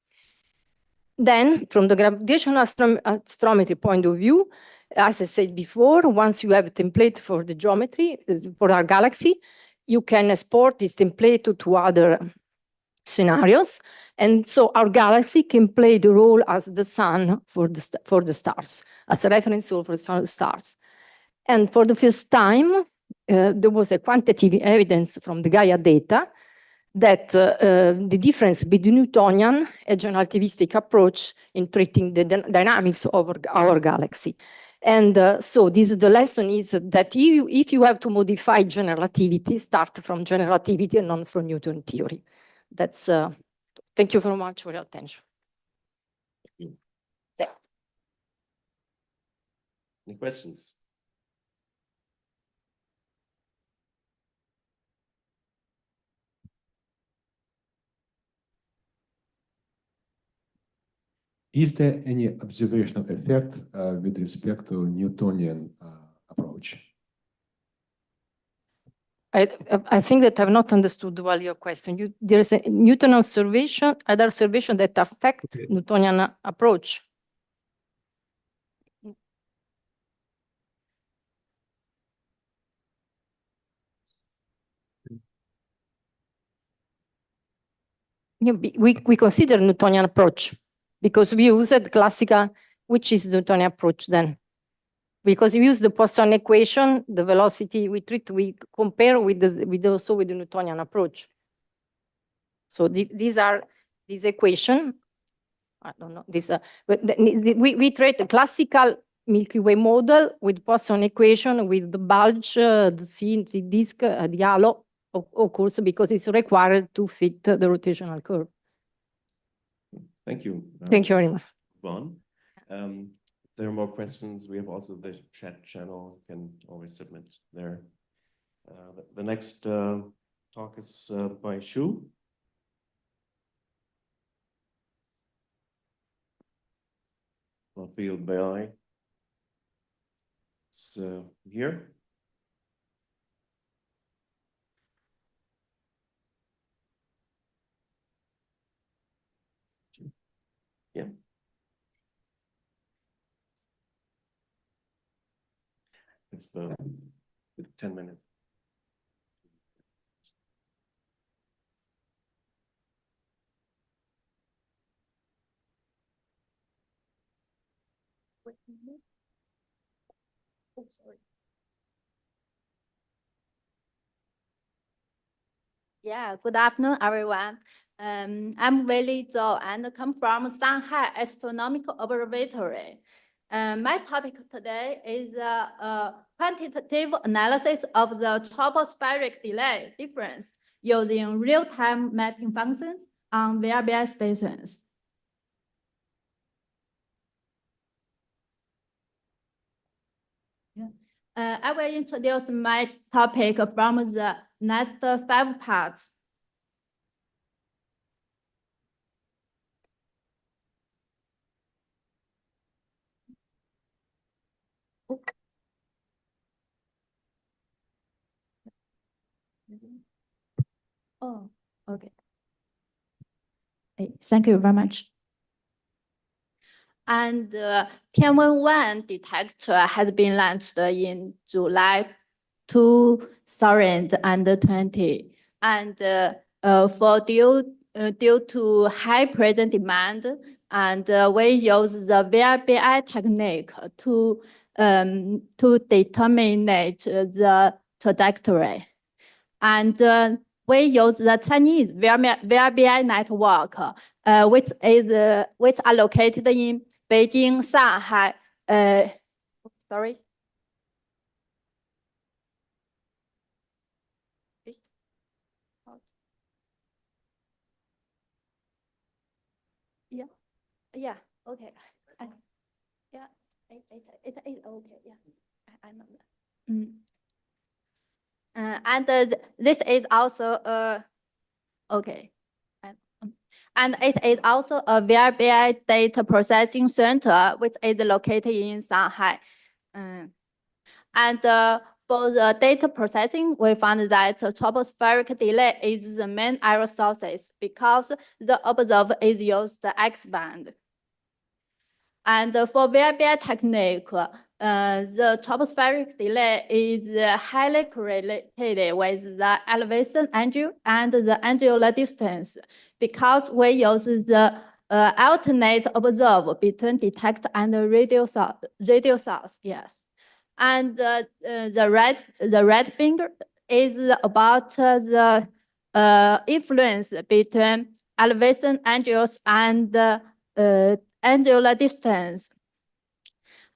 Then, from the gravitational astrometry point of view, as I said before, once you have a template for the geometry, for our galaxy, you can export this template to other scenarios. And so our galaxy can play the role as the sun for the stars, as a reference for the stars. And for the first time, there was a quantitative evidence from the Gaia data that the difference between Newtonian and generativistic approach in treating the dynamics of our galaxy. And so the lesson is that if you have to modify general relativity, start from general relativity and not from Newton theory. That's, thank you very much for your attention. Any questions? Is there any observational effect with respect to Newtonian approach? I think that I've not understood well your question. There is a Newton observation, other observation that affect Newtonian approach. We consider Newtonian approach because we used classical, which is the Newtonian approach then? Because we use the Poisson equation, the velocity we compare with the Newtonian approach. So these are this equation. I don't know this. We treat the classical Milky Way model with Poisson equation with the bulge, the disk, the halo, of course, because it's required to fit the rotational curve. Thank you. Thank you very much. Bon. There are more questions. We have also the chat channel. You can always submit there. The next talk is by Shu. Not field by. So here. Yeah. It's 10 minutes. Oh, sorry. Yeah, good afternoon, everyone. I'm Weili Zhou and come from Shanghai Astronomical Observatory. My topic today is quantitative analysis of the tropospheric delay difference using real-time mapping functions on VRBI stations. I will introduce my topic from the next 5 parts. Oh, okay. Thank you very much. And Tianwen-1 detector has been launched in July 2020. And due to high present demand, and we use the VRBI technique to determine the trajectory. And we use the Chinese VRBI network, which are located in Beijing, Shanghai. Sorry. Yeah. Yeah. Okay. Yeah. It's okay. Yeah. I know that. And this is also okay. And it is also a VRBI data processing center, which is located in Shanghai. And for the data processing, we found that tropospheric delay is the main error sources because the observer is used the X-band. And for VRBI technique, the tropospheric delay is highly correlated with the elevation angle and the angular distance because we use the alternate observer between detector and radio source. Yes. And the red finger is about the influence between elevation angles and angular distance.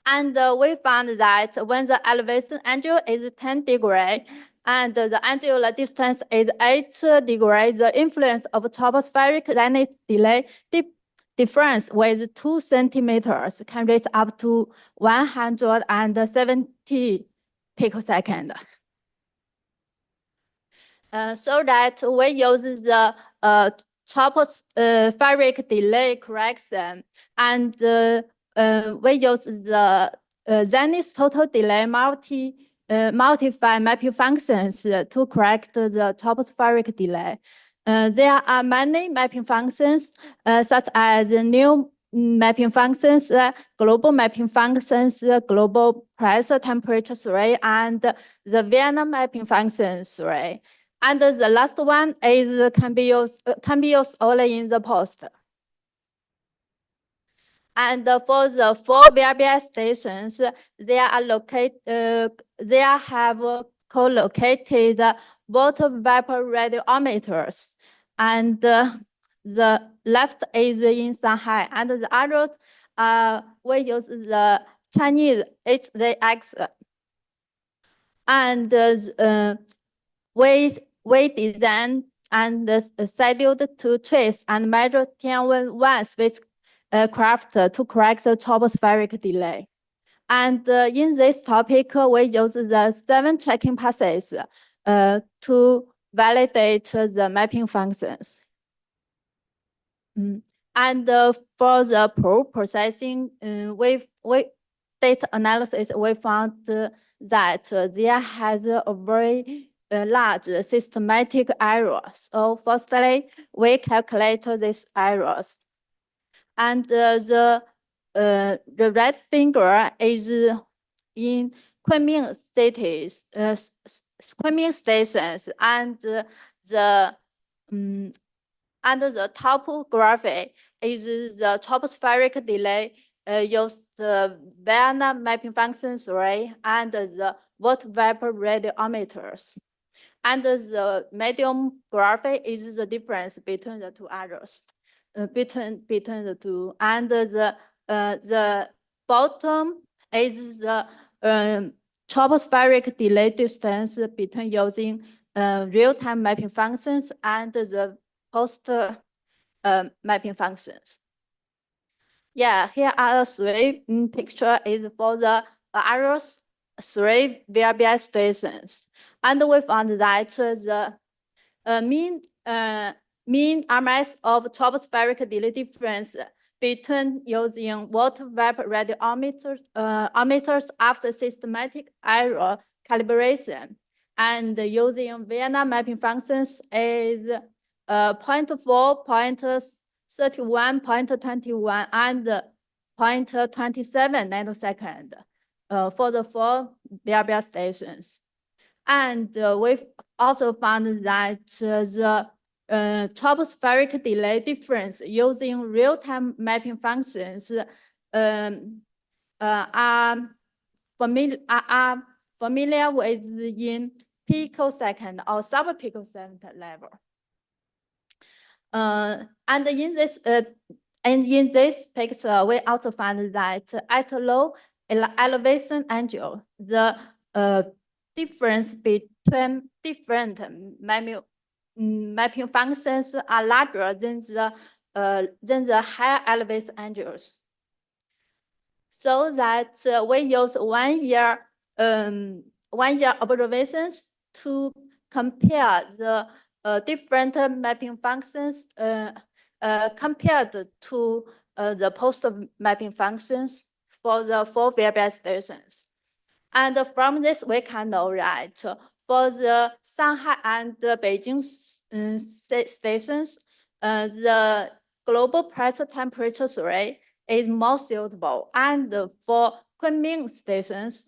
And we found that when the elevation angle is 10 degrees and the angular distance is 8 degrees, the influence of tropospheric delay difference with 2 centimeters can reach up to 170 picosecond. So that we use the tropospheric delay correction, and we use the zenith total delay multi-file mapping functions to correct the tropospheric delay. There are many mapping functions, such as new mapping functions, global mapping functions, global pressure temperature 3, and the Vienna mapping functions 3. And the last one is can be used only in the post. And for the 4 VRBI stations, they have co-located water vapor radiometers. And the left is in Shanghai, and the other we use the Chinese HZX. And we designed and scheduled to trace and measure Tianwen-1 spacecraft to correct the tropospheric delay. And in this topic, we use the 7 tracking passes to validate the mapping functions. And for the processing, data analysis, we found that there has a very large systematic error. So firstly, we calculate these errors. And the red finger is in Kunming cities, Kunming stations, and the topography is the tropospheric delay used the Vienna mapping functions array and the water vapor radiometers. And the medium graphic is the difference between the two others, between the two. And the bottom is the tropospheric delay distance between using real-time mapping functions and the post mapping functions. Yeah, here are the three picture is for the others 3 VRBI stations. And we found that the mean RMS of tropospheric delay difference between using water vapor radiometers after systematic error calibration and using Vienna mapping functions is 0.4, 0.31, 0.21, and 0.27 nanosecond for the 4 VRBI stations. And we've also found that the tropospheric delay difference using real-time mapping functions are familiar with in picosecond or sub-picosecond level. And in this picture, we also find that at low elevation angle, the difference between different mapping functions are larger than the higher elevation angles. So that we use 1 year observations to compare the different mapping functions compared to the post mapping functions for the 4 VRBI stations. And from this, we can know that for the Shanghai and the Beijing stations, the global pressure temperature array is more suitable. And for Kunming stations,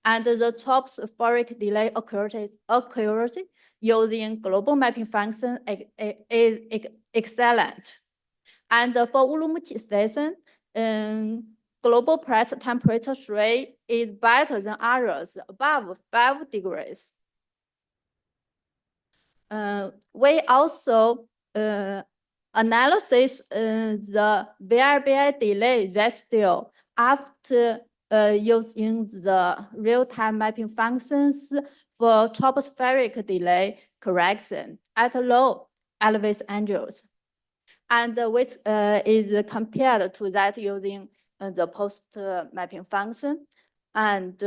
and the tropospheric delay accuracy using global mapping function is excellent. And for Urumqi station, global pressure temperature rate is better than others, above 5 degrees. We also analysis the VRBI delay ratio after using the real-time mapping functions for tropospheric delay correction at low elevation angles, and which is compared to that using the post mapping function. And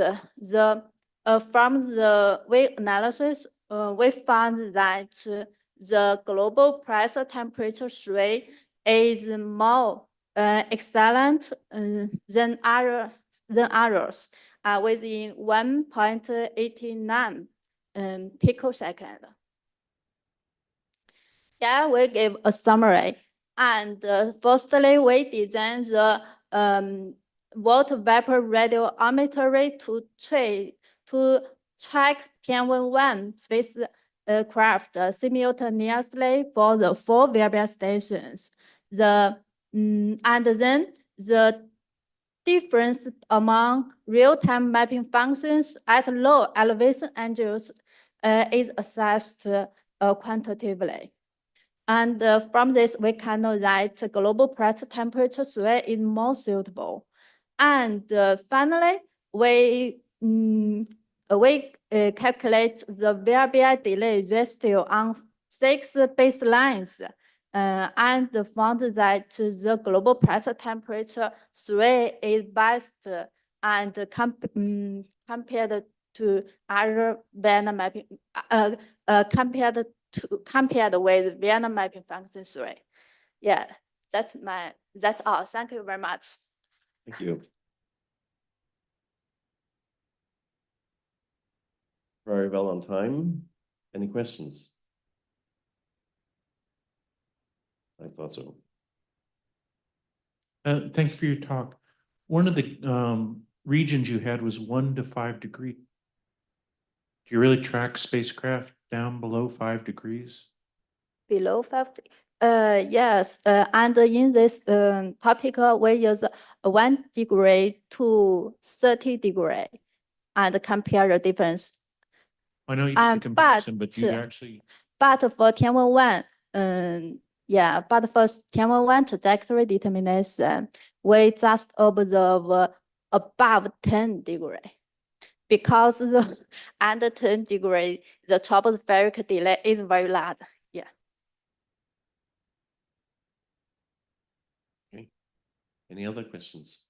from the wave analysis, we found that the global pressure temperature rate is more excellent than others, within 1.89 picosecond. Yeah, we give a summary. And firstly, we designed the water vapor radiometry to track Tianwen-1 spacecraft simultaneously for the 4 VRBI stations. And then the difference among real-time mapping functions at low elevation angles is assessed quantitatively. And from this, we can know that global pressure temperature rate is more suitable. And finally, we calculate the VRBI delay ratio on 6 baselines and found that the global pressure temperature rate is best and compared to other Vienna mapping, compared with Vienna mapping function 3. Yeah, that's all. Thank you very much. Thank you. Very well on time. Any questions? I thought so. Thank you for your talk. One of the regions you had was 1 to 5 degrees. Do you really track spacecraft down below 5 degrees? Below 50? Yes, and in this topic, we use 1 degree to 30 degree and compare the difference. I know you did the comparison, but you actually. But for Tianwen-1, yeah, but for Tianwen-1 trajectory determination, we just observe above 10 degree. Because under 10 degree, the tropospheric delay is very large. Yeah. Okay. Any other questions?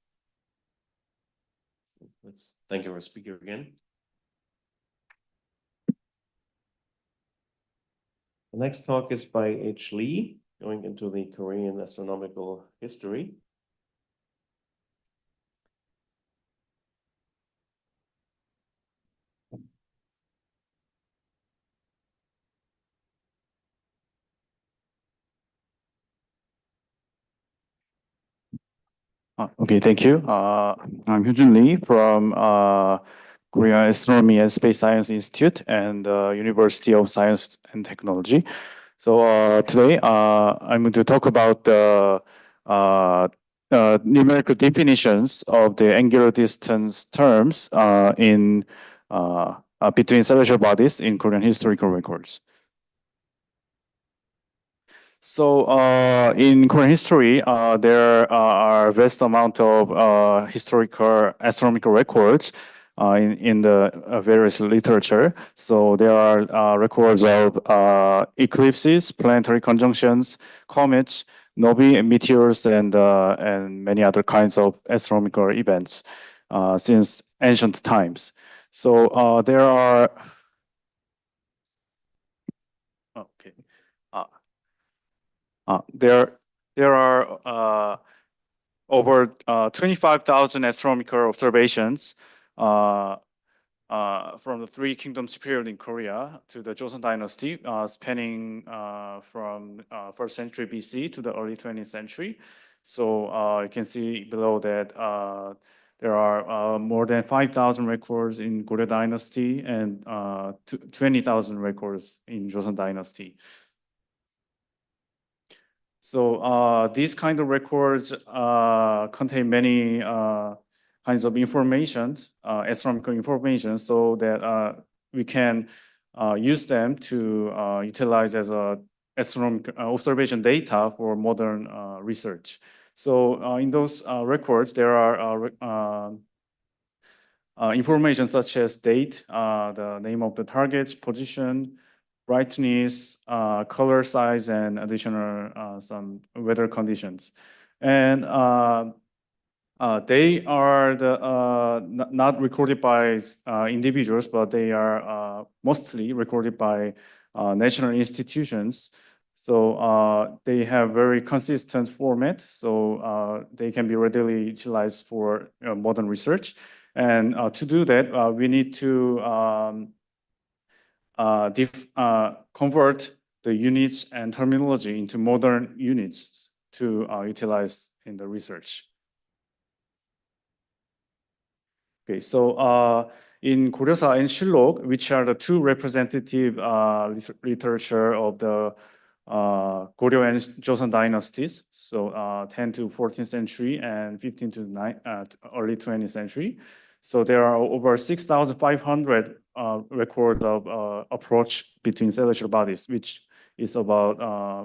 Let's thank our speaker again. The next talk is by H. Lee, going into the Korean astronomical history. Okay, thank you. I'm Hyunjun Lee from Korea Astronomy and Space Science Institute and University of Science and Technology. So today I'm going to talk about the numerical definitions of the angular distance terms in between celestial bodies in Korean historical records. So in Korean history, there are a vast amount of historical astronomical records in the various literature. So there are records of eclipses, planetary conjunctions, comets, novae, meteors, and many other kinds of astronomical events since ancient times. So there are. Okay. There are over 25,000 astronomical observations from the Three Kingdoms period in Korea to the Joseon Dynasty, spanning from 1st century BC to the early 20th century. So you can see below that there are more than 5,000 records in Goryeo Dynasty and 20,000 records in Joseon Dynasty. So these kind of records contain many kinds of information, astronomical information, so that we can use them to utilize as a astronomical observation data for modern research. So in those records, there are information such as date, the name of the target, position, brightness, color size, and additional some weather conditions. And they are not recorded by individuals, but they are mostly recorded by national institutions. So they have very consistent format, so they can be readily utilized for modern research. And to do that, we need to convert the units and terminology into modern units to utilize in the research. Okay, so in Goryeo and Shillok, which are the two representative literature of the Goryeo and Joseon dynasties, so 10th to 14th century and 15th to early 20th century. So there are over 6,500 records of approach between celestial bodies, which is about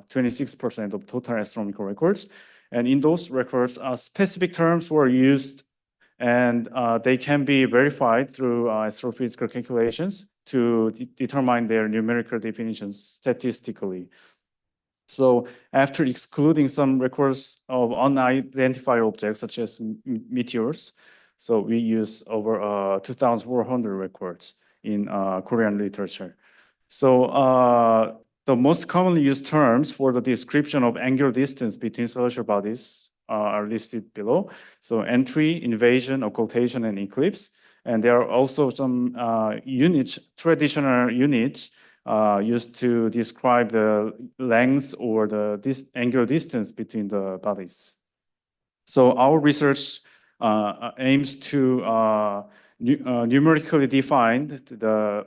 26% of total astronomical records. And in those records, specific terms were used, and they can be verified through astrophysical calculations to determine their numerical definitions statistically. So after excluding some records of unidentified objects, such as meteors, so we use over 2,400 records in Korean literature. So the most commonly used terms for the description of angular distance between celestial bodies are listed below. So entry, invasion, occultation, and eclipse. And there are also some units, traditional units used to describe the length or the angular distance between the bodies. So our research aims to numerically define the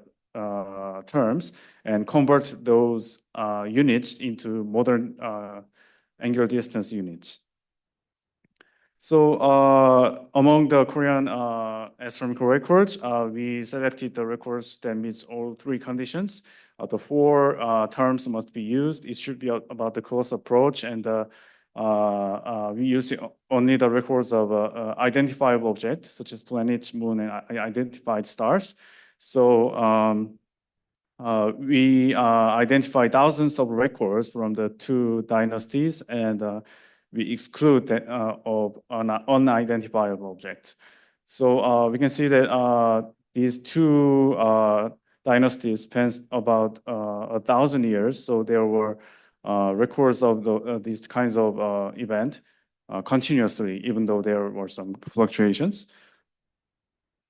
terms and convert those units into modern angular distance units. So among the Korean astronomical records, we selected the records that meets all three conditions. The four terms must be used. It should be about the close approach, and we use only the records of identifiable objects such as planets, moon, and identified stars. So we identified thousands of records from the two dynasties, and we exclude of unidentifiable objects. So we can see that these two dynasties spent about 1,000 years. So there were records of these kinds of event continuously, even though there were some fluctuations.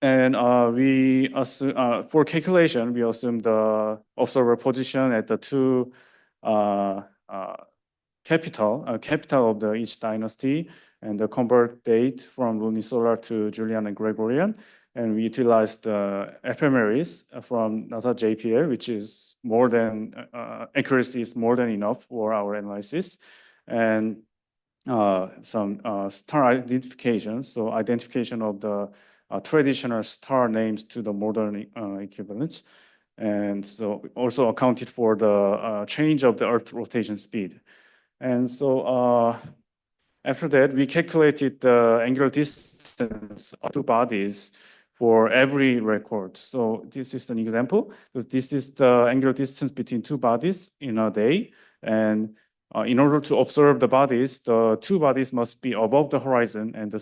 And we assume, for calculation, we assume the observer position at the two capital of each dynasty, and the convert date from lunisolar to Julian and Gregorian. And we utilized the ephemeris from NASA JPL, which is more than, accuracy is more than enough for our analysis. And some star identification, so identification of the traditional star names to the modern equivalents. And so also accounted for the change of the Earth rotation speed. And so after that, we calculated the angular distance of two bodies for every record. So this is an example. This is the angular distance between two bodies in a day. And in order to observe the bodies, the two bodies must be above the horizon, and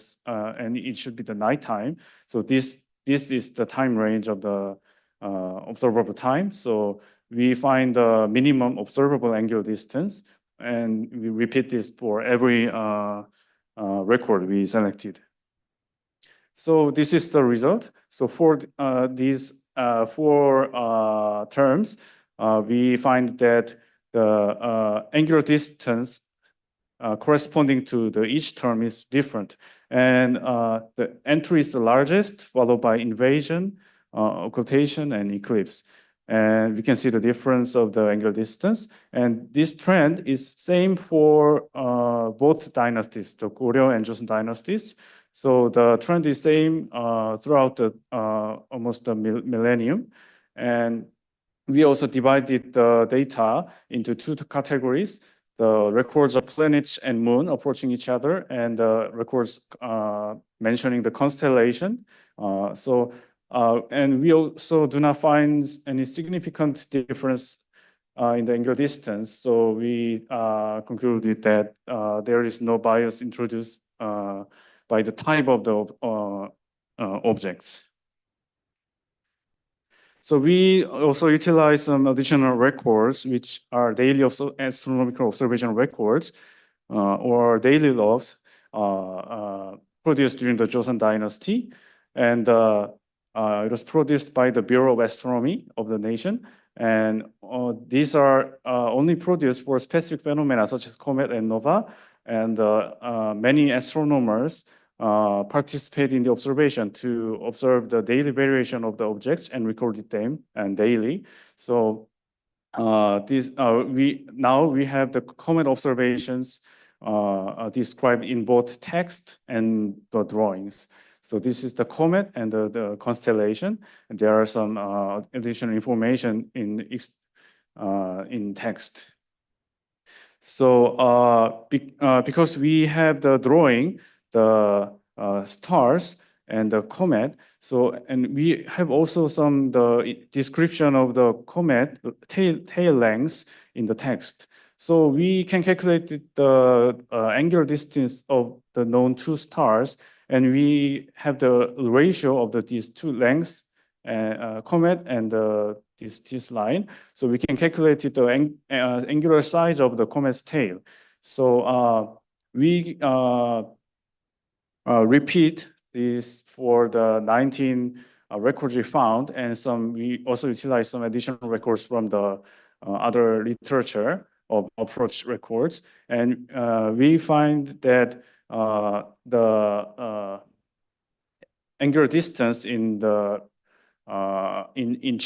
it should be the nighttime. So this is the time range of the observable time. So we find the minimum observable angular distance, and we repeat this for every record we selected. So this is the result. So for these four terms, we find that the angular distance corresponding to each term is different. And the entry is the largest, followed by invasion, occultation, and eclipse. And we can see the difference of the angular distance. And this trend is same for both dynasties, the Goryeo and Joseon dynasties. So the trend is same throughout the almost the millennium. And we also divided the data into two categories: the records of planets and moon approaching each other, and the records mentioning the constellation. And we also do not find any significant difference in the angular distance. So we concluded that there is no bias introduced by the type of the objects. So we also utilize some additional records, which are daily astronomical observation records or daily logs produced during the Joseon Dynasty. And it was produced by the Bureau of Astronomy of the nation. And these are only produced for specific phenomena such as comet and nova. And many astronomers participate in the observation to observe the daily variation of the objects and recorded them and daily. So we have the comet observations described in both text and the drawings. So this is the comet and the constellation. And there are some additional information in text. So because we have the drawing, the stars and the comet, and we have also the description of the comet tail lengths in the text. So we can calculate the angular distance of the known two stars, and we have the ratio of these two lengths, comet and this line. So we can calculate the angular size of the comet's tail. So we repeat this for the 19 records we found, and we also utilize some additional records from the other literature of approach records. And we find that the angular distance in the in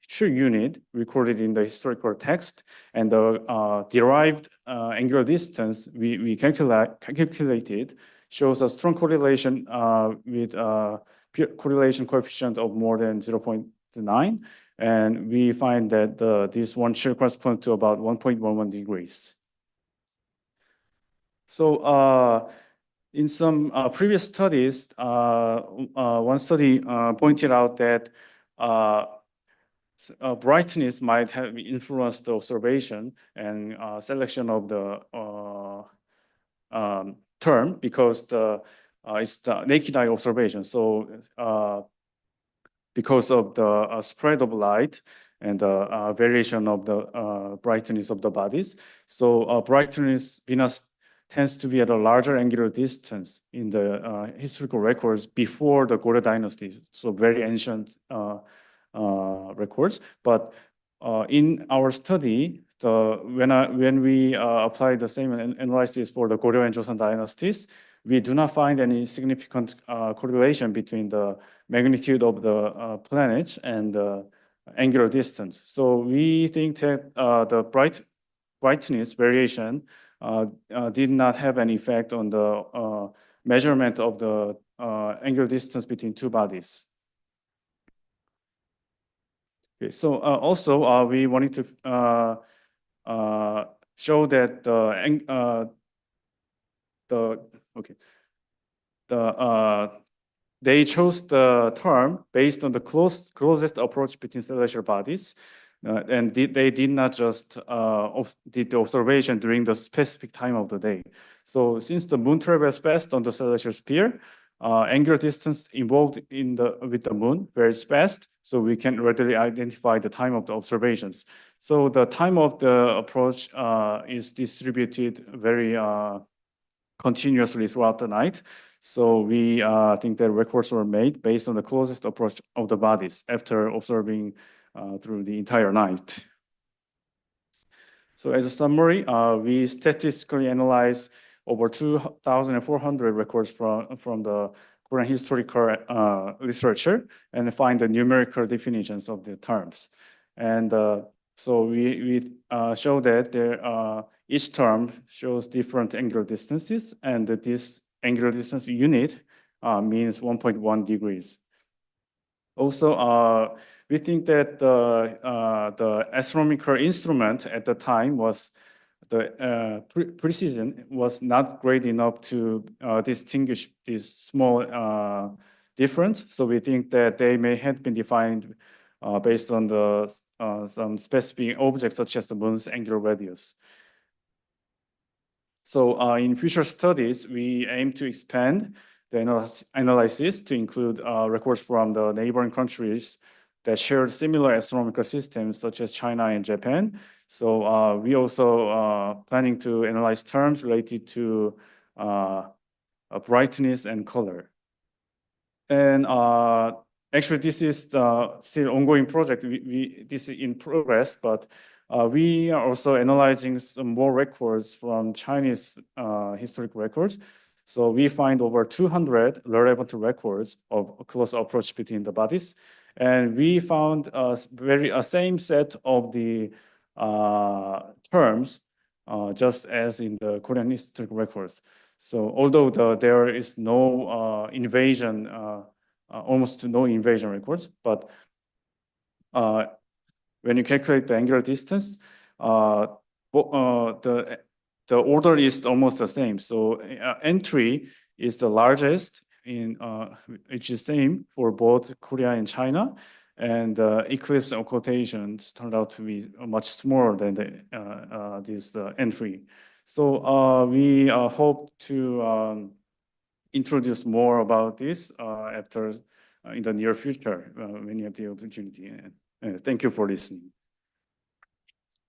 Chi unit recorded in the historical text, and the derived angular distance we calculated shows a strong correlation with correlation coefficient of more than 0.9, and we find that this one Chi corresponds to about 1.11 degrees. So in some previous studies, one study pointed out that brightness might have influenced the observation and selection of the term, because it's the naked eye observation. So because of the spread of light and the variation of the brightness of the bodies, so brightness Venus tends to be at a larger angular distance in the historical records before the Goryeo dynasty, so very ancient records. But in our study, when we apply the same analysis for the Goryeo and Joseon dynasties, we do not find any significant correlation between the magnitude of the planets and the angular distance. So we think that the brightness variation did not have any effect on the measurement of the angular distance between two bodies. Okay, so also we wanted to show that they chose the term based on the closest approach between celestial bodies, and they did not just did the observation during the specific time of the day. So since the moon travels fast on the celestial sphere, angular distance involved with the moon varies fast, so we can readily identify the time of the observations. So the time of the approach is distributed very continuously throughout the night. So we think that records were made based on the closest approach of the bodies after observing through the entire night. So as a summary, we statistically analyze over 2,400 records from the Korean historical literature and find the numerical definitions of the terms. And so we show that each term shows different angular distances, and this angular distance unit means 1.1 degrees. Also, we think that the astronomical instrument at the time was the precision was not great enough to distinguish this small difference. So we think that they may have been defined based on some specific objects such as the moon's angular radius. So in future studies, we aim to expand the analysis to include records from the neighboring countries that share similar astronomical systems, such as China and Japan. So we also planning to analyze terms related to brightness and color. And actually, this is still ongoing project. This is in progress, but we are also analyzing some more records from Chinese historic records. So we find over 200 relevant records of a close approach between the bodies. And we found a same set of the terms, just as in the Korean historic records. So although there is no invasion, almost no invasion records, but when you calculate the angular distance, the order is almost the same. So entry is the largest which is same for both Korea and China, and eclipse occultations turned out to be much smaller than this entry. So we hope to introduce more about this after in the near future when you have the opportunity. And thank you for listening.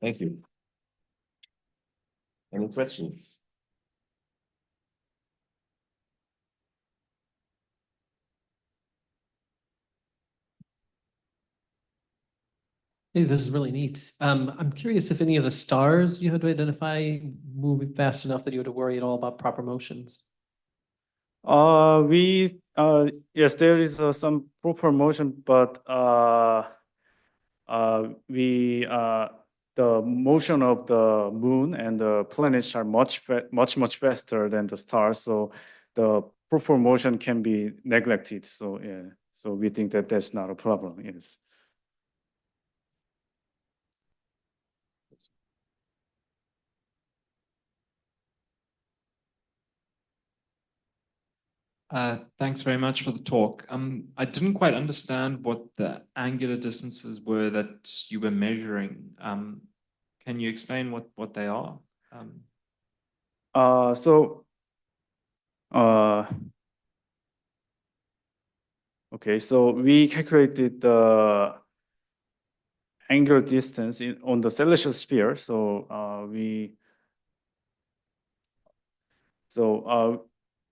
Thank you. Any questions? Hey, this is really neat. I'm curious if any of the stars you had to identify moving fast enough that you had to worry at all about proper motions. Yes, there is some proper motion, but the motion of the moon and the planets are much faster than the stars, so the proper motion can be neglected. So yeah, so we think that that's not a problem. Yes. Thanks very much for the talk. I didn't quite understand what the angular distances were that you were measuring. Can you explain what they are? Okay, so we calculated the angular distance on the celestial sphere. So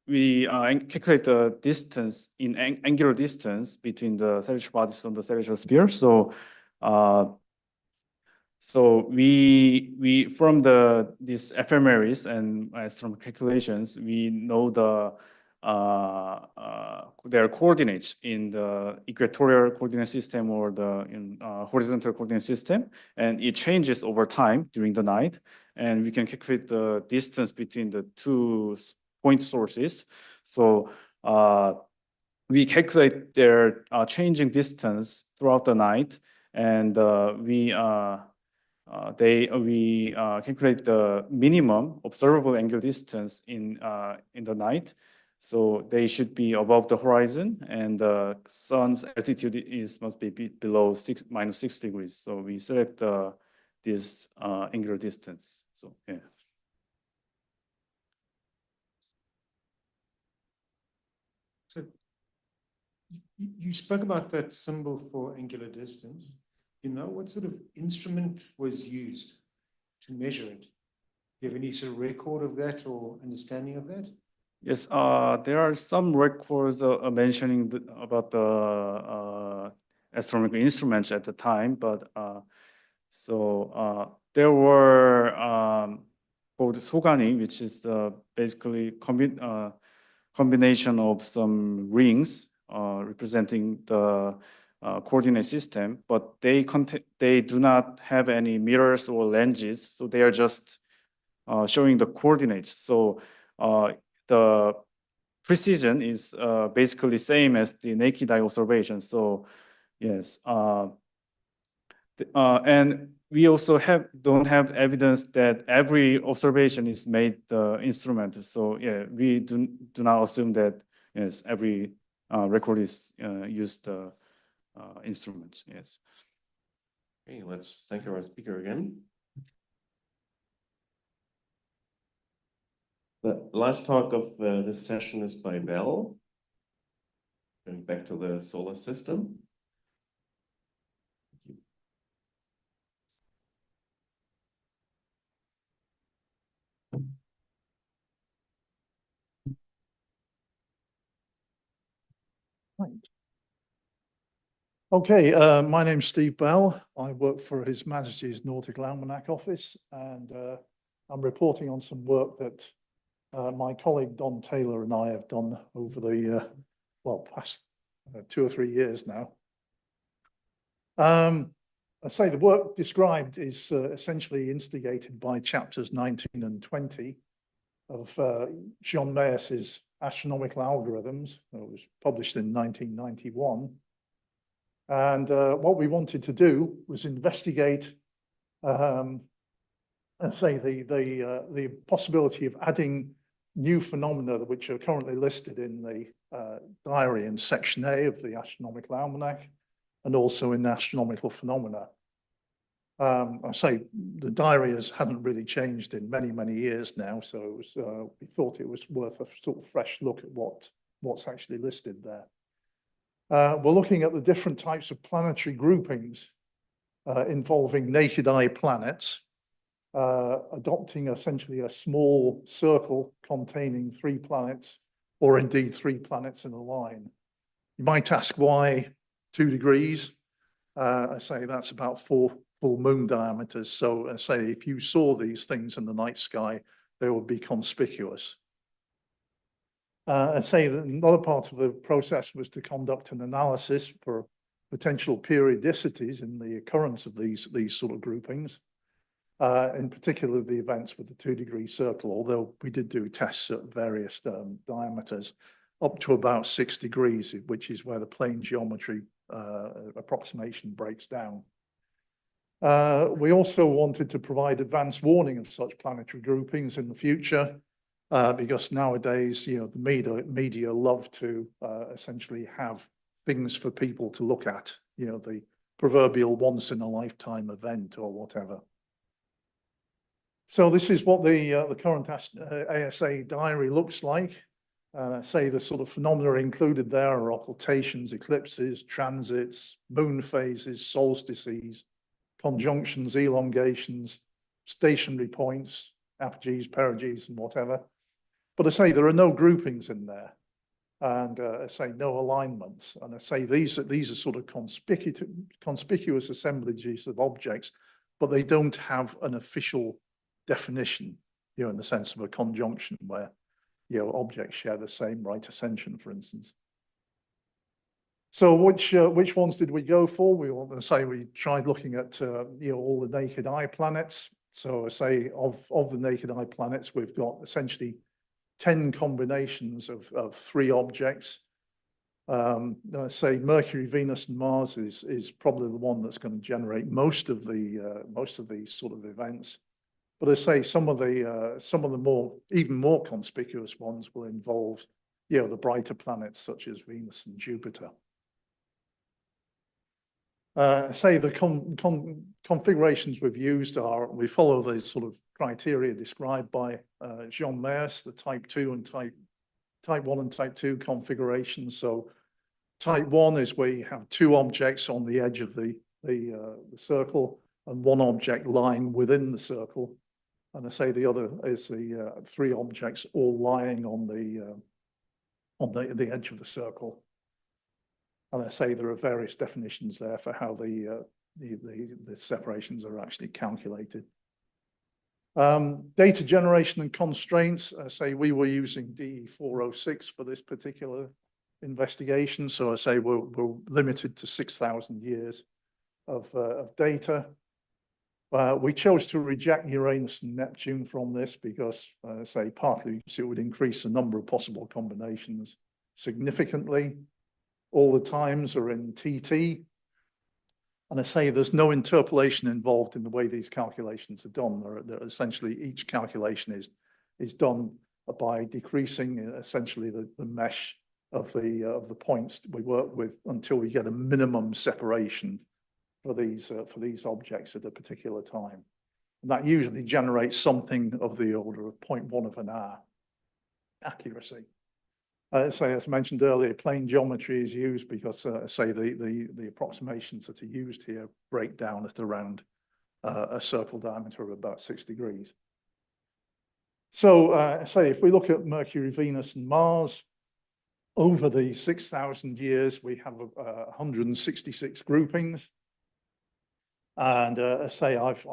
we calculate the distance in angular distance between the celestial bodies on the celestial sphere. So we from these ephemeris and from calculations, we know their coordinates in the equatorial coordinate system or the horizontal coordinate system, and it changes over time during the night. And we can calculate the distance between the two point sources. So we calculate their changing distance throughout the night, and we calculate the minimum observable angular distance in the night. So they should be above the horizon, and the sun's altitude must be below -6 degrees. So we select this angular distance. So yeah. So you spoke about that symbol for angular distance. You know what sort of instrument was used to measure it? Do you have any sort of record of that or understanding of that? Yes, there are some records mentioning about the astronomical instruments at the time, but there were called 소간이, which is basically combination of some rings representing the coordinate system, but they do not have any mirrors or lenses, so they are just showing the coordinates. So the precision is basically same as the naked eye observation. So yes, and we also don't have evidence that every observation is made the instrument. So yeah, we do not assume that yes every record is used instruments. Yes. Okay, let's thank our speaker again. The last talk of this session is by Bell. Going back to the solar system. Okay, my name's Steve Bell. I work for His Majesty's Nautical Almanac Office, and I'm reporting on some work that my colleague Don Taylor and I have done over the past 2 or 3 years now. I say the work described is essentially instigated by chapters 19 and 20 of John Mayer's Astronomical Algorithms. It was published in 1991. And what we wanted to do was investigate, the possibility of adding new phenomena which are currently listed in the diary in section A of the Astronomical Almanac, and also in the astronomical phenomena. I say the diary hadn't really changed in many, many years now, so we thought it was worth a sort of fresh look at what's actually listed there. We're looking at the different types of planetary groupings involving naked eye planets, adopting essentially a small circle containing 3 planets, or indeed 3 planets in a line. You might ask why 2 degrees? I say that's about 4 full moon diameters. So I say if you saw these things in the night sky, they would be conspicuous. I say that another part of the process was to conduct an analysis for potential periodicities in the occurrence of these sort of groupings, in particular the events with the 2-degree circle, although we did do tests at various diameters up to about 6 degrees, which is where the plane geometry approximation breaks down. We also wanted to provide advance warning of such planetary groupings in the future, because nowadays, the media love to essentially have things for people to look at, the proverbial once-in-a-lifetime event or whatever. So this is what the current ASA diary looks like. Say the sort of phenomena included there are occultations, eclipses, transits, moon phases, solstices, conjunctions, elongations, stationary points, apogees, perigees, and whatever. But I say there are no groupings in there, and I say no alignments. And I say these are sort of conspicuous assemblages of objects, but they don't have an official definition, in the sense of a conjunction where, objects share the same right ascension, for instance. So which ones did we go for? We tried looking at all the naked eye planets. So I say of the naked eye planets, we've got essentially 10 combinations of 3 objects. I say Mercury, Venus, and Mars is probably the one that's going to generate most of these sort of events. But I say some of the even more conspicuous ones will involve, the brighter planets such as Venus and Jupiter. Say the configurations we've used we follow the sort of criteria described by Jean Mears, the type 2 and type 1 and type 2 configurations. So type 1 is where you have 2 objects on the edge of the circle and 1 object lying within the circle. And I say the other is the 3 objects all lying on the edge of the circle. And I say there are various definitions there for how the separations are actually calculated. Data generation and constraints. I say we were using DE 406 for this particular investigation. So I say we're limited to 6,000 years of data. We chose to reject Uranus and Neptune from this because, say, partly it would increase the number of possible combinations significantly. All the times are in TT. And I say there's no interpolation involved in the way these calculations are done. They're essentially each calculation is done by decreasing essentially the mesh of the points we work with until we get a minimum separation for these objects at a particular time. And that usually generates something of the order of 0.1 of an hour accuracy. Say, as mentioned earlier, plane geometry is used because, say, the approximations that are used here break down at around a circle diameter of about 6 degrees. So, say, if we look at Mercury, Venus, and Mars, over the 6,000 years, we have 166 groupings. And say, I've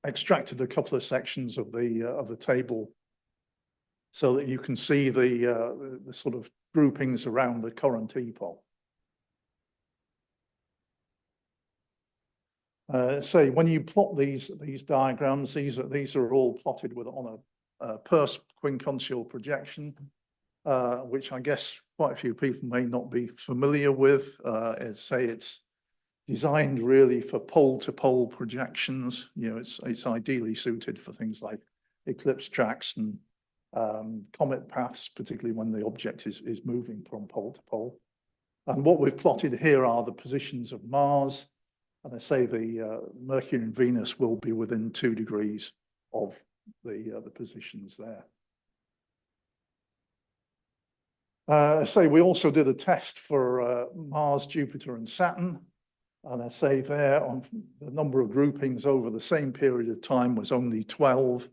extracted a couple of sections of the table so that you can see the sort of groupings around the current epoch. Say when you plot these diagrams, these are all plotted on a Perse-quincunxial projection, which I guess quite a few people may not be familiar with. Say it's designed really for pole-to-pole projections. It's ideally suited for things like eclipse tracks and comet paths, particularly when the object is moving from pole to pole. And what we've plotted here are the positions of Mars. And I say the Mercury and Venus will be within 2 degrees of the positions there. I say we also did a test for Mars, Jupiter, and Saturn. And I say there on the number of groupings over the same period of time was only 12.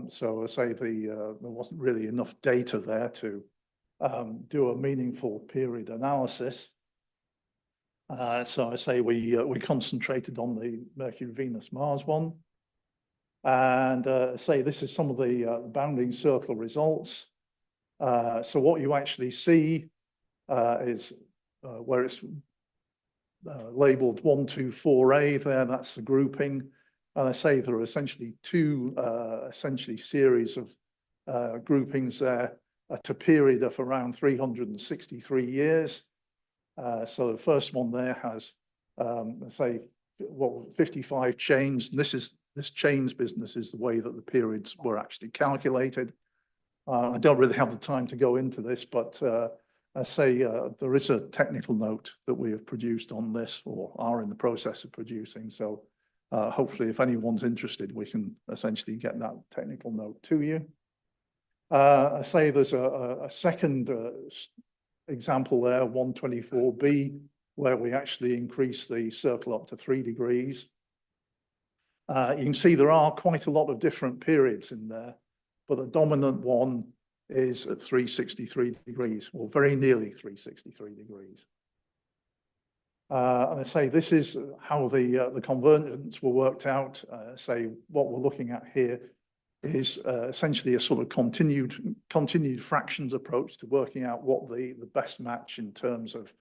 So I say there wasn't really enough data there to do a meaningful period analysis. So I say we concentrated on the Mercury, Venus, Mars one. And say this is some of the bounding circle results. So what you actually see is where it's labeled 124A there, that's the grouping. And I say there are essentially two series of groupings there at a period of around 363 years. So the first one there has, let's say, 55 chains. And this chains business is the way that the periods were actually calculated. I don't really have the time to go into this, but I say there is a technical note that we have produced on this or are in the process of producing. So hopefully if anyone's interested, we can essentially get that technical note to you. I say there's a second example there, 124B, where we actually increase the circle up to 3 degrees. You can see there are quite a lot of different periods in there, but the dominant one is at 363 degrees, or very nearly 363 degrees. And I say this is how the convergence were worked out. Say what we're looking at here is essentially a sort of continued fractions approach to working out what the best match in terms of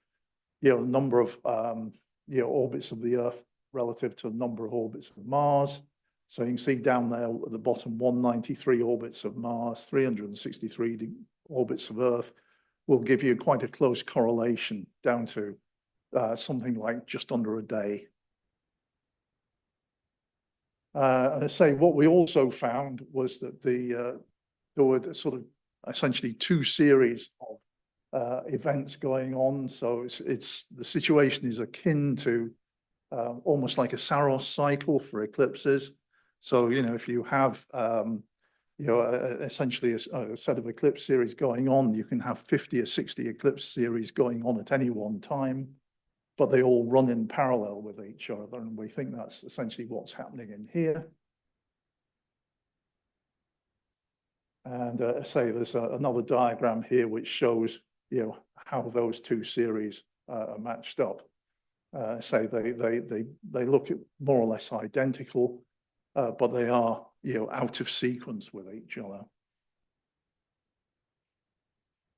the number of orbits of the Earth relative to the number of orbits of Mars. So you can see down there at the bottom, 193 orbits of Mars, 363 orbits of Earth will give you quite a close correlation down to something like just under a day. And I say what we also found was that there were sort of essentially two series of events going on. So the situation is akin to almost like a Saros cycle for eclipses. So, if you have, essentially a set of eclipse series going on, you can have 50 or 60 eclipse series going on at any one time, but they all run in parallel with each other. And we think that's essentially what's happening in here. And say there's another diagram here which shows, how those two series are matched up. Say they look more or less identical, but they are, out of sequence with each other.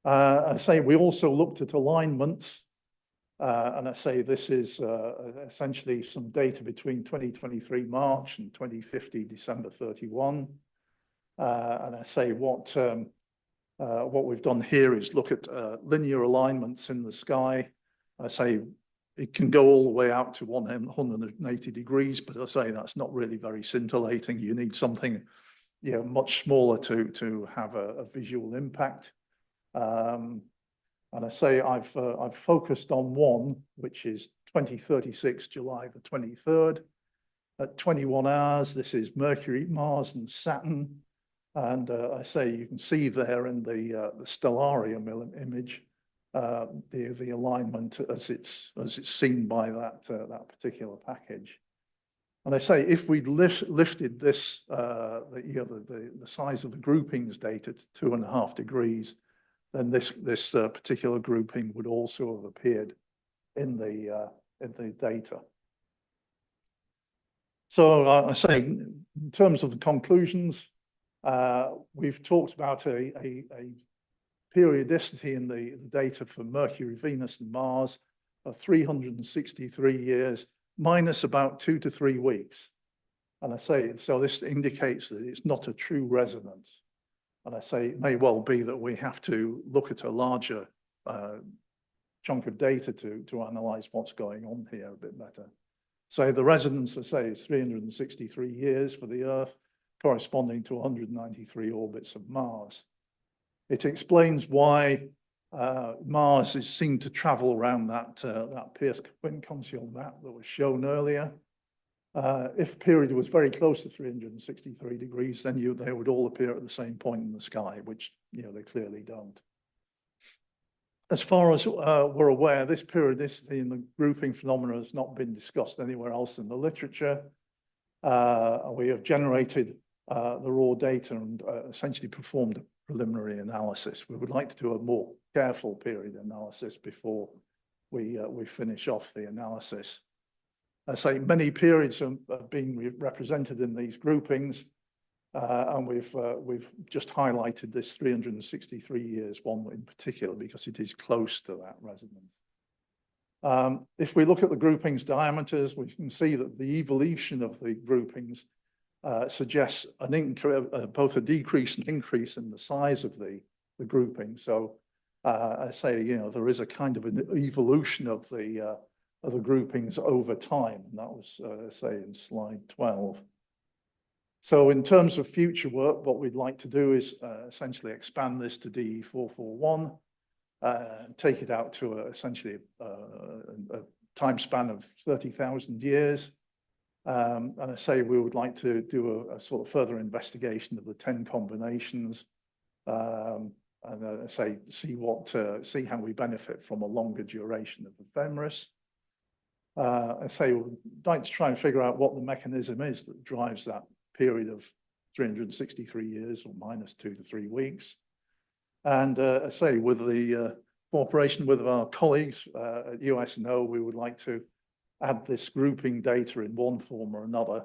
I say we also looked at alignments, and I say this is essentially some data between 2023 March and 2050 December 31. And I say what we've done here is look at linear alignments in the sky. I say it can go all the way out to 180 degrees, but I say that's not really very scintillating. You need something, much smaller to have a visual impact. And I say I've focused on one, which is 2036, July the 23rd, at 21 hours. This is Mercury, Mars, and Saturn. And I say you can see there in the stellarium image the alignment as it's seen by that particular package. And I say if we'd lifted this the size of the groupings data to 2.5 degrees, then this particular grouping would also have appeared in the data. So I say in terms of the conclusions, we've talked about a periodicity in the data for Mercury, Venus, and Mars of 363 years, minus about 2 to 3 weeks. And I say, so this indicates that it's not a true resonance. And I say it may well be that we have to look at a larger chunk of data to analyze what's going on here a bit better. So the resonance, I say, is 363 years for the Earth, corresponding to 193 orbits of Mars. It explains why Mars is seen to travel around that Pierce-Quincuntial map that was shown earlier. If the period was very close to 363 degrees, then they would all appear at the same point in the sky, which they clearly don't. As far as we're aware, this periodicity in the grouping phenomena has not been discussed anywhere else in the literature. We have generated the raw data and essentially performed a preliminary analysis. We would like to do a more careful period analysis before we finish off the analysis. I say many periods are being represented in these groupings. And we've just highlighted this 363 years one in particular because it is close to that resonance. If we look at the groupings diameters, we can see that the evolution of the groupings suggests both a decrease and increase in the size of the grouping. So I say, there is a kind of an evolution of the groupings over time, and that was, say, in slide 12. So in terms of future work, what we'd like to do is essentially expand this to DE441, take it out to essentially a time span of 30,000 years. And I say we would like to do a sort of further investigation of the 10 combinations, and I say see how we benefit from a longer duration of ephemeris. I say we'd like to try and figure out what the mechanism is that drives that period of 363 years or minus 2 to 3 weeks. And I say with the cooperation with our colleagues at USNO, we would like to add this grouping data in one form or another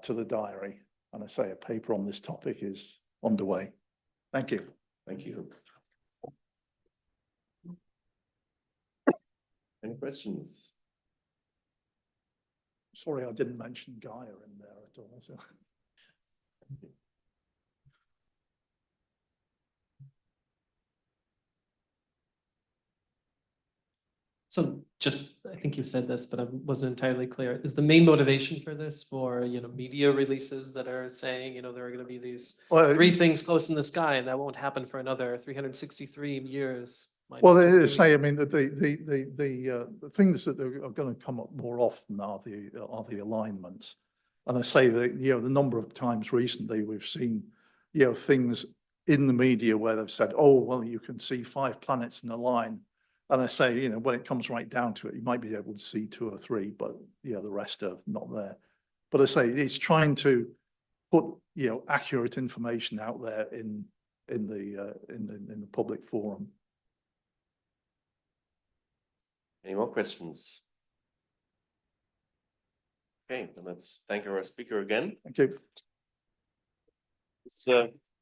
to the diary. And I say a paper on this topic is underway. Thank you. Thank you. Any questions? Sorry, I didn't mention Gaia in there at all. So. So just, I think you've said this, but I wasn't entirely clear. Is the main motivation for this for, media releases that are saying, there are going to be these 3 things close in the sky and that won't happen for another 363 years? Well, they say, I mean, the things that are going to come up more often are the alignments. And I say that, the number of times recently we've seen, things in the media where they've said, oh, well, you can see 5 planets in a line. And I say, when it comes right down to it, you might be able to see 2 or 3, but the rest are not there. But I say it's trying to put, accurate information out there in the public forum. Any more questions? Okay, then let's thank our speaker again. Thank you. This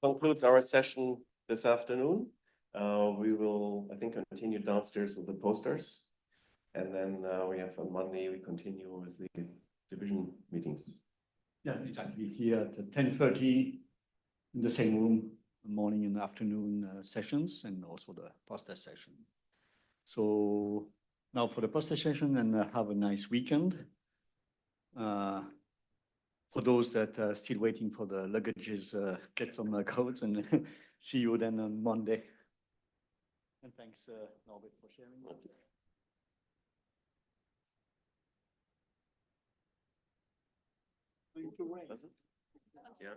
concludes our session this afternoon. We will, I think, continue downstairs with the posters. And then we have on Monday, we continue with the division meetings. Yeah, exactly. Here at 10:30 in the same room, morning and afternoon sessions, and also the poster session. So now for the poster session, and have a nice weekend. For those that are still waiting for the luggages, get some codes, and see you then on Monday. And thanks, Norbert, for sharing. Yeah.